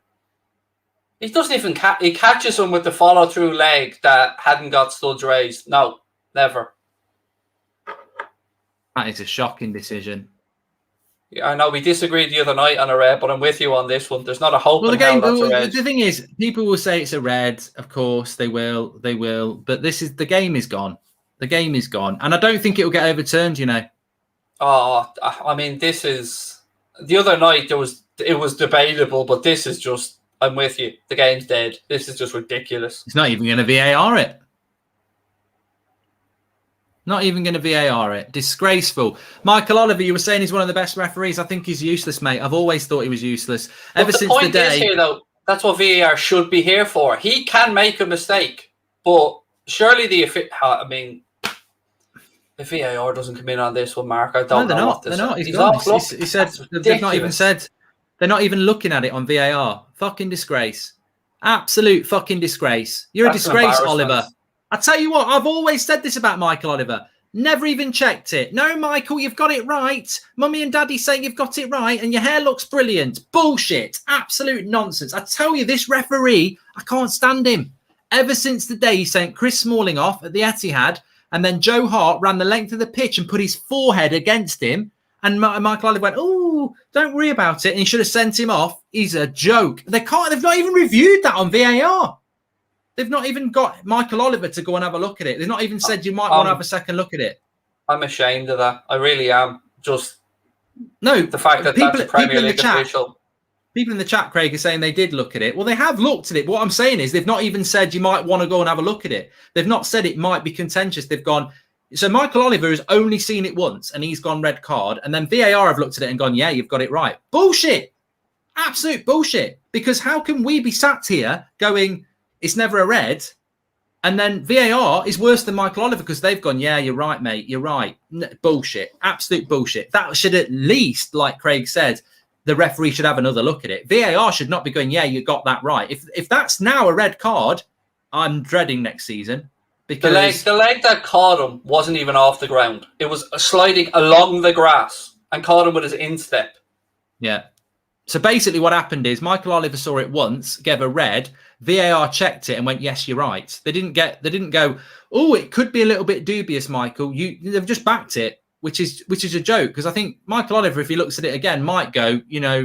He doesn't even he catches him with the follow-through leg that hadn't got studs raised. No, never. That is a shocking decision. Yeah, I know we disagreed the other night on a red, but I'm with you on this one. There's not a hope in hell that's a red. The thing is, people will say it's a red. Of course, they will. But the game is gone. The game is gone. And I don't think it will get overturned, Oh, I mean, this is the other night it was debatable, but this is just, I'm with you. The game's dead. This is just ridiculous. It's not even going to VAR it. Not even going to VAR it. Disgraceful. Michael Oliver, you were saying he's one of the best referees. I think he's useless, mate. I've always thought he was useless. Ever since the day. Is here, though, that's what VAR should be here for. He can make a mistake, but surely the VAR doesn't come in on this one, Mark, I don't know what this is. They're not. He's gone. He said they've not even said they're not even looking at it on VAR. Fucking disgrace. Absolute fucking disgrace. You're a disgrace, Oliver. I tell you what, I've always said this about Michael Oliver. Never even checked it. No, Michael, you've got it right. Mummy and Daddy say you've got it right and your hair looks brilliant. Bullshit. Absolute nonsense. I tell you, this referee, I can't stand him. Ever since the day he sent Chris Smalling off at the Etihad and then Joe Hart ran the length of the pitch and put his forehead against him and Michael Oliver went, oh, don't worry about it. And he should have sent him off. He's a joke. They've not even reviewed that on VAR. They've not even got Michael Oliver to go and have a look at it. They've not even said you might want to have a second look at it. I'm ashamed of that. I really am. Just the fact that that's a Premier League official. People in the chat, Craig, are saying they did look at it. Well, they have looked at it. But what I'm saying is they've not even said you might want to go and have a look at it. They've not said it might be contentious. They've gone. So Michael Oliver has only seen it once and he's gone red card. And then VAR have looked at it and gone, yeah, you've got it right. Bullshit. Absolute bullshit. Because how can we be sat here going, it's never a red, and then VAR is worse than Michael Oliver because they've gone, yeah, you're right, mate, you're right. Bullshit. Absolute bullshit. That should at least, like Craig said, the referee should have another look at it. VAR should not be going, yeah, you got that right. If that's now a red card, I'm dreading next season. Because the leg that caught him wasn't even off the ground. It was sliding along the grass and caught him with his instep. Yeah. So basically what happened is Michael Oliver saw it once, gave a red, VAR checked it and went, yes, you're right. They didn't go, oh, it could be a little bit dubious, Michael. They've just backed it, which is a joke. Because I think Michael Oliver, if he looks at it again, might go,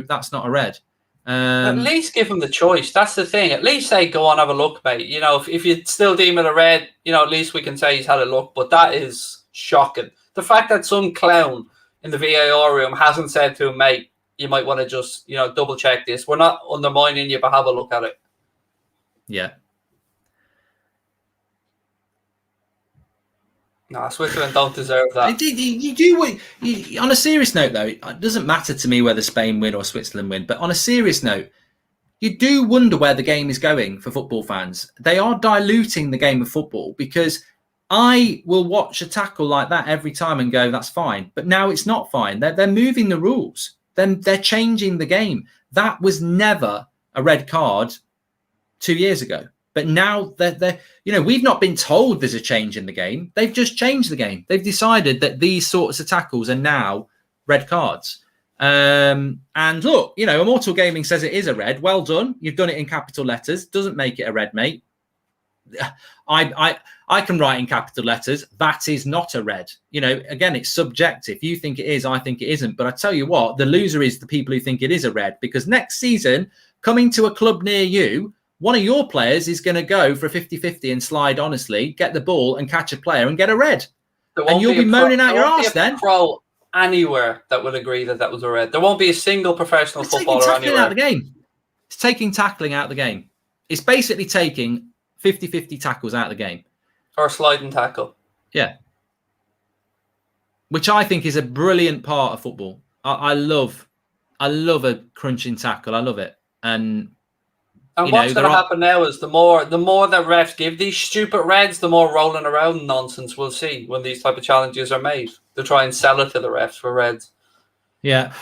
that's not a red. At least give him the choice. That's the thing. At least say, go on, have a look, mate. If you still deem it a red, at least we can say he's had a look. But that is shocking. The fact that some clown in the VAR room hasn't said to him, mate, you might want to just, double check this. We're not undermining you, but have a look at it. Yeah. No, Switzerland don't deserve that. You do. On a serious note, though, it doesn't matter to me whether Spain win or Switzerland win. But on a serious note, you do wonder where the game is going for football fans. They are diluting the game of football because I will watch a tackle like that every time and go, that's fine. But now it's not fine. They're moving the rules. Then they're changing the game. That was never a red card 2 years ago. But now we've not been told there's a change in the game. They've just changed the game. They've decided that these sorts of tackles are now red cards. And look, Immortal Gaming says it is a red. Well done. You've done it in capital letters. Doesn't make it a red, mate. I can write in capital letters, that is not a red. Again, it's subjective. You think it is, I think it isn't. But I tell you what, the loser is the people who think it is a red, because next season, coming to a club near you, one of your players is going to go for a 50-50 and slide honestly, get the ball and catch a player and get a red. And you'll be moaning out your arse then. Pro anywhere that would agree that was a red. There won't be a single professional footballer anywhere. Out of the game. It's taking tackling out of the game. It's basically taking 50-50 tackles out of the game. Or a sliding tackle. Yeah. Which I think is a brilliant part of football. I love a crunching tackle. I love it. And what's going to happen now is the more that refs give these stupid reds, the more rolling around nonsense we'll see when these type of challenges are made. They try and sell it to the refs for reds. Yeah.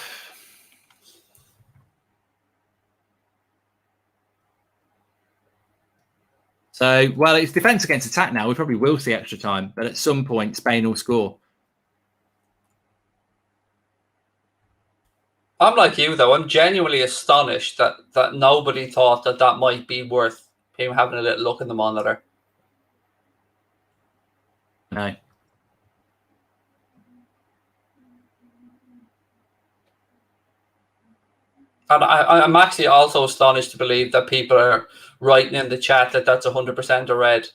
So, well, it's defence against attack now. We probably will see extra time, but at some point, Spain will score. I'm like you, though. I'm genuinely astonished that nobody thought that might be worth him having a little look in the monitor. No. And I'm actually also astonished to believe that people are writing in the chat that that's 100% a red.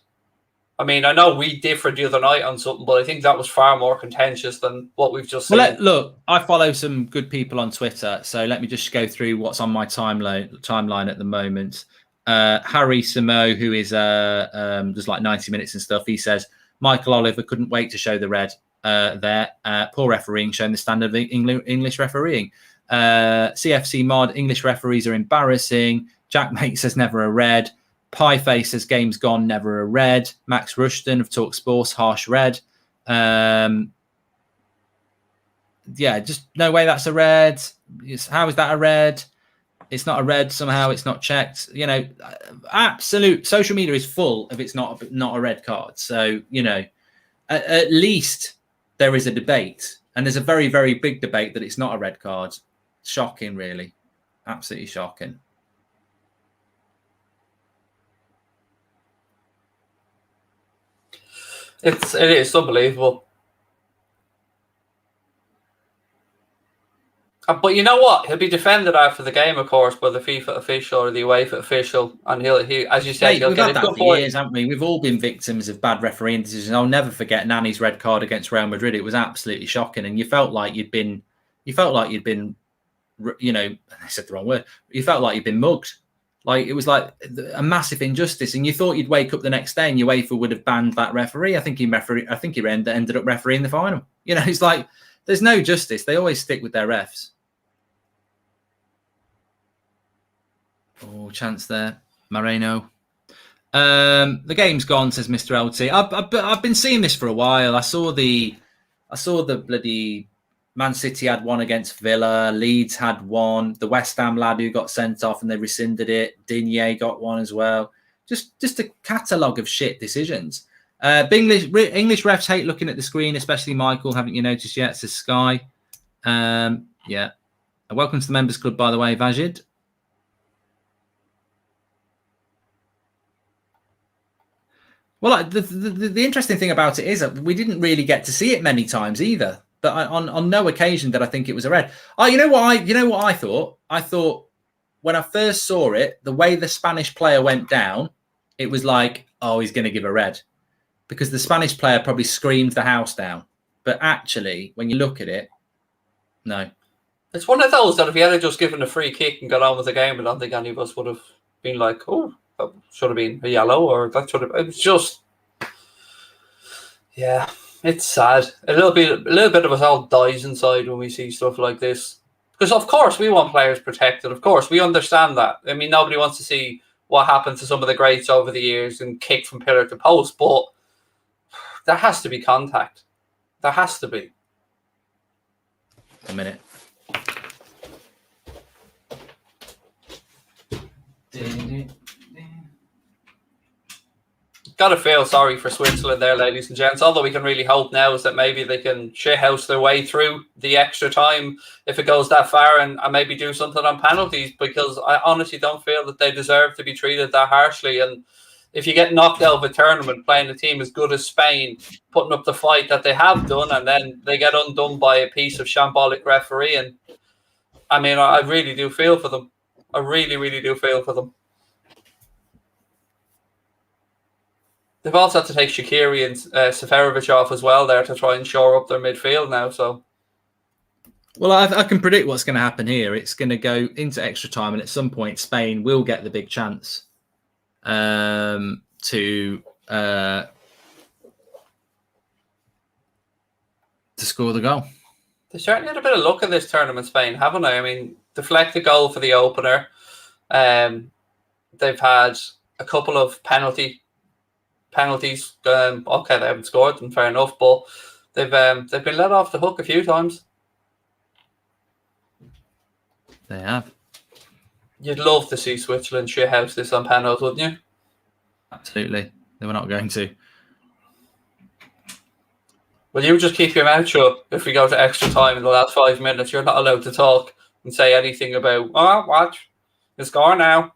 I mean, I know we differed the other night on something, but I think that was far more contentious than what we've just seen. Well, look, I follow some good people on Twitter, so let me just go through what's on my timeline at the moment. Harry Samo, who is does like 90 minutes and stuff, he says Michael Oliver couldn't wait to show the red there. Poor refereeing, showing the standard of English refereeing. CFC Mod, English referees are embarrassing. Jack Mate says never a red. Pieface says game's gone, never a red. Max Rushton of Talk Sports, harsh red. Yeah, just no way that's a red. How is that a red? It's not a red somehow. It's not checked. You know, absolute social media is full of it's not a red card. So, you know, at least there is a debate, and there's a very, very big debate that it's not a red card. Shocking, really. Absolutely shocking. It is unbelievable. But you know what? He'll be defended after the game, of course, by the FIFA official or the UEFA official, and he as you said, we've had that for years, haven't we? We've all been victims of bad refereeing decisions. I'll never forget Nani's red card against Real Madrid. It was absolutely shocking, and you felt like you'd been, you know, I said the wrong word. You felt like you'd been mugged. Like it was like a massive injustice, and you thought you'd wake up the next day and UEFA would have banned that referee. I think he ended up refereeing the final. You know, it's like there's no justice. They always stick with their refs. Oh, chance there, Moreno. The game's gone, says Mr. LT. I've been seeing this for a while. I saw the bloody Man City had one against Villa. Leeds had one. The West Ham lad who got sent off and they rescinded it. Digne got one as well. Just a catalogue of shit decisions. English refs hate looking at the screen, especially Michael. Haven't you noticed yet? Says Sky. Yeah. Welcome to the Members Club, by the way, Vajid. Well, the interesting thing about it is that we didn't really get to see it many times either. But on no occasion did I think it was a red. Oh, you know what I thought? I thought when I first saw it, the way the Spanish player went down, it was like, oh, he's going to give a red, because the Spanish player probably screamed the house down. But actually, when you look at it, no. It's one of those that if he had just given a free kick and got on with the game, I don't think any of us would have been like, oh, that should have been a yellow, or that should have. It was just, yeah, it's sad. A little bit of us all dies inside when we see stuff like this, because of course we want players protected. Of course we understand that. I mean, nobody wants to see what happened to some of the greats over the years and kick from pillar to post, but there has to be contact. There has to be. A minute. Gotta feel sorry for Switzerland there, ladies and gents. Although we can really hope now is that maybe they can shithouse their way through the extra time if it goes that far, and maybe do something on penalties, because I honestly don't feel that they deserve to be treated that harshly. And if you get knocked out of a tournament playing a team as good as Spain, putting up the fight that they have done, and then they get undone by a piece of shambolic referee, and I mean, I really do feel for them. I really, really do feel for them. They've also had to take Shaqiri and Seferovic off as well there to try and shore up their midfield now. So, well, I can predict what's going to happen here. It's going to go into extra time, and at some point, Spain will get the big chance to score the goal. They certainly had a bit of luck in this tournament, Spain, haven't they? I mean, deflected goal for the opener. They've had a couple of penalties. Okay, they haven't scored them, fair enough, but they've been let off the hook a few times. They have. You'd love to see Switzerland shithouse this on penalties, wouldn't you? Absolutely. They were not going to. Well, you just keep your mouth shut if we go to extra time in the last 5 minutes. You're not allowed to talk and say anything about, oh, watch, the score now.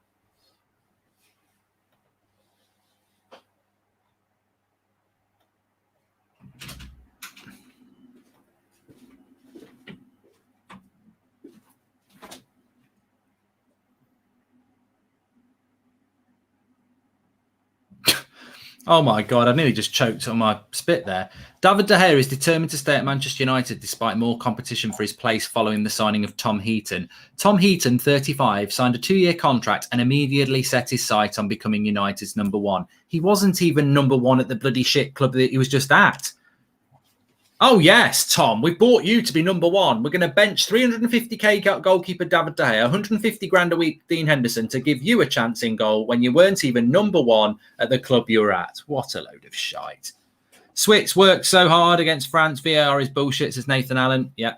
Oh my God, I nearly just choked on my spit there. David De Gea is determined to stay at Manchester United despite more competition for his place following the signing of Tom Heaton. Tom Heaton, 35, signed a 2-year contract and immediately set his sight on becoming United's number one. He wasn't even number one at the bloody shit club that he was just at. Oh, yes, Tom, we bought you to be number one. We're going to bench 350k goalkeeper David De Gea, 150 grand a week Dean Henderson to give you a chance in goal when you weren't even number one at the club you were at. What a load of shite. Switz worked so hard against France. VAR is bullshit, says Nathan Allen. Yeah.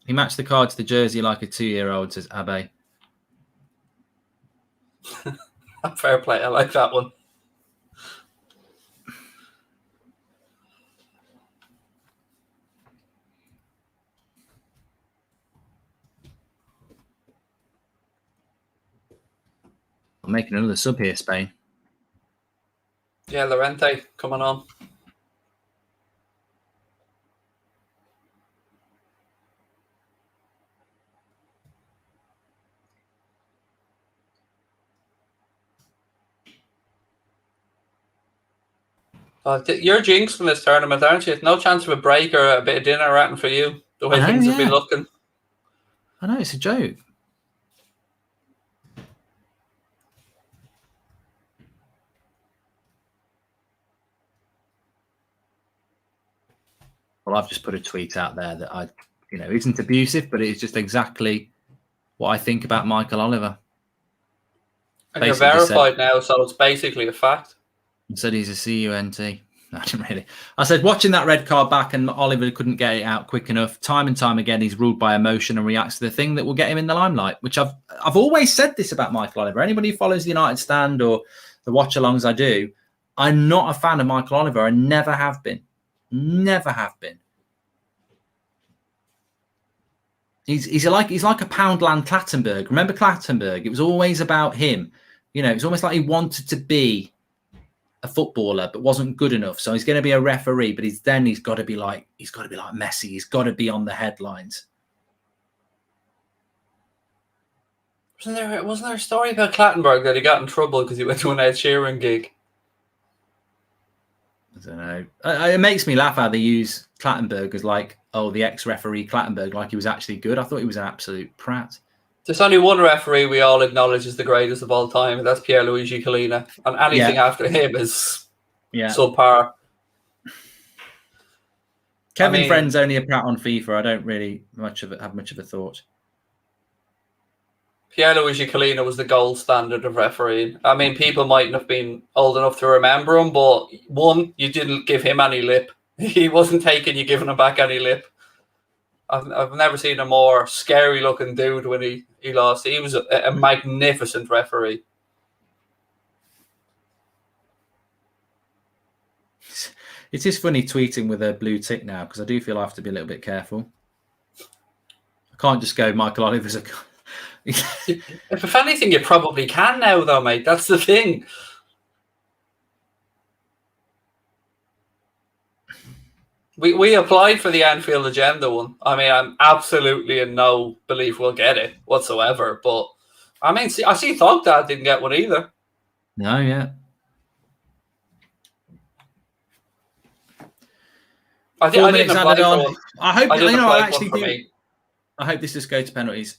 He matched the card to the jersey like a 2-year-old, says Abe. Fair play. I like that one. I'm making another sub here, Spain. Yeah, Llorente coming on. You're jinxed from this tournament, aren't you? No chance of a break or a bit of dinner ratting for you, the way things have been looking. I know, it's a joke. Well, I've just put a tweet out there that isn't abusive, but it's just exactly what I think about Michael Oliver. And basically you're verified now, so it's basically a fact. He said he's a CUNT. No, I didn't really. I said watching that red card back and Oliver couldn't get it out quick enough. Time and time again, he's ruled by emotion and reacts to the thing that will get him in the limelight, which I've always said this about Michael Oliver. Anybody who follows the United Stand or the watch-alongs I do, I'm not a fan of Michael Oliver. I never have been. Never have been. He's like a Poundland Clattenburg. Remember Clattenburg? It was always about him. It's almost like he wanted to be a footballer but wasn't good enough. So he's going to be a referee, but he's got to be like Messi. He's got to be on the headlines. Wasn't there a story about Clattenburg that he got in trouble because he went to an Ed Sheeran gig? I don't know. It makes me laugh how they use Clattenburg as like, oh, the ex-referee Clattenburg, like he was actually good. I thought he was an absolute prat. There's only one referee we all acknowledge is the greatest of all time, and that's Pierluigi Collina. And anything after him is subpar. Kevin Friend's only a prat on FIFA. I don't really have much of a thought. Pierluigi Collina was the gold standard of refereeing. I mean, people mightn't have been old enough to remember him, but one, you didn't give him any lip. He wasn't taking you giving him back any lip. I've never seen a more scary-looking dude when he lost. He was a magnificent referee. It is funny tweeting with a blue tick now because I do feel I have to be a little bit careful. I can't just go, Michael Oliver's a... If anything, you probably can now, though, mate. That's the thing. We applied for the Anfield Agenda one. I mean, I'm absolutely in no belief we'll get it whatsoever. But, I mean, I see Thogdad didn't get one either. No, yeah. I didn't apply for one. I hope, I actually do. I hope this just goes to penalties.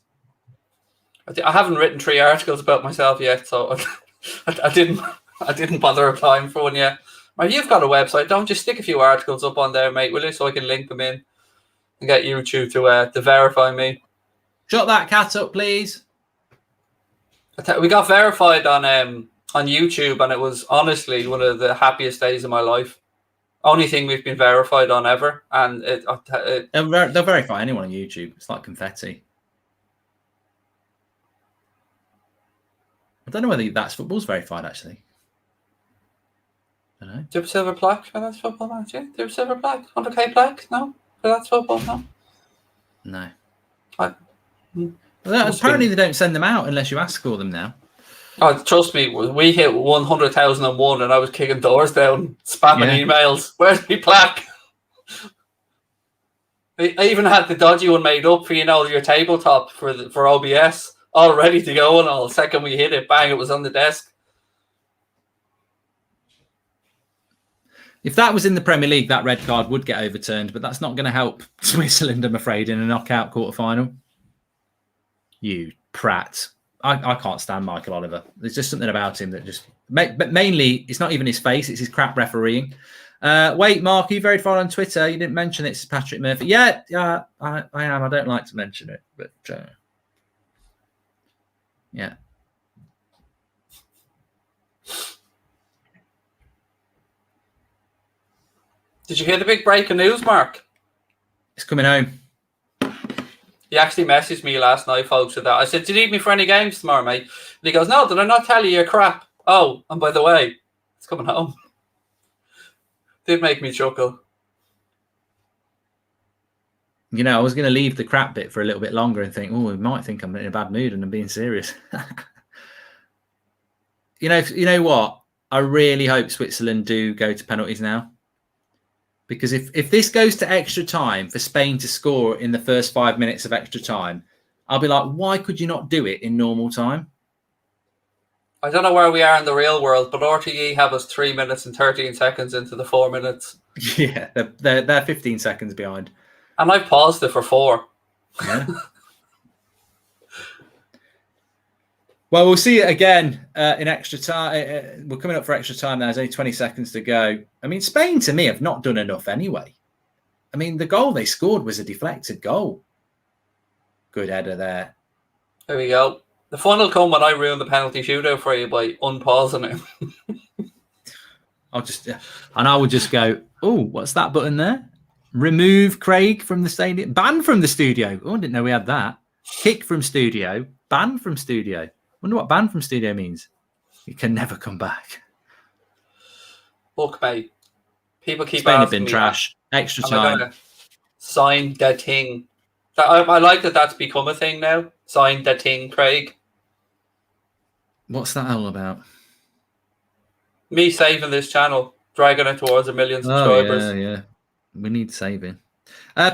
I haven't written 3 articles about myself yet, so I didn't bother applying for one yet. Well, you've got a website, don't you? Stick a few articles up on there, mate, will you? So I can link them in and get YouTube to verify me. Shut that cat up, please. We got verified on YouTube, and it was honestly one of the happiest days of my life. Only thing we've been verified on ever, and they'll verify anyone on YouTube. It's like confetti. I don't know whether that's football's verified actually. I don't know. Do you have a silver plaque for that football match? Yeah? Do you have a silver plaque? 100k plaque? No? For that football? No. Apparently they don't send them out unless you ask for them now. Oh, trust me, we hit 100,001 and I was kicking doors down, spamming emails. Where's my plaque? I even had the dodgy one made up for, your tabletop for OBS, all ready to go and all. The second we hit it, bang, it was on the desk. If that was in the Premier League, that red card would get overturned, but that's not going to help Switzerland, I'm afraid, in a knockout quarter-final. You prat. I can't stand Michael Oliver. There's just something about him that just... But mainly, it's not even his face, it's his crap refereeing. Wait, Mark, you very far on Twitter. You didn't mention it's Patrick Murphy. Yeah, I am. I don't like to mention it, but yeah. Did you hear the big breaking news, Mark? It's coming home. He actually messaged me last night, folks, with that. I said, do you need me for any games tomorrow, mate? And he goes, no, did I not tell you you're crap? Oh, and by the way, it's coming home. Did make me chuckle. You know, I was going to leave the crap bit for a little bit longer and think, oh, we might think I'm in a bad mood and I'm being serious. You know what? I really hope Switzerland do go to penalties now. Because if this goes to extra time for Spain to score in the first 5 minutes of extra time, I'll be like, why could you not do it in normal time? I don't know where we are in the real world, but RTE have us 3 minutes and 13 seconds into the 4 minutes. Yeah, they're 15 seconds behind. And I've paused it for 4. Yeah. Well, we'll see it again in extra time. We're coming up for extra time now. There's only 20 seconds to go. I mean, Spain, to me, have not done enough anyway. I mean, the goal they scored was a deflected goal. Good header there. There we go. The fun will come when I ruin the penalty shootout for you by unpausing it. I would just go, oh, what's that button there? Remove Craig from the stadium. Ban from the studio. Oh, I didn't know we had that. Kick from studio. Ban from studio. Wonder what ban from studio means. You can never come back. Look, mate. People keep Spain asking have been me trash. That. Extra time. Sign that thing. I like that that's become a thing now. Sign that thing, Craig. What's that all about? Me saving this channel, dragging it towards 1 million subscribers. Oh, yeah. We need saving.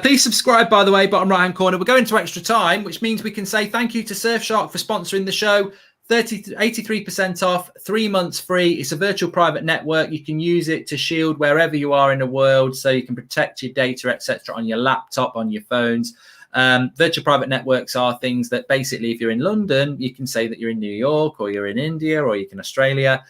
Please subscribe, by the way, bottom right-hand corner. We're going to extra time, which means we can say thank you to Surfshark for sponsoring the show. 83% off, 3 months free. It's a virtual private network. You can use it to shield wherever you are in the world, so you can protect your data, etc., on your laptop, on your phones. Virtual private networks are things that basically, if you're in London, you can say that you're in New York or you're in India or you can Australia.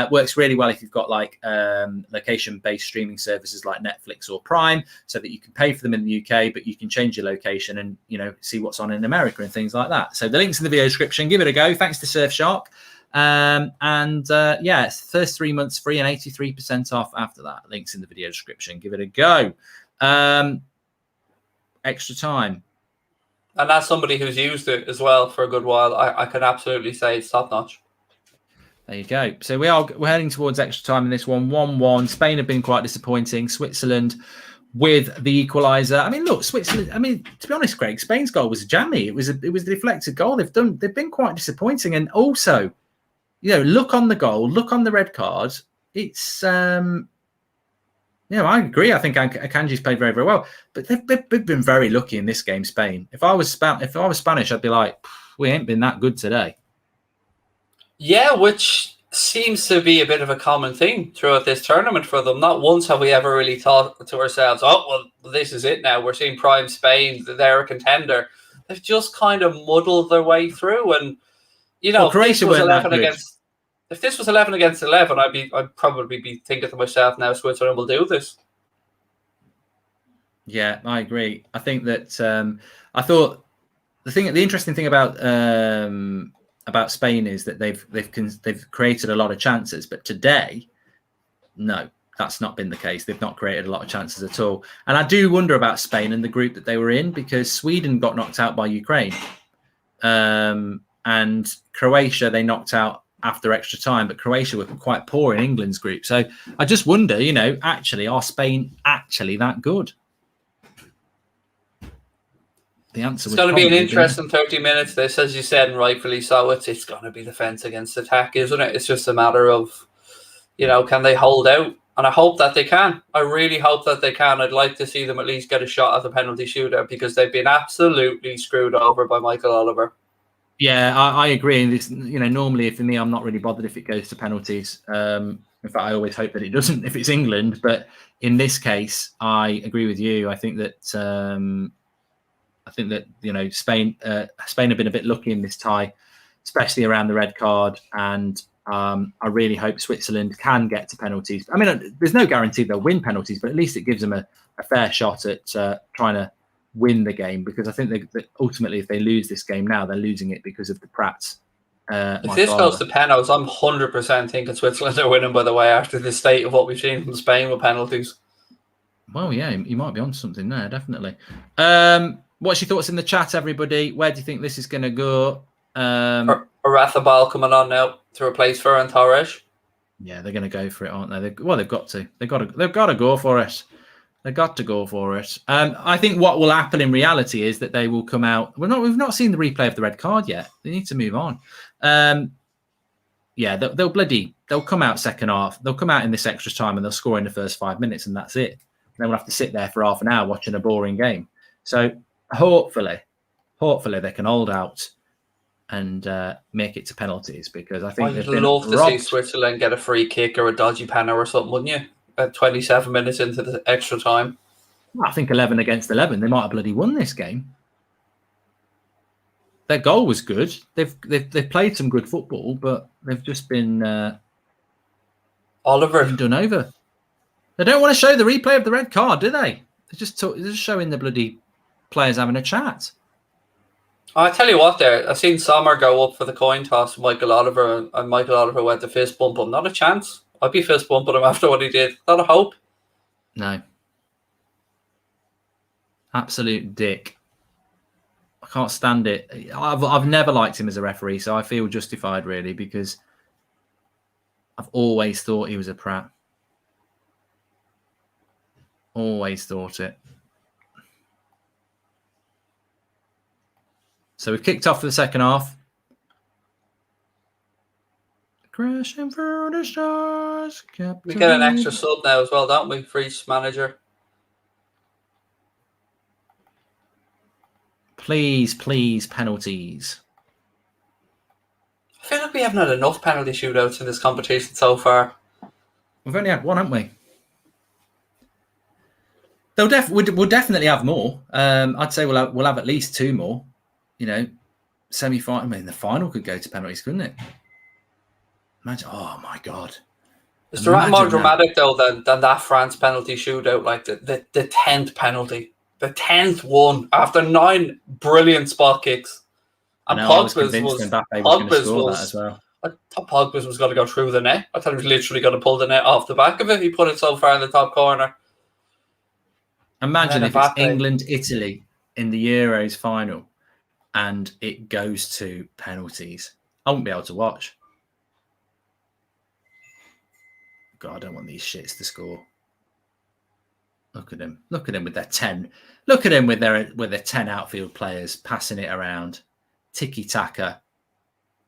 Works really well if you've got like location-based streaming services like Netflix or Prime, so that you can pay for them in the UK, but you can change your location and see what's on in America and things like that. So the link's in the video description. Give it a go. Thanks to Surfshark. Yeah, it's first 3 months free and 83% off after that. Links in the video description. Give it a go. Extra time. And as somebody who's used it as well for a good while, I can absolutely say it's top notch. There you go. So we're heading towards extra time in this one. 1-1. Spain have been quite disappointing. Switzerland with the equalizer. I mean, look, Switzerland. I mean, to be honest, Craig, Spain's goal was jammy. It was a deflected goal. They've been quite disappointing. And also, look on the goal, look on the red card. It's I agree. I think Akanji's played very, very well, but they've been very lucky in this game, Spain. If I was Spanish, I'd be like, we ain't been that good today. Yeah, which seems to be a bit of a common thing throughout this tournament for them. Not once have we ever really thought to ourselves, oh, well, this is it now. We're seeing prime Spain. They're a contender. They've just kind of muddled their way through. And, Croatia was weren't 11 that good. against... If this was 11 against 11, I'd probably be thinking to myself, now Switzerland will do this. Yeah, I agree. I think that I thought the interesting thing about Spain is that they've created a lot of chances, but today, no, that's not been the case. They've not created a lot of chances at all. And I do wonder about Spain and the group that they were in, because Sweden got knocked out by Ukraine, and Croatia they knocked out after extra time, but Croatia were quite poor in England's group. So I just wonder, actually, are Spain actually that good? The answer. It's going to be an interesting 30 minutes. This, as you said, and rightfully so, it's going to be defense against attack, isn't it? It's just a matter of, can they hold out? And I hope that they can. I really hope that they can. I'd like to see them at least get a shot at the penalty shootout, because they've been absolutely screwed over by Michael Oliver. Yeah, I agree. This, normally for me, I'm not really bothered if it goes to penalties. In fact, I always hope that it doesn't if it's England. But in this case, I agree with you. I think that Spain have been a bit lucky in this tie, especially around the red card. And I really hope Switzerland can get to penalties. I mean, there's no guarantee they'll win penalties, but at least it gives them a fair shot at trying to win the game. Because I think that ultimately, if they lose this game now, they're losing it because of the Prats. If this goes to penalties, I'm 100% thinking Switzerland are winning, by the way, after the state of what we've seen from Spain with penalties. Well, yeah, you might be on something there, definitely. What's your thoughts in the chat, everybody? Where do you think this is going to go? Ball coming on now to replace Ferran Torres. Yeah, they're going to go for it, aren't they? They've got to. They've got to go for it. They've got to go for it. I think what will happen in reality is that they will come out. We've not seen the replay of the red card yet. They need to move on. Yeah, they'll come out second half. They'll come out in this extra time and they'll score in the first 5 minutes, and that's it. Then we'll have to sit there for half an hour watching a boring game. So hopefully they can hold out and make it to penalties, because I think you'd love to see Switzerland get a free kick or a dodgy penalty or something, wouldn't you? At 27 minutes into the extra time. I think 11 against 11, they might have bloody won this game. Their goal was good. They've played some good football, but they've just been done over. They don't want to show the replay of the red card, do they? They're just showing the bloody players having a chat. I tell you what, there, I've seen Sommer go up for the coin toss. Michael Oliver went to fist bump him. Not a chance. I'd be fist bumping him after what he did. Not a hope. No. Absolute dick. I can't stand it. I've never liked him as a referee, so I feel justified, really, because I've always thought he was a prat. Always thought it. So we've kicked off for the second half. Crashing through the stars. We get an extra sub now as well, don't we, for each manager? Please, penalties. I feel like we haven't had enough penalty shootouts in this competition so far. We've only had one, haven't we? We'll definitely have more. I'd say we'll have at least two more. Semi-final. I mean, the final could go to penalties, couldn't it? Imagine. Oh my God. Is there more dramatic though than that France penalty shootout? Like the 10th penalty, the 10th one after 9 brilliant spot kicks, and Pogba's was as well. I thought Pogba's was going to go through the net. I thought he was literally going to pull the net off the back of it. He put it so far in the top corner. Imagine if it's England-Italy in the Euros final and it goes to penalties. I won't be able to watch. God, I don't want these shits to score. Look at him. Look at him with their 10. Look at him with their 10 outfield players passing it around. Tiki-taka.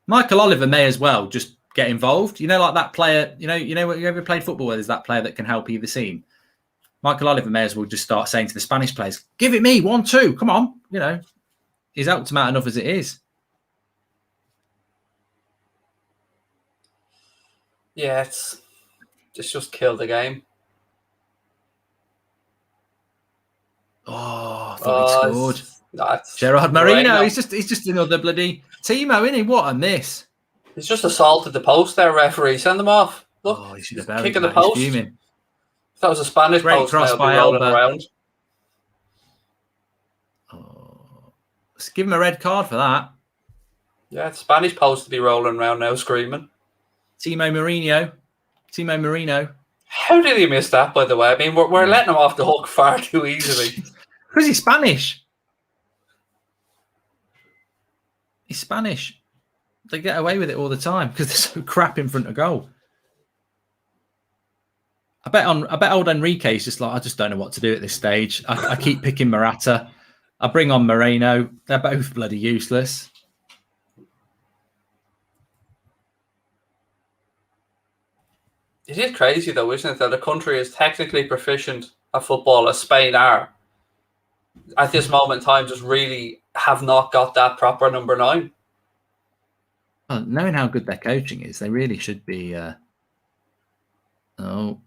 Michael Oliver may as well just get involved. Like that player, you ever played football where there's that player that can help either team? Michael Oliver may as well just start saying to the Spanish players, give it me, 1-2, come on. He's helped them out enough as it is. Yeah, it's just killed the game. Oh, I thought he scored. Gerard Moreno, he's just another bloody Timo, isn't he? What a miss. He's just assaulted the post there, referee. Send him off. Look, he should have buried kicking the post. If that was a Spanish Great post, cross by rolling around. Let's give him a red card for that. Yeah, it's Spanish post to be rolling around now, screaming. Timo Marino. How did he miss that, by the way? I mean, we're letting him off the hook far too easily. Because he's Spanish. He's Spanish. They get away with it all the time because they're so crap in front of goal. I bet old Enrique's just like, I just don't know what to do at this stage. I keep picking Morata. I bring on Moreno. They're both bloody useless. It is crazy though, isn't it, that a country as technically proficient at football as Spain are, at this moment in time, just really have not got that proper number 9. Well, knowing how good their coaching is, they really should be Oh.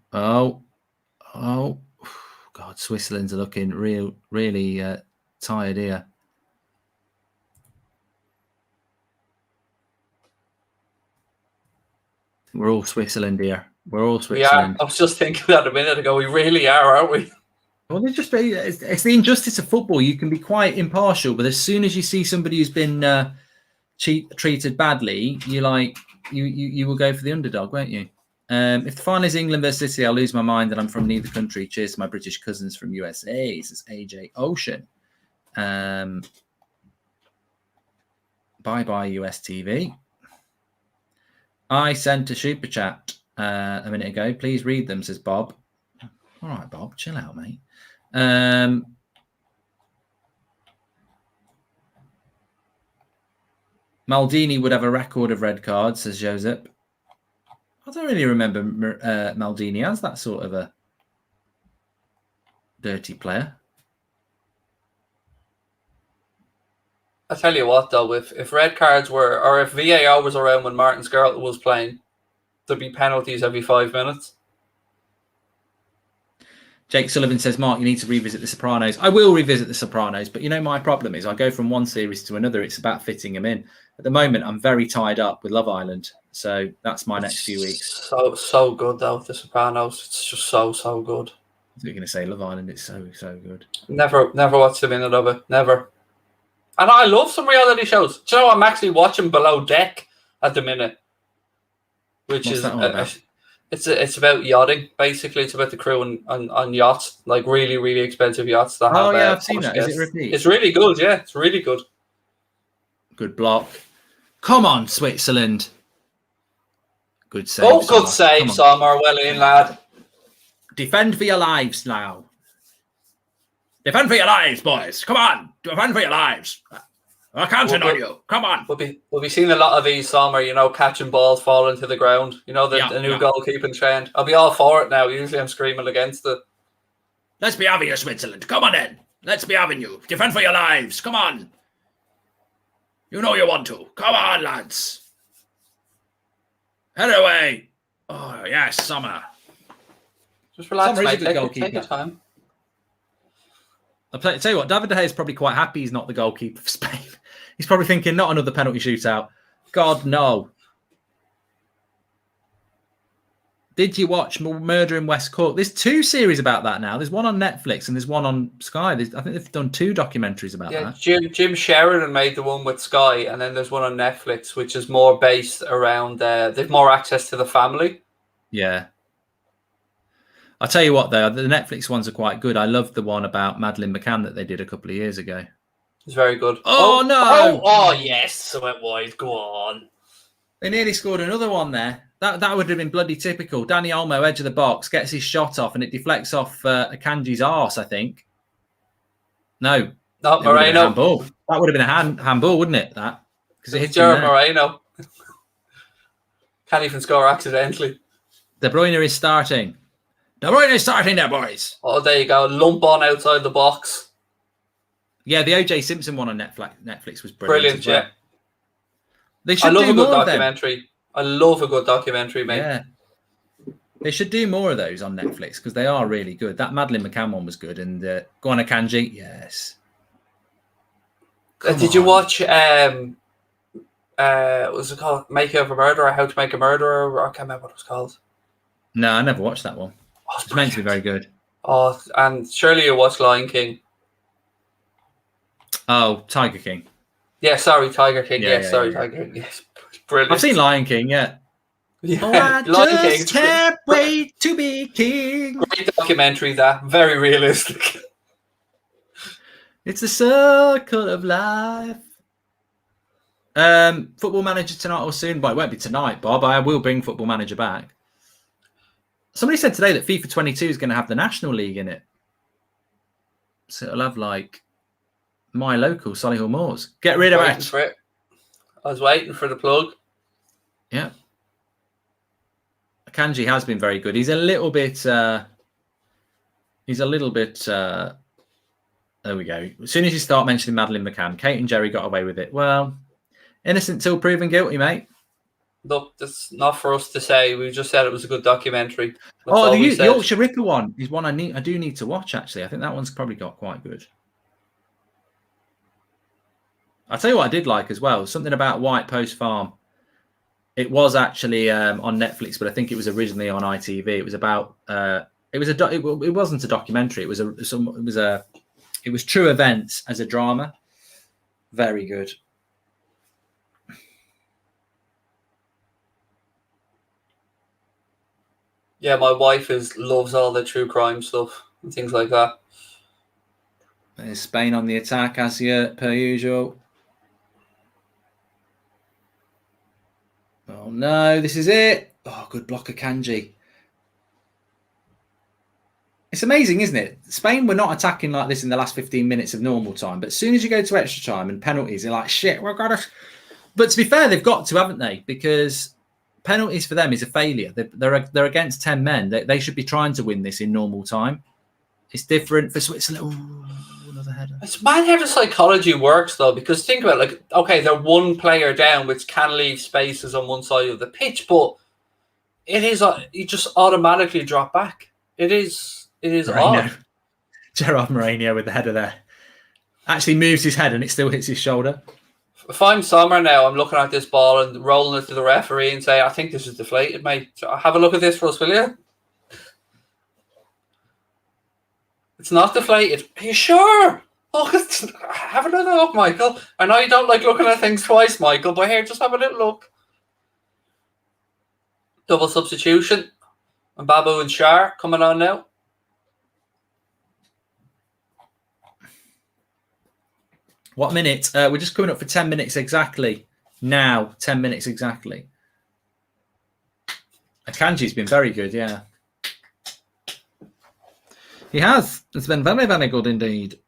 God, Switzerland's looking really tired here. We're all Switzerland here. We're all Switzerland. We are. I was just thinking that a minute ago. We really are, aren't we? Well, it's the injustice of football. You can be quite impartial, but as soon as you see somebody who's been treated badly, you will go for the underdog, won't you? If the final is England versus Italy, I'll lose my mind, and I'm from neither country. Cheers to my British cousins from USA. This is AJ Ocean. Bye US TV. I sent a super chat a minute ago. Please read them, says Bob. All right, Bob, chill out, mate. Maldini would have a record of red cards, says Joseph. I don't really remember Maldini as that sort of a dirty player. I tell you what, though, if red cards were, or if VAR was around when Martin Skrtel was playing, there'd be penalties every 5 minutes. Jake Sullivan says, Mark, you need to revisit The Sopranos. I will revisit The Sopranos, but my problem is I go from one series to another. It's about fitting them in. At the moment, I'm very tied up with Love Island, so that's my next few weeks. So good, though, The Sopranos. It's just so good. I was going to say Love Island. It's so good. Never watched a minute of it. Never. And I love some reality shows. Do you know, I'm actually watching Below Deck at the minute, which What's is that all about? It's about yachting. Basically, it's about the crew on yachts, like really expensive yachts. That have, I've seen that. Is it repeat? It's really good. Yeah, it's really good. Good block. Come on, Switzerland. Good save. Oh, good save, Sommer. Well in, lad. Defend for your lives now. Defend for your lives, boys. Come on. Defend for your lives. I can't on you. Come on. We'll be seeing a lot of these, Sommer, catching balls falling to the ground. The new goalkeeping trend. I'll be all for it now. Usually I'm screaming against it. Let's be having you, Switzerland. Come on then. Let's be having you. Defend for your lives. Come on. You know you want to. Come on, lads. Head away. Oh, yes, Sommer. Just relax, Sommer mate. is a good goalkeeper. Take your time. I'll tell you what, David De Gea is probably quite happy he's not the goalkeeper for Spain. He's probably thinking, not another penalty shootout. God, no. Did you watch Murder in West Cork? There's 2 series about that now. There's one on Netflix and there's one on Sky. I think they've done 2 documentaries about that. Jim Sheridan made the one with Sky, and then there's one on Netflix, which is more based around, they've more access to the family. Yeah. I'll tell you what, though, the Netflix ones are quite good. I loved the one about Madeleine McCann that they did a couple of years ago. It's very good. Oh no! Oh, yes. I went wide. Go on. They nearly scored another one there. That would have been bloody typical. Danny Olmo, edge of the box, gets his shot off, and it deflects off Akanji's arse, I think. No. Not Moreno. That would have been a handball, wouldn't it? That because it hit Jared Moreno. Can't even score accidentally. De Bruyne is starting. De Bruyne is starting there, boys. Oh, there you go. Lump on outside the box. Yeah, the O.J. Simpson one on Netflix was brilliant. Yeah. They should do more documentary. I love a good documentary, mate. Yeah. They should do more of those on Netflix because they are really good. That Madeleine McCann one was good. And go on, Akanji. Yes. Did you watch, what was it called? Making of a Murderer? How to Make a Murderer? I can't remember what it was called. No, I never watched that one. Oh, it's meant to be very good. Oh, and surely you watched Lion King. Oh, Tiger King. Yeah, sorry, Tiger King. Tiger King. Yes, brilliant. I've seen Lion King, yeah. Yeah, I just can't wait to be king. Great documentary, that. Very realistic. It's a circle of life. Football Manager tonight or soon? Well, it won't be tonight, Bob. I will bring Football Manager back. Somebody said today that FIFA 22 is going to have the National League in it. So it'll have like my local, Solihull Moors. Get rid of it. I was waiting for the plug. Yeah. Akanji has been very good. He's a little bit... there we go. As soon as you start mentioning Madeleine McCann, Kate and Jerry got away with it. Well, innocent till proven guilty, mate. Look, that's not for us to say. We just said it was a good documentary. That's the Yorkshire Ripper one is one I do need to watch, actually. I think that one's probably got quite good. I'll tell you what I did like as well. Something about White Post Farm. It was actually on Netflix, but I think it was originally on ITV. It was about it wasn't a documentary. It was true events as a drama. Very good. Yeah, my wife loves all the true crime stuff and things like that. There's Spain on the attack, as per usual. Oh no, this is it. Oh, good block of Kanji. It's amazing, isn't it? Spain were not attacking like this in the last 15 minutes of normal time, but as soon as you go to extra time and penalties, they're like, shit, we've got to... But to be fair, they've got to, haven't they? Because penalties for them is a failure. They're against 10 men. They should be trying to win this in normal time. It's different for Switzerland. Ooh, another header. It's mad how the psychology works, though, because think about it, like, okay, they're one player down, which can leave spaces on one side of the pitch, but it is you just automatically drop back. It is odd. Gerard Moreno with the header there. Actually moves his head and it still hits his shoulder. If I'm Sommer now, I'm looking at this ball and rolling it to the referee and say, I think this is deflated, mate. Have a look at this for us, will you? It's not deflated. Are you sure? Look, have another look, Michael. I know you don't like looking at things twice, Michael, but here, just have a little look. Double substitution. And Babu and Shar coming on now. What minute? We're just coming up for 10 minutes exactly. Now, 10 minutes exactly. Akanji's been very good, yeah. He has. It's been very, very good indeed.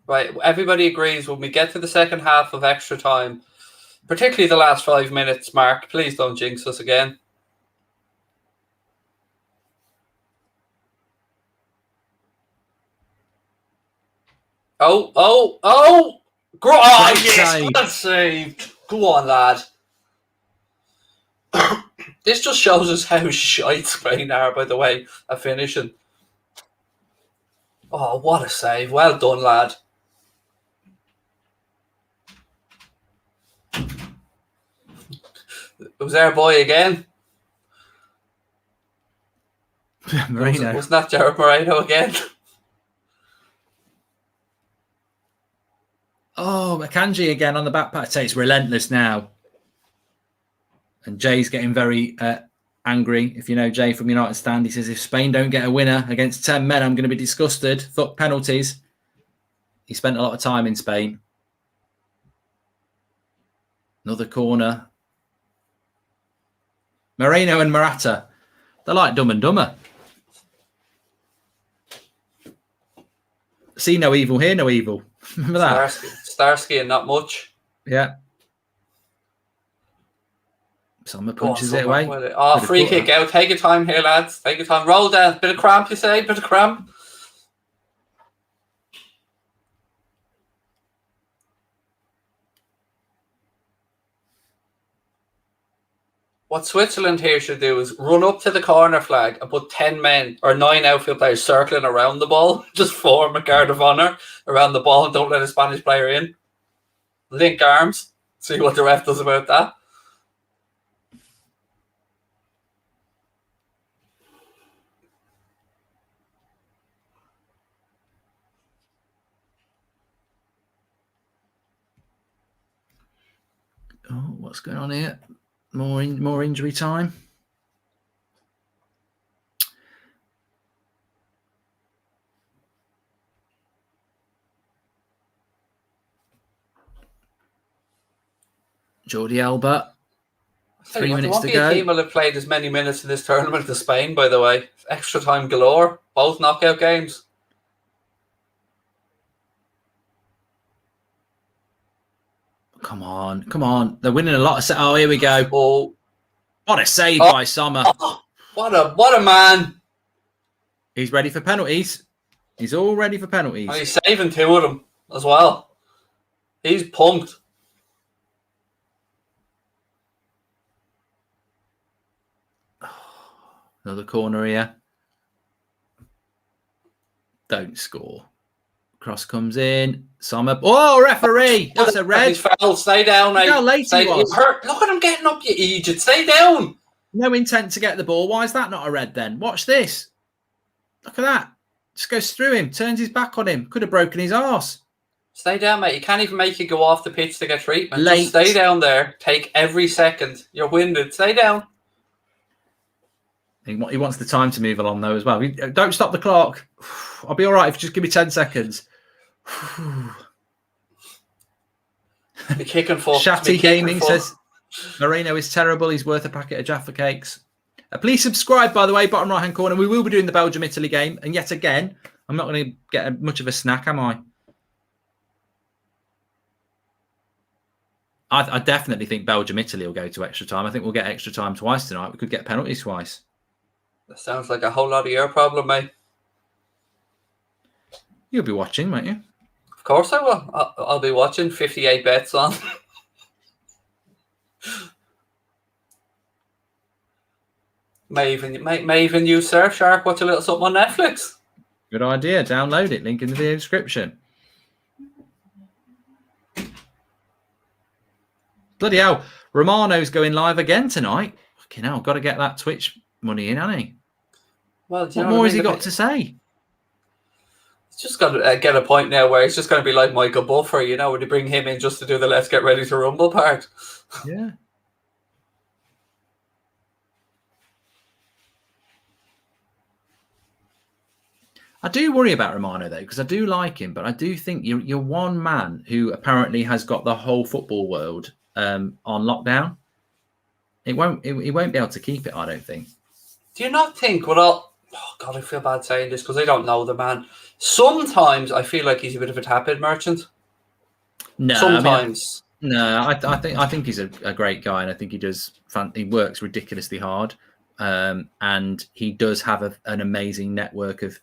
Right, everybody agrees when we get to the second half of extra time, particularly the last 5 minutes, Mark, please don't jinx us again. Oh! Yes, well saved. Go on, lad. This just shows us how shite Spain are, by the way, at finishing. Oh, what a save. Well done, lad. It was our boy again. Moreno. Wasn't that Gerard Moreno again? Oh, Akanji again on the back pass. It's relentless now. And Jay's getting very angry. If you know Jay from United Stand, he says, if Spain don't get a winner against 10 men, I'm going to be disgusted. Fuck penalties. He spent a lot of time in Spain. Another corner. Moreno and Morata. They're like Dumb and Dumber. See no evil, hear no evil. Remember that? Starsky and not much. Yeah. Sommer punches it away. Oh, free kick out. Take your time here, lads. Take your time. Roll down. Bit of cramp, you say? Bit of cramp. What Switzerland here should do is run up to the corner flag and put 10 men or 9 outfield players circling around the ball. Just form a guard of honor around the ball and don't let a Spanish player in. Link arms. See what the ref does about that. Oh, what's going on here? More injury time. Jordi Alba. 3 minutes to go. A team will have played as many minutes in this tournament as Spain, by the way. Extra time galore. Both knockout games. Come on. They're winning a lot of... Oh, here we go. Oh. What a save by Sommer. Oh, what a man. He's ready for penalties. He's all ready for penalties. And he's saving 2 of them as well. He's pumped. Another corner here. Don't score. Cross comes in. Sommer. Oh, referee! That's a red. He's fouled. Stay down, mate. Look how late he was. Hurt. Look at him getting up, you idiot. Stay down. No intent to get the ball. Why is that not a red then? Watch this. Look at that. Just goes through him. Turns his back on him. Could have broken his arse. Stay down, mate. You can't even make you go off the pitch to get treatment. Late. Just stay down there. Take every second. You're winded. Stay down. He wants the time to move along, though, as well. Don't stop the clock. I'll be all right if you just give me 10 seconds. Be kicking for. Shatty Gaming says, Moreno is terrible. He's worth a packet of Jaffa cakes. Please subscribe, by the way, bottom right-hand corner. We will be doing the Belgium-Italy game. And yet again, I'm not going to get much of a snack, am I? I definitely think Belgium-Italy will go to extra time. I think we'll get extra time twice tonight. We could get penalties twice. That sounds like a whole lot of your problem, mate. You'll be watching, won't you? Of course I will. I'll be watching. 58 bets on. May even use Surfshark. Watch a little something on Netflix. Good idea. Download it. Link in the video description. Bloody hell. Romano's going live again tonight. Fucking hell. Got to get that Twitch money in, hasn't he? Well, what more has he got to say? He's just got to get a point now where it's just going to be like Michael Buffer, you know, when you bring him in just to do the let's get ready to rumble part. Yeah. I do worry about Romano, though, because I do like him, but I do think you're one man who apparently has got the whole football world on lockdown. He won't be able to keep it, I don't think. Do you not think, oh God, I feel bad saying this because I don't know the man. Sometimes I feel like he's a bit of a tap-in merchant. No, sometimes. I think he's a great guy, and I think he works ridiculously hard, and he does have an amazing network of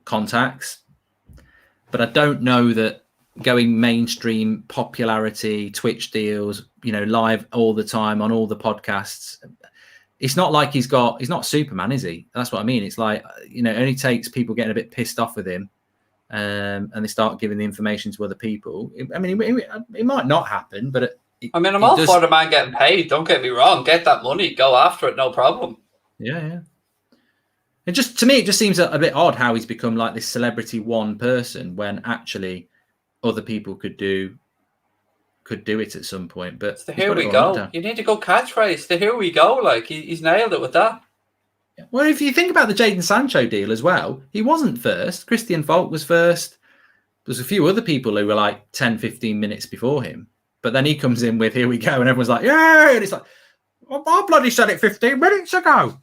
contacts. But I don't know that going mainstream popularity, Twitch deals, live all the time on all the podcasts. It's not like he's not Superman, is he? That's what I mean. It's like, it only takes people getting a bit pissed off with him and they start giving the information to other people. It might not happen, but I'm all for the man getting paid. Don't get me wrong. Get that money. Go after it. No problem. Yeah. It just, to me, it just seems a bit odd how he's become like this celebrity one person when actually other people could do it at some point. But here we go. You need to go catchphrase. Here we go. Like he's nailed it with that. Well, if you think about the Jadon Sancho deal as well, he wasn't first. Christian Falk was first. There's a few other people who were like 10, 15 minutes before him. But then he comes in with, here we go. And everyone's like, yeah. And it's like, I bloody said it 15 minutes ago.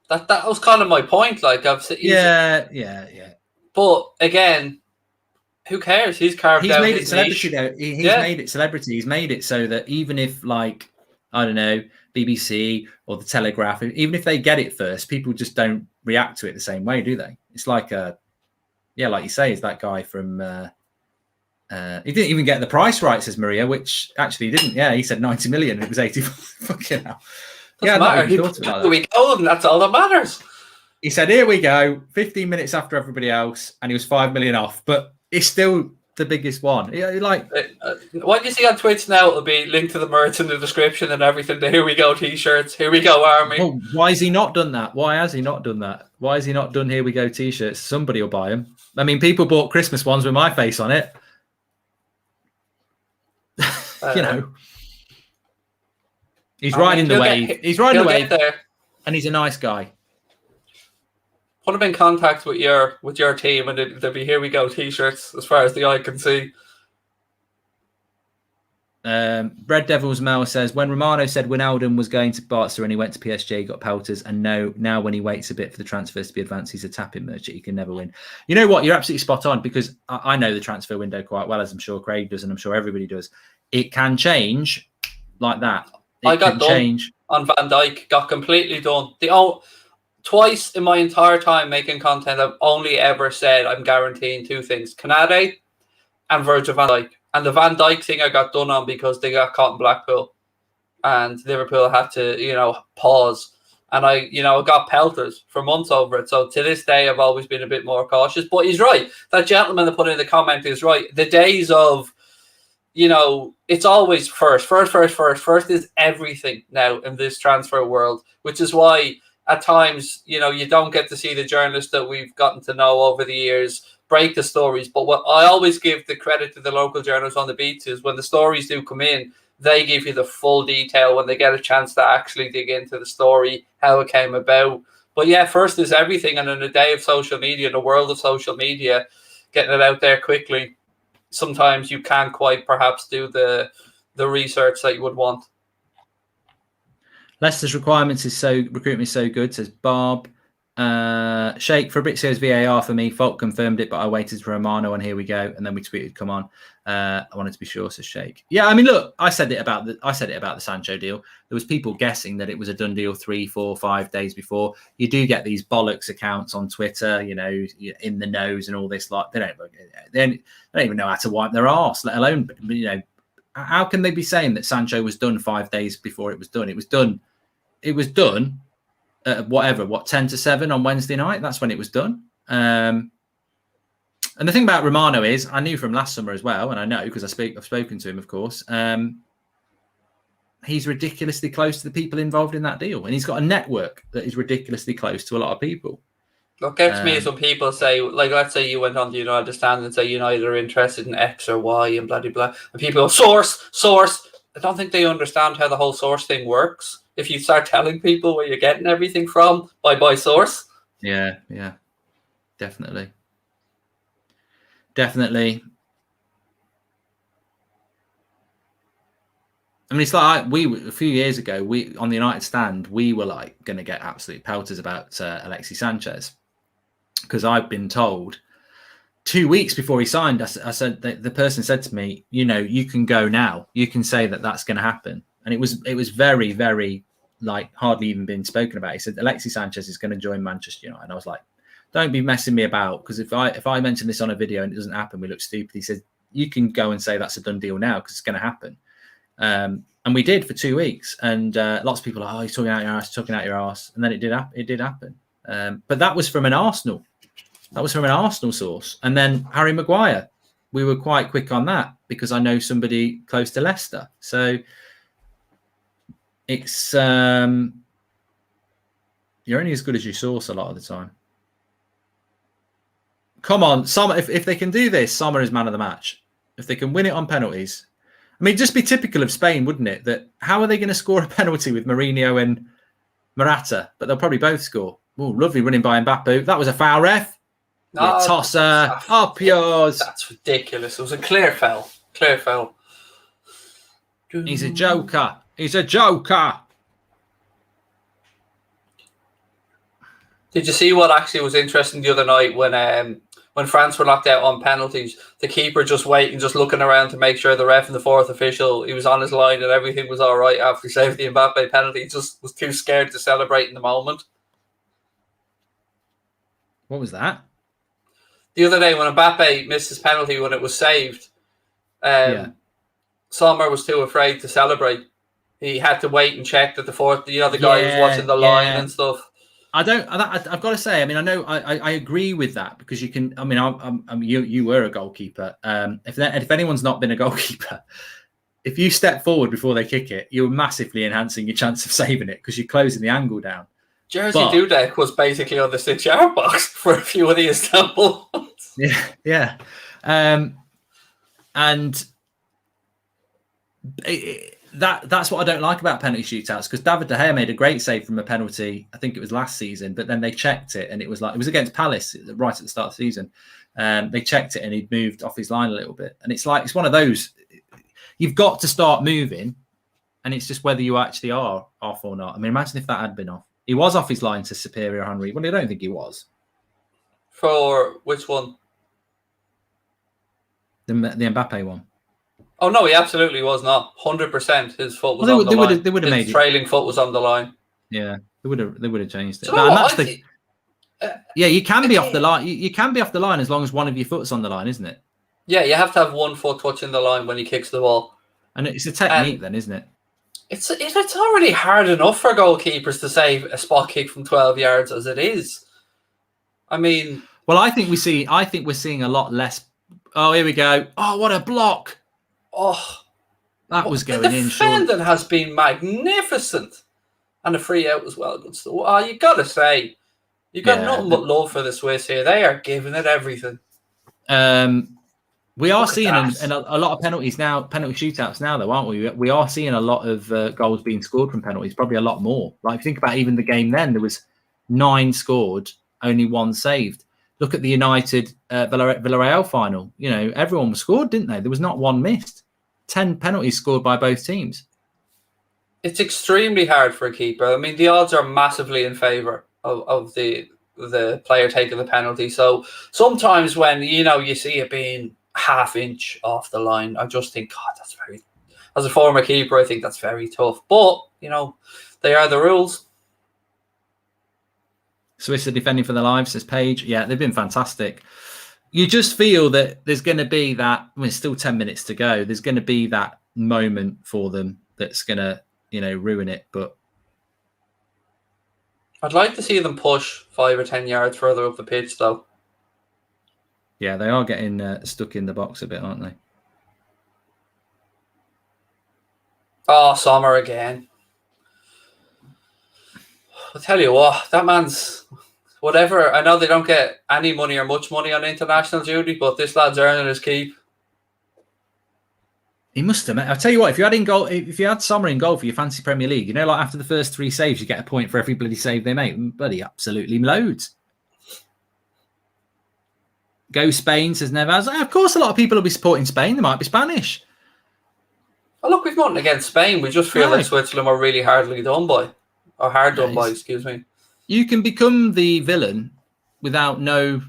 That was kind of my point. Like, Yeah. But again, who cares? He's carved out made his it celebrity, though. He's made it celebrity. He's made it so that even if, like, I don't know, BBC or the Telegraph, even if they get it first, people just don't react to it the same way, do they? It's like like you say, is that guy from he didn't even get the price right, says Maria, which actually he didn't. Yeah, he said 90 million and it was 84. Fucking hell. Doesn't matter. Here we go, and that's all that matters. He said, here we go, 15 minutes after everybody else, and he was 5 million off, but it's still the biggest one. What you see on Twitch now will be linked to the merch in the description and everything. The Here We Go t-shirts. Here we go, Army. Well, why has he not done that? Why has he not done that? Why has he not done Here We Go t-shirts? Somebody will buy them. I mean, people bought Christmas ones with my face on it. He's riding the wave. He's riding the wave there, and he's a nice guy. Put him in contact with your team, and there'll be Here We Go t-shirts as far as the eye can see. Bread Devil's Mel says, when Romano said Wijnaldum was going to Barca and he went to PSG, he got pelters, and now when he waits a bit for the transfers to be advanced, he's a tapping merchant. He can never win. You know what? You're absolutely spot on, because I know the transfer window quite well, as I'm sure Craig does, and I'm sure everybody does. It can change like that. on Van Dijk got completely done. Twice in my entire time making content, I've only ever said I'm guaranteeing two things: Canade and Virgil van Dijk. And the Van Dijk thing I got done on because they got caught in Blackpool and Liverpool had to, pause. And I got pelters for months over it. So to this day, I've always been a bit more cautious. But he's right. That gentleman that put in the comment is right. The days of, it's always first. First is everything now in this transfer world, which is why at times, you don't get to see the journalists that we've gotten to know over the years break the stories. But what I always give the credit to the local journalists on the beats is when the stories do come in, they give you the full detail when they get a chance to actually dig into the story, how it came about. But yeah, first is everything. And in a day of social media, the world of social media, getting it out there quickly, sometimes you can't quite perhaps do the research that you would want. Leicester's recruitment is so good, says Bob. Sheikh Fabrizio's VAR for me. Folk confirmed it, but I waited for Romano, and here we go. And then we tweeted, "Come on." I wanted to be sure, says Sheikh. Yeah, I mean, look, I said it about the Sancho deal. There was people guessing that it was a done deal 3, 4, 5 days before. You do get these bollocks accounts on Twitter, in the nose and all this. Like they don't even know how to wipe their arse, let alone how can they be saying that Sancho was done 5 days before it was done? It was done. It was done. 10-7 on Wednesday night. That's when it was done. And the thing about Romano is, I knew from last summer as well, and I know because I've spoken to him, of course. He's ridiculously close to the people involved in that deal, and he's got a network that is ridiculously close to a lot of people. What gets me is when people say, like, let's say you went on the United stand and say United are interested in X or Y and blah blah blah, and people go source. I don't think they understand how the whole source thing works. If you start telling people where you're getting everything from by source. Yeah, definitely. I mean, it's like a few years ago, on the United stand, we were like going to get absolute pelters about Alexis Sanchez because I've been told 2 weeks before he signed. I said the person said to me, you can go now. You can say that that's going to happen, and it was very, very hardly even been spoken about. He said Alexis Sanchez is going to join Manchester United, and I was like, don't be messing me about, because if I mention this on a video and it doesn't happen, we look stupid. He said you can go and say that's a done deal now because it's going to happen. And we did for 2 weeks, and lots of people are, he's talking out your ass, and then it did happen. But that was from an Arsenal source. And then Harry Maguire, we were quite quick on that because I know somebody close to Leicester. So it's you're only as good as your source a lot of the time. Come on, Sommer, if they can do this, Sommer is man of the match. If they can win it on penalties. I mean, just be typical of Spain, wouldn't it? That how are they going to score a penalty with Mourinho and Morata? But they'll probably both score. Oh, lovely running by Mbappe. That was a foul, ref. No, tosser. Up yours. That's ridiculous. It was a clear foul. Clear foul. He's a joker. Did you see what actually was interesting the other night when France were knocked out on penalties? The keeper just waiting, just looking around to make sure the ref and the fourth official, he was on his line and everything was all right after he saved the Mbappe penalty. He just was too scared to celebrate in the moment. What was that? The other day when Mbappe missed his penalty when it was saved, Sommer was too afraid to celebrate. He had to wait and check that the guy was watching the line and stuff. I've got to say, I mean, I know I agree with that because you can. I mean, you were a goalkeeper. If anyone's not been a goalkeeper, if you step forward before they kick it, you're massively enhancing your chance of saving it because you're closing the angle down. Jersey Dudek was basically on the 6-yard box for a few of the Istanbul ones. Yeah. And that's what I don't like about penalty shootouts, because David De Gea made a great save from a penalty. I think it was last season, but then they checked it and it was against Palace right at the start of the season. They checked it and he'd moved off his line a little bit. And it's one of those, you've got to start moving, and it's just whether you actually are off or not. I mean, imagine if that had been off. He was off his line to Superior Henry. Well, I don't think he was. For which one? The Mbappe one. Oh no, he absolutely was not. 100%. His foot was on the line. They would have made his trailing foot was on the line. Yeah, they would have changed it. Do you know what? Yeah, you can be off the line. You can be off the line as long as one of your foot's on the line, isn't it? Yeah, you have to have one foot touching the line when he kicks the ball. And it's a technique then, isn't it? It's already hard enough for goalkeepers to save a spot kick from 12 yards as it is. I mean... Well, I think we're seeing a lot less... Oh, here we go. Oh, what a block. Oh. That was going in. The defending has been magnificent. And a free out as well. Oh, you got to say... You've got nothing but love for the Swiss here. They are giving it everything. We are seeing a lot of penalty shootouts now, though, aren't we? We are seeing a lot of goals being scored from penalties, probably a lot more. Like, think about even the game then, there was 9 scored, only 1 saved. Look at the United Villarreal final. You know, everyone was scored, didn't they? There was not one missed. 10 penalties scored by both teams. It's extremely hard for a keeper. I mean, the odds are massively in favour of the player taking the penalty. So sometimes when, you see it being half inch off the line, I just think, God, that's very... As a former keeper, I think that's very tough. But, they are the rules. Swiss are defending for their lives, says Paige. Yeah, they've been fantastic. You just feel that there's going to be that... I mean, it's still 10 minutes to go. There's going to be that moment for them that's going to, ruin it. But I'd like to see them push 5 or 10 yards further up the pitch, though. Yeah, they are getting stuck in the box a bit, aren't they? Oh, Sommer again. I'll tell you what, that man's... Whatever, I know they don't get any money or much money on international duty, but this lad's earning his keep. He must have. I'll tell you what, if you had Sommer in goal for your fantasy Premier League, like after the first 3 saves, you get a point for every bloody save they make. Bloody absolutely loads. Go Spain, says Nevaz. Of course, a lot of people will be supporting Spain. They might be Spanish. Well, look, we've nothing against Spain. We just feel like Switzerland were really hardly done by. Or hard done by, excuse me. You can become the villain without no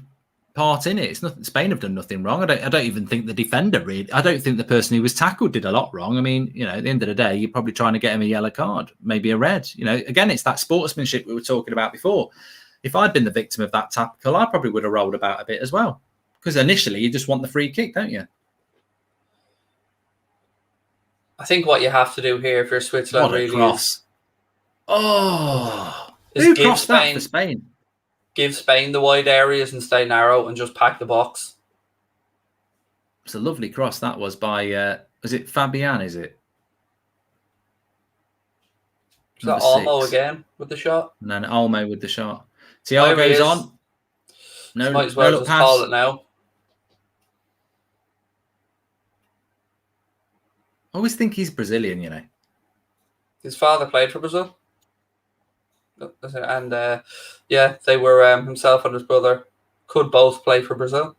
part in it. It's nothing. Spain have done nothing wrong. I don't even think the defender really. I don't think the person who was tackled did a lot wrong. I mean, at the end of the day, you're probably trying to get him a yellow card, maybe a red. Again, it's that sportsmanship we were talking about before. If I'd been the victim of that tackle, I probably would have rolled about a bit as well. Because initially, you just want the free kick, don't you? I think what you have to do here if you're Switzerland really cross. Who crossed that for Spain? Give Spain the wide areas and stay narrow and just pack the box. It's a lovely cross that was by, was it Fabian, is it? Is that Olmo again with the shot? And then Olmo with the shot. Thiago's on. No, might as well just call it now. I always think he's Brazilian, His father played for Brazil. And, they were himself and his brother could both play for Brazil.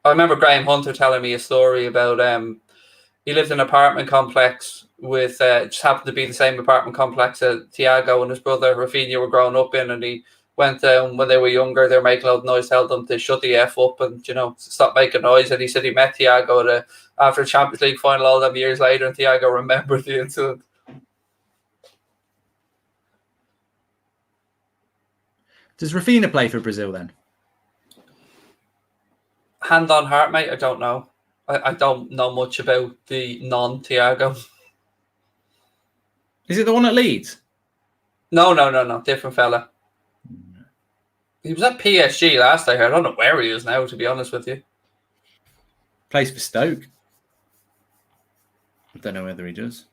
I remember Graham Hunter telling me a story about he lived in an apartment complex with just happened to be the same apartment complex that Thiago and his brother Rafinha were growing up in, and he went down when they were younger. They were making a lot of noise, told them to shut the F up and stop making noise. And he said he met Thiago after a Champions League final all them years later, and Thiago remembered the incident. Does Rafinha play for Brazil then? Hand on heart, mate, I don't know. I don't know much about the non-Thiago. Is it the one at Leeds? No. Different fella. He was at PSG last I heard. I don't know where he is now, to be honest with you. Plays for Stoke. I don't know whether he does.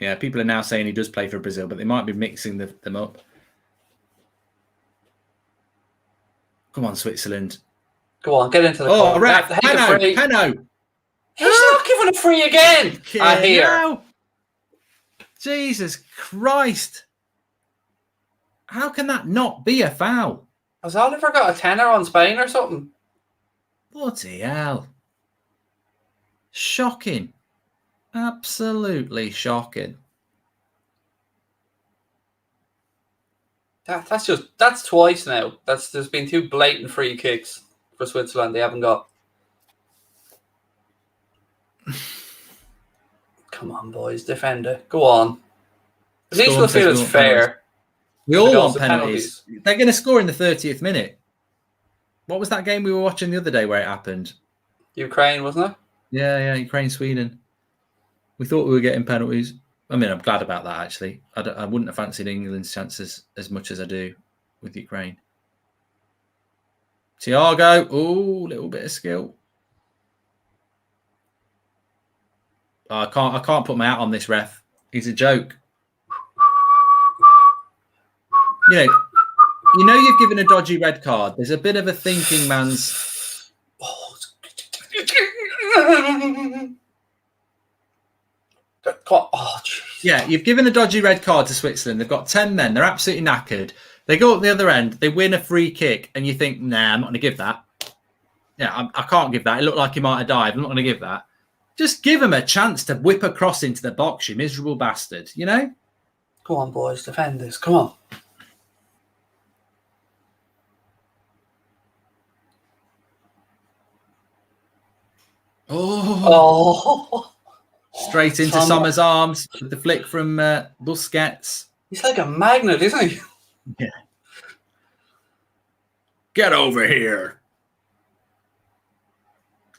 Yeah, people are now saying he does play for Brazil, but they might be mixing them up. Come on, Switzerland. Go on, get into the corner. Right. Peno. He's not giving a free again. I hear. Jesus Christ. How can that not be a foul? Has Oliver got a tenner on Spain or something? Bloody hell. Shocking. Absolutely shocking. That's twice now. There's been 2 blatant free kicks for Switzerland. They haven't got. Come on, boys, defend it. Go on. At least we'll feel it's fair. We all want penalties. They're going to score in the 30th minute. What was that game we were watching the other day where it happened? Ukraine, wasn't it? Yeah, Ukraine, Sweden. We thought we were getting penalties. I mean, I'm glad about that, actually. I wouldn't have fancied England's chances as much as I do with Ukraine. Thiago. Ooh, little bit of skill. Oh, I can't put my hat on this ref. He's a joke. You know you've given a dodgy red card. There's a bit of a thinking man's. Yeah, you've given a dodgy red card to Switzerland. They've got 10 men. They're absolutely knackered. They go up the other end. They win a free kick, and you think, nah, I'm not going to give that. Yeah, I can't give that. It looked like he might have dived. I'm not going to give that. Just give him a chance to whip across into the box, you miserable bastard. You know? Come on, boys, defend this. Come on. Oh. Straight into Sommer's arms with the flick from Busquets. He's like a magnet, isn't he? Yeah. Get over here.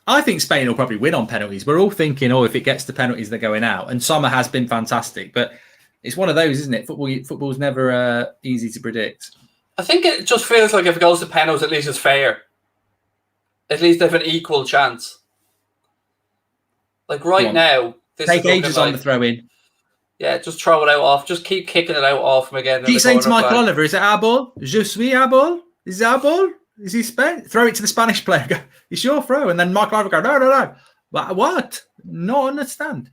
I think Spain will probably win on penalties. We're all thinking, if it gets to penalties, they're going out. And Sommer has been fantastic. But it's one of those, isn't it? Football's never easy to predict. I think it just feels like if it goes to penalties, at least it's fair. At least they have an equal chance. Like right now, this take ages on the throw in. Yeah, just throw it out off. Just keep kicking it out off him again. Keep saying to Michael Oliver, is it our ball? Je suis our ball? Is it our ball? Is he Spain? Throw it to the Spanish player. Go, it's your throw. And then Michael Oliver go, no. What? No, understand.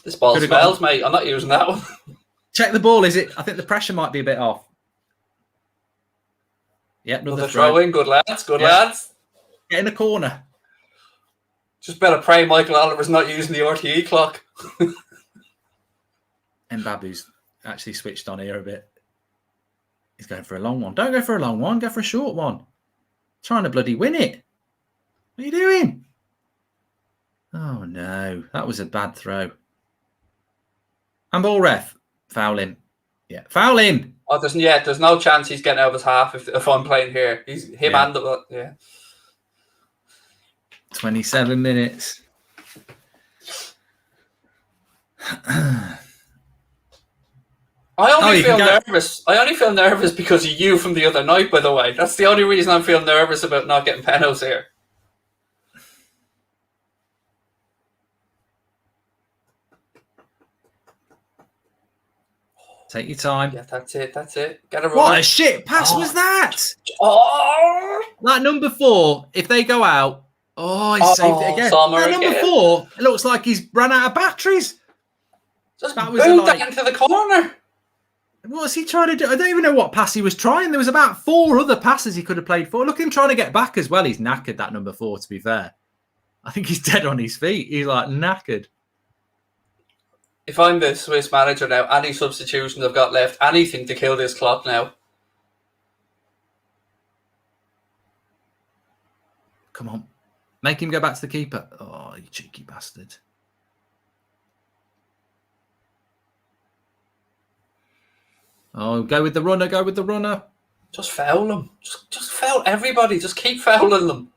This ball smells, mate. I'm not using that one. Check the ball. Is it? I think the pressure might be a bit off. Yep, another throw in. Good lads. Good lads. Get in the corner. Just better pray Michael Oliver's not using the RTE clock. Mbabu's actually switched on here a bit. He's going for a long one. Don't go for a long one. Go for a short one. Trying to bloody win it. What are you doing? Oh, no. That was a bad throw. Handball ref. Foul him. Yeah, foul him. Oh, there's no chance he's getting out of his half if I'm playing here. He's him and the 27 minutes. I only feel nervous. I only feel nervous because of you from the other night, by the way. That's the only reason I'm feeling nervous about not getting penalties here. Take your time. Yeah, that's it. Get a run. What a shit pass was that? Oh! That number 4, if they go out, he saved it again. That number 4, it looks like he's run out of batteries. Just that into the corner. What was he trying to do? I don't even know what pass he was trying. There was about 4 other passes he could have played for. Look at him trying to get back as well. He's knackered, that number 4, to be fair. I think he's dead on his feet. He's like knackered. If I'm the Swiss manager now, any substitution I've got left, anything to kill this clock now. Come on. Make him go back to the keeper. Oh, you cheeky bastard. Oh, go with the runner. Just foul him. Just foul everybody. Just keep fouling them.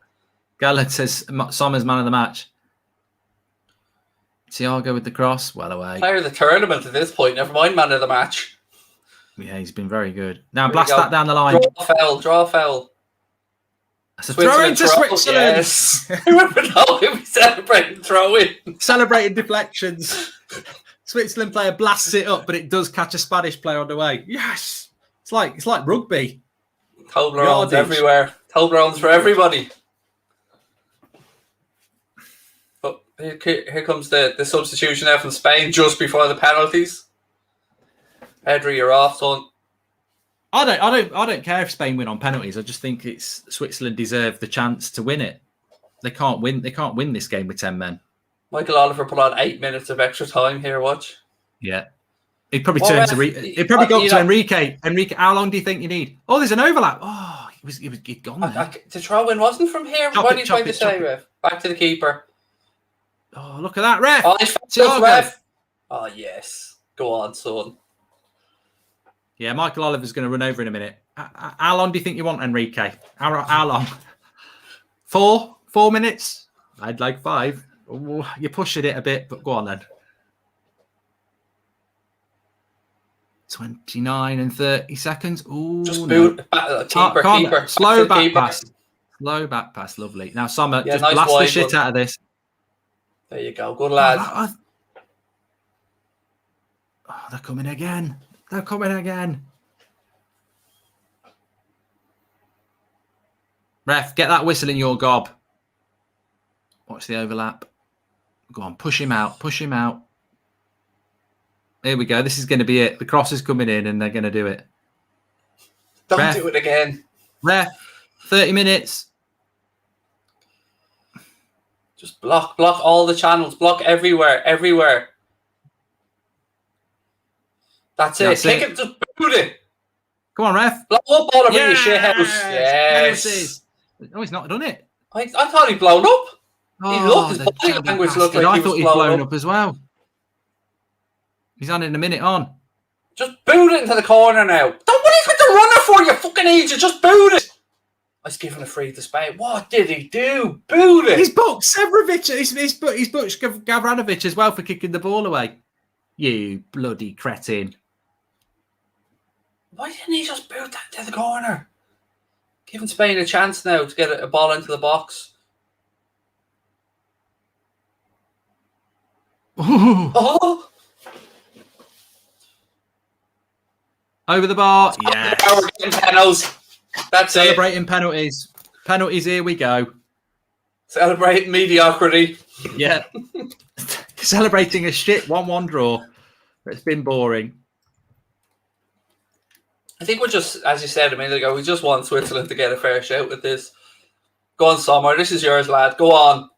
Gallagher says Sommer's man of the match. Thiago with the cross, well away. Player of the tournament at this point. Never mind man of the match. Yeah, he's been very good. Now blast that down the line. Draw foul. That's a throw into Switzerland. Yes. Whoever knows him, he's celebrating throw-in. Celebrating deflections. Switzerland player blasts it up, but it does catch a Spanish player on the way. Yes. It's like rugby. Toblerones everywhere. Toblerones for everybody. Here comes the substitution now from Spain just before the penalties. Pedri, you're off, son. I don't care if Spain win on penalties. I just think it's Switzerland deserve the chance to win it. They can't win this game with 10 men. Michael Oliver put on 8 minutes of extra time here. Watch. Yeah, he'd probably turn to. He'd probably go up to Enrique. Enrique, how long do you think you need? Oh, there's an overlap. Oh, He'd gone there. The throw-in wasn't from here. What are you trying to say, ref? Back to the keeper. Oh, look at that, ref. Oh, he's ref. Oh, yes. Go on, son. Yeah, Michael Oliver's going to run over in a minute. How long do you think you want, Enrique? How long? 4 minutes? I'd like 5. Ooh, you're pushing it a bit, but go on then. 29 and 30 seconds. Ooh, just boot keeper. Slow back pass. Slow back pass. Lovely. Now, Summer, just nice blast the shit out of this. There you go. Good lad. Oh, they're coming again. They're coming again. Ref, get that whistle in your gob. Watch the overlap. Go on, push him out. Push him out. Here we go. This is going to be it. The cross is coming in and they're going to do it. Don't do it again. Ref, 30 minutes. Just block all the channels. Block everywhere. That's it. Kick it. Just boot it. Come on, ref. Blow up all of your shit house. Yes. No, he's not done it. I thought he'd blown up. His body language looked like I thought he'd blown up as well. He's on in a minute on. Just boot it into the corner now. What are you got the runner for, you fucking idiot? Just boot it. I was given a free display. What did he do? Boot it. He's booked Severovic. He's booked Gavranovic as well for kicking the ball away. You bloody cretin. Why didn't he just boot that to the corner? Giving Spain a chance now to get a ball into the box. Oh! Over the bar. Yeah. That's celebrating penalties. Penalties, here we go. Celebrating mediocrity. Yeah. Celebrating a shit 1-1 draw. It's been boring. I think we're just, as you said a minute ago, we just want Switzerland to get a fair shout with this. Go on, Sommer. This is yours, lad. Go on.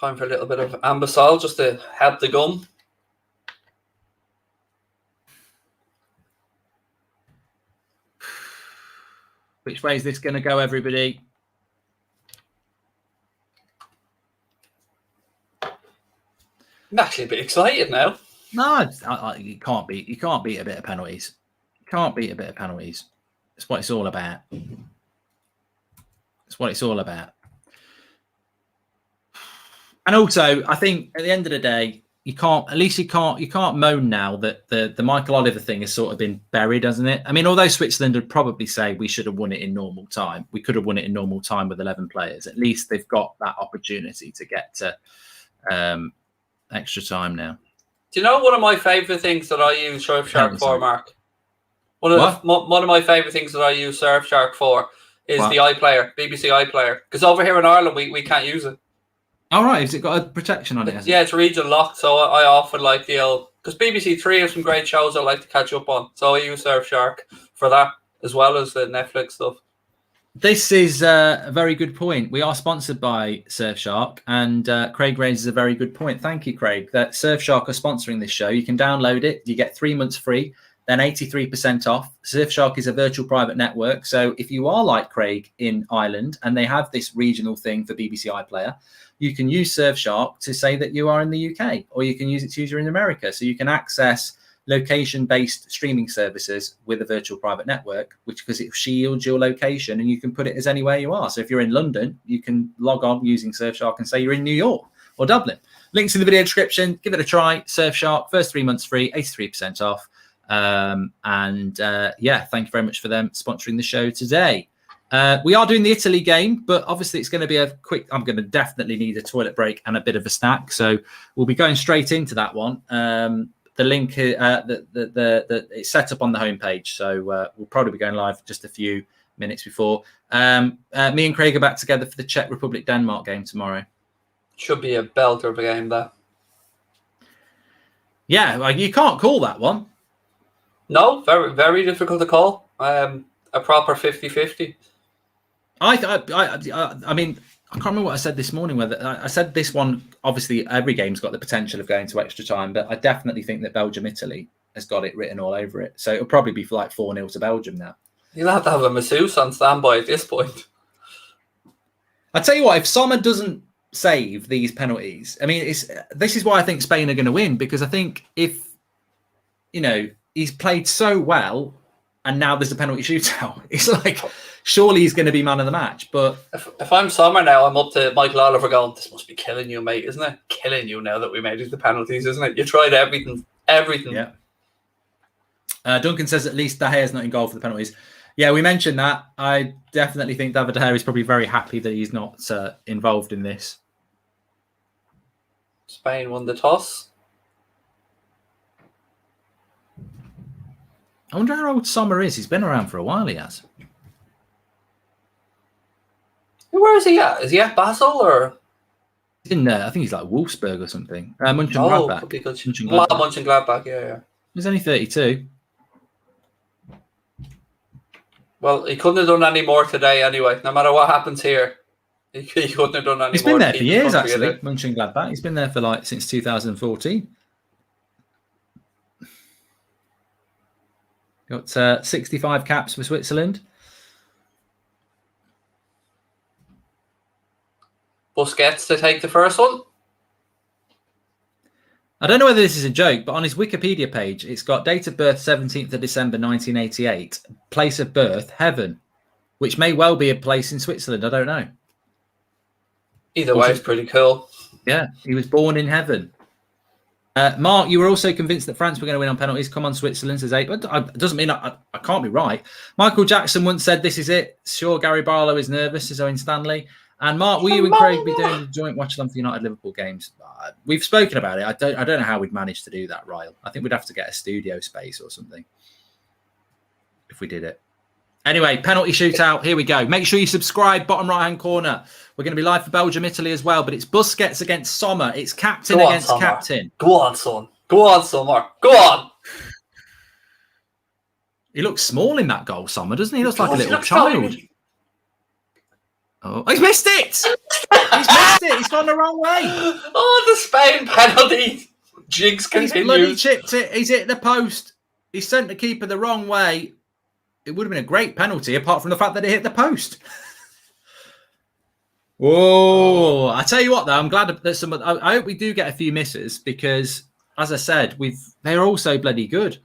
Time for a little bit of Ambisol just to help the gum. Which way is this going to go, everybody? I'm actually a bit excited now. No, you can't beat a bit of penalties. You can't beat a bit of penalties. It's what it's all about. It's what it's all about. And also, I think at the end of the day, you can't moan now that the Michael Oliver thing has sort of been buried, hasn't it? I mean, although Switzerland would probably say we should have won it in normal time, we could have won it in normal time with 11 players. At least they've got that opportunity to get to extra time now. Do you know one of my favourite things that I use Surfshark for, Mark? One of my favourite things that I use Surfshark for is the iPlayer, BBC iPlayer. Because over here in Ireland, we can't use it. All right, has it got a protection on it? Yeah, it's region locked, so I often like the old... Because BBC 3 have some great shows I like to catch up on, so I use Surfshark for that, as well as the Netflix stuff. This is a very good point. We are sponsored by Surfshark, and Craig raises a very good point. Thank you, Craig. That Surfshark are sponsoring this show. You can download it. You get 3 months free, then 83% off. Surfshark is a virtual private network, so if you are like Craig in Ireland and they have this regional thing for BBC iPlayer, you can use Surfshark to say that you are in the UK, or you can use it to use you're in America. So you can access location-based streaming services with a virtual private network, because it shields your location and you can put it as anywhere you are. So if you're in London, you can log on using Surfshark and say you're in New York or Dublin. Links in the video description. Give it a try. Surfshark, first 3 months free, 83% off. Yeah, thank you very much for them sponsoring the show today. We are doing the Italy game, but obviously it's going to be a quick. I'm going to definitely need a toilet break and a bit of a snack, so we'll be going straight into that one. The link, it's set up on the homepage, so we'll probably be going live just a few minutes before. Me and Craig are back together for the Czech Republic Denmark game tomorrow. Should be a belter of a game, that. Yeah, like you can't call that one. No, very, very difficult to call. A proper 50-50. I mean, I can't remember what I said this morning. Whether I said this one, obviously every game's got the potential of going to extra time, but I definitely think that Belgium-Italy has got it written all over it. So it'll probably be for like 4-0 to Belgium now. You'll have to have a masseuse on standby at this point. I tell you what, if Sommer doesn't save these penalties, I mean, this is why I think Spain are going to win, because I think if, he's played so well and now there's a penalty shootout, it's like, surely he's going to be man of the match. But if I'm Sommer now, I'm up to Michael Oliver going, this must be killing you, mate, isn't it? Killing you now that we made it the penalties, isn't it? You tried everything. Yeah. Duncan says at least De Gea's not in goal for the penalties. Yeah, we mentioned that. I definitely think David De Gea is probably very happy that he's not involved in this. Spain won the toss. I wonder how old Sommer is. He's been around for a while, he has. Where is he at? Is he at Basel or? He's in I think he's like Wolfsburg or something. Mönchengladbach. Could be good. Mönchengladbach, yeah. He's only 32. Well, he couldn't have done any more today anyway. No matter what happens here, he couldn't have done any more. He's been there for years, actually, Mönchengladbach. He's been there for since 2014. Got 65 caps for Switzerland. Busquets to take the first one. I don't know whether this is a joke, but on his Wikipedia page, it's got date of birth 17th of December 1988, place of birth heaven, which may well be a place in Switzerland. I don't know. Either way, it's pretty cool. Yeah, he was born in heaven. Mark, you were also convinced that France were going to win on penalties. Come on, Switzerland, says 8. But it doesn't mean I can't be right. Michael Jackson once said, this is it. Sure, Gary Barlow is nervous, says Owen Stanley. And Mark, will you and Craig be doing the joint watch-along for United Liverpool games? We've spoken about it. I don't know how we'd manage to do that, Ryle. I think we'd have to get a studio space or something if we did it. Anyway, penalty shootout. Here we go. Make sure you subscribe, bottom right-hand corner. We're going to be live for Belgium, Italy as well, but it's Busquets against Sommer. It's captain against captain. Go on, son. Go on, Sommer. Go on. He looks small in that goal, Sommer, doesn't he? He looks like a little child. Tiny. Oh, he's missed it! He's missed it! He's gone the wrong way! Oh, the Spain penalty! Jigs continues. He's bloody chipped it. He's hit the post. He sent the keeper the wrong way. It would have been a great penalty, apart from the fact that it hit the post. Whoa! I tell you what, though, I'm glad that some. I hope we do get a few misses because, as I said, they're all so bloody good.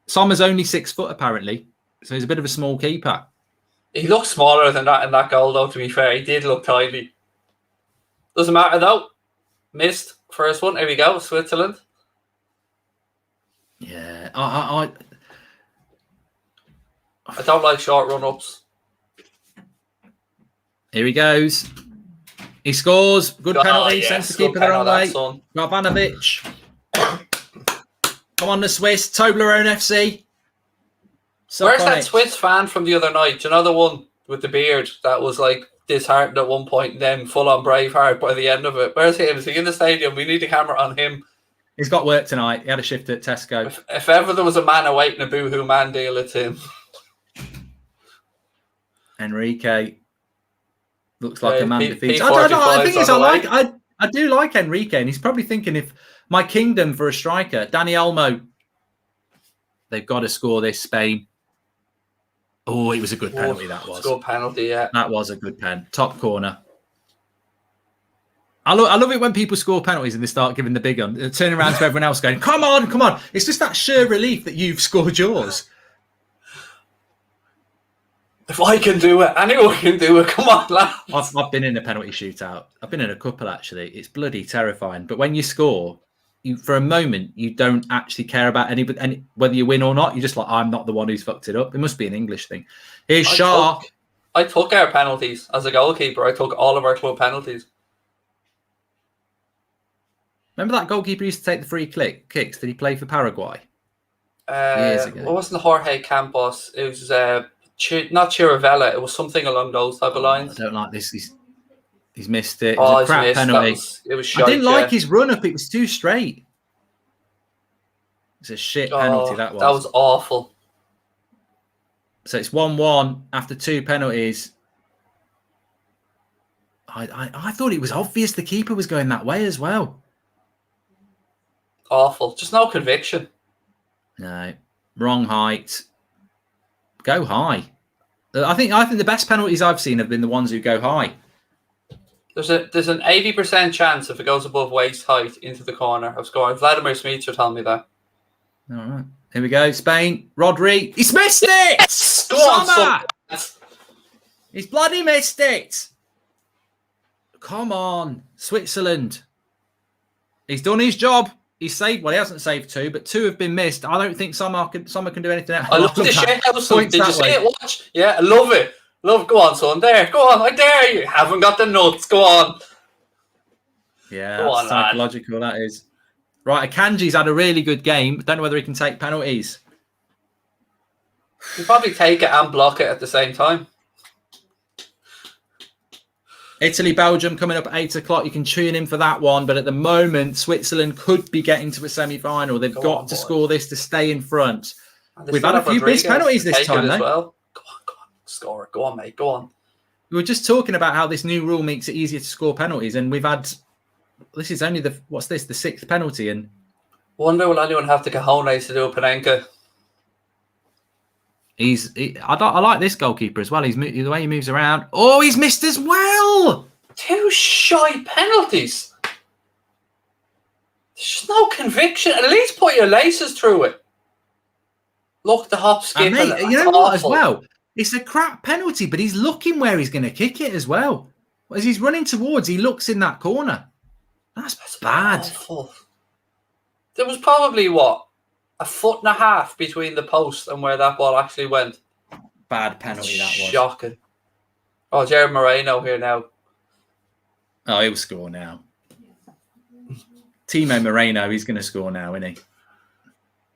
Sommer's only 6 foot apparently, so he's a bit of a small keeper. He looked smaller than that in that goal, though, to be fair. He did look tiny. Doesn't matter, though. Missed. First one. Here we go. Switzerland. Yeah. I don't like short run-ups. Here he goes. He scores. Good penalty. Yes. Sends the keeper the wrong way. Jovanovic. Come on, the Swiss. Toblerone FC. Where's that Swiss fan from the other night? Do you know the one with the beard that was like disheartened at one point and then full on Braveheart by the end of it? Where's him? Is he in the stadium? We need a camera on him. He's got work tonight. He had a shift at Tesco. If ever there was a man awaiting a boohoo man deal, it's him. Enrique looks like a man defeated. I do like Enrique, and he's probably thinking, if my kingdom for a striker, Dani Olmo, they've got to score this, Spain. Oh, it was a good penalty, that was. Good penalty, yeah. That was a good pen. Top corner. I love it when people score penalties and they start giving the big one. They're turning around to everyone else going, come on, come on. It's just that sheer relief that you've scored yours. If I can do it, anyone can do it. Come on, lad. I've been in a penalty shootout. I've been in a couple, actually. It's bloody terrifying. But when you score, for a moment, you don't actually care about any whether you win or not. You're just like, I'm not the one who's fucked it up. It must be an English thing. Here's Shaw. I took our penalties as a goalkeeper. I took all of our club penalties. Remember that goalkeeper used to take the free kicks? Did he play for Paraguay? Years ago. It wasn't Jorge Campos. It was not Chiravella. It was something along those type of lines. I don't like this. He's missed it. It was a crap penalty. It was shite, I didn't like his run-up. It was too straight. It's a shit penalty, that was. That was awful. So it's 1-1 after 2 penalties. I thought it was obvious the keeper was going that way as well. Awful. Just no conviction. No. Wrong height. Go high. I think the best penalties I've seen have been the ones who go high. There's an 80% chance if it goes above waist height into the corner of scoring. Vladimir Smith will tell me that. All right. Here we go. Spain. Rodri. He's missed it! Yes! Go on, He's bloody missed it! Come on. Switzerland. He's done his job. He's saved. Well, he hasn't saved 2, but 2 have been missed. I don't think Salah can do anything else. I love the shit house. Did you see it? Watch. Yeah, I love it. Go on, son. There. Go on. I dare you. Haven't got the nuts. Go on. Yeah, that's psychological, that is. Right, Akanji's had a really good game. Don't know whether he can take penalties. He'll probably take it and block it at the same time. Italy, Belgium coming up at 8 o'clock. You can tune in for that one. But at the moment, Switzerland could be getting to a semi-final. They've got to score this to stay in front. We've had a few missed penalties this time, though. Well. Go on. Score it. Go on, mate. Go on. We were just talking about how this new rule makes it easier to score penalties. And we've had... This is only the 6th penalty. And wonder will anyone have the cojones to do a Panenka? I like this goalkeeper as well. The way he moves around. Oh, he's missed as well. 2 shy penalties. There's just no conviction. At least put your laces through it. Look, the hop skip. You know what as well? It's a crap penalty, but he's looking where he's going to kick it as well. As he's running towards, he looks in that corner. That's bad. Awful. There was probably, a foot and a half between the post and where that ball actually went. Bad penalty, that was. Shocking. Oh, Jared Moreno here now. Oh, he'll score now. Timo Moreno, he's going to score now, isn't he?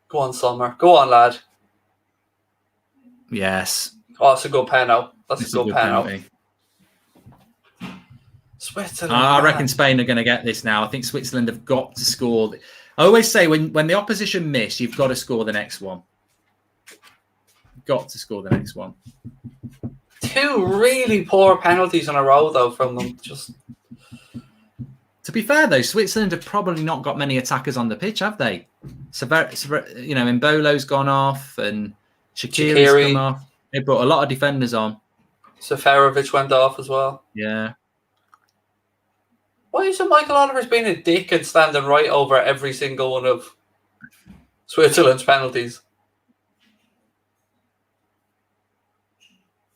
Go on, Sommer. Go on, lad. Yes. Oh, that's a good penalty. That's a good penalty. Switzerland. I reckon Spain are going to get this now. I think Switzerland have got to score. I always say when the opposition miss, you've got to score the next one. Got to score the next one. 2 really poor penalties in a row, though, from them. Just to be fair, though, Switzerland have probably not got many attackers on the pitch, have they? Mbolo's gone off and Shaqiri's gone off. They brought a lot of defenders on. Seferovic went off as well. Yeah. Why isn't Michael Oliver's being a dick and standing right over every single one of Switzerland's penalties?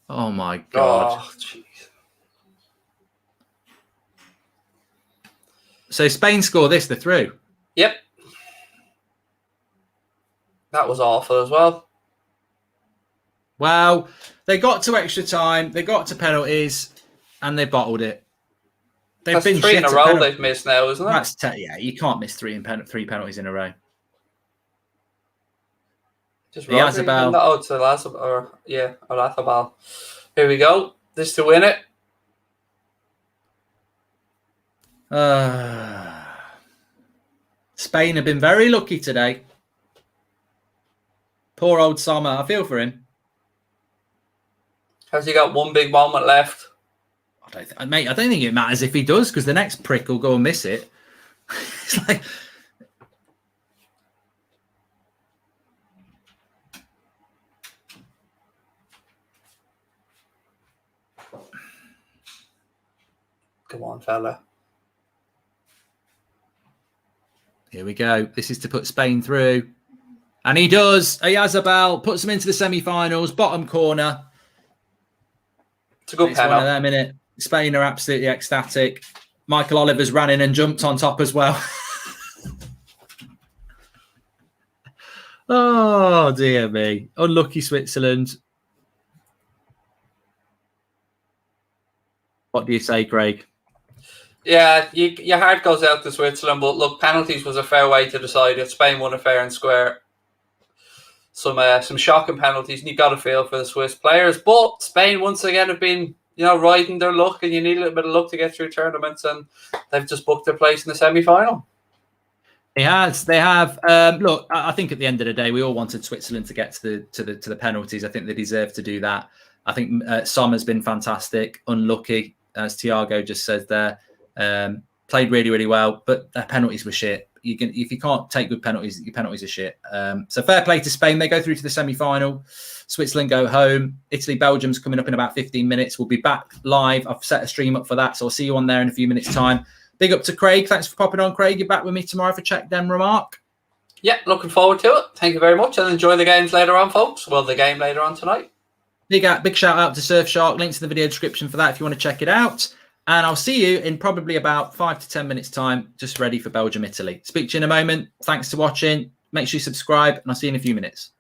Oh, my God. Oh, jeez. So Spain score this, they're through? Yep. That was awful as well. Well, they got to extra time, they got to penalties, and they bottled it. That's 3 in a row they've missed now, isn't it? Yeah, you can't miss 3 penalties in a row. Just Yazabal. Oh, it's Olazabal. Here we go. This to win it. Spain have been very lucky today. Poor old Sommer. I feel for him. Has he got one big moment left? I don't think it matters if he does, because the next prick will go and miss it. It's like... Come on, fella. Here we go. This is to put Spain through. And he does. Yazabal puts them into the semi-finals, bottom corner. It's a good penalty. One of them, innit? Spain are absolutely ecstatic. Michael Oliver's ran in and jumped on top as well. Oh, dear me. Unlucky Switzerland. What do you say, Craig? Yeah, your heart goes out to Switzerland, but look, penalties was a fair way to decide it. Spain won a fair and square. Some shocking penalties, and you got to feel for the Swiss players. But Spain, once again, have been, riding their luck, and you need a little bit of luck to get through tournaments, and they've just booked their place in the semi-final. They have. Look, I think at the end of the day, we all wanted Switzerland to get to the penalties. I think they deserve to do that. I think Sommer's been fantastic, unlucky, as Thiago just said there. Played really, really well, but their penalties were shit. if you can't take good penalties, your penalties are shit. So fair play to Spain. They go through to the semi-final. Switzerland go home. Italy, Belgium's coming up in about 15 minutes. We'll be back live. I've set a stream up for that, so I'll see you on there in a few minutes' time. Big up to Craig. Thanks for popping on, Craig. You're back with me tomorrow for Check Dem Remark. Yeah, looking forward to it. Thank you very much, and enjoy the games later on, folks. Well, the game later on tonight. Big shout out to Surfshark. Links in the video description for that if you want to check it out. And I'll see you in probably about 5 to 10 minutes' time, just ready for Belgium, Italy. Speak to you in a moment. Thanks for watching. Make sure you subscribe, and I'll see you in a few minutes.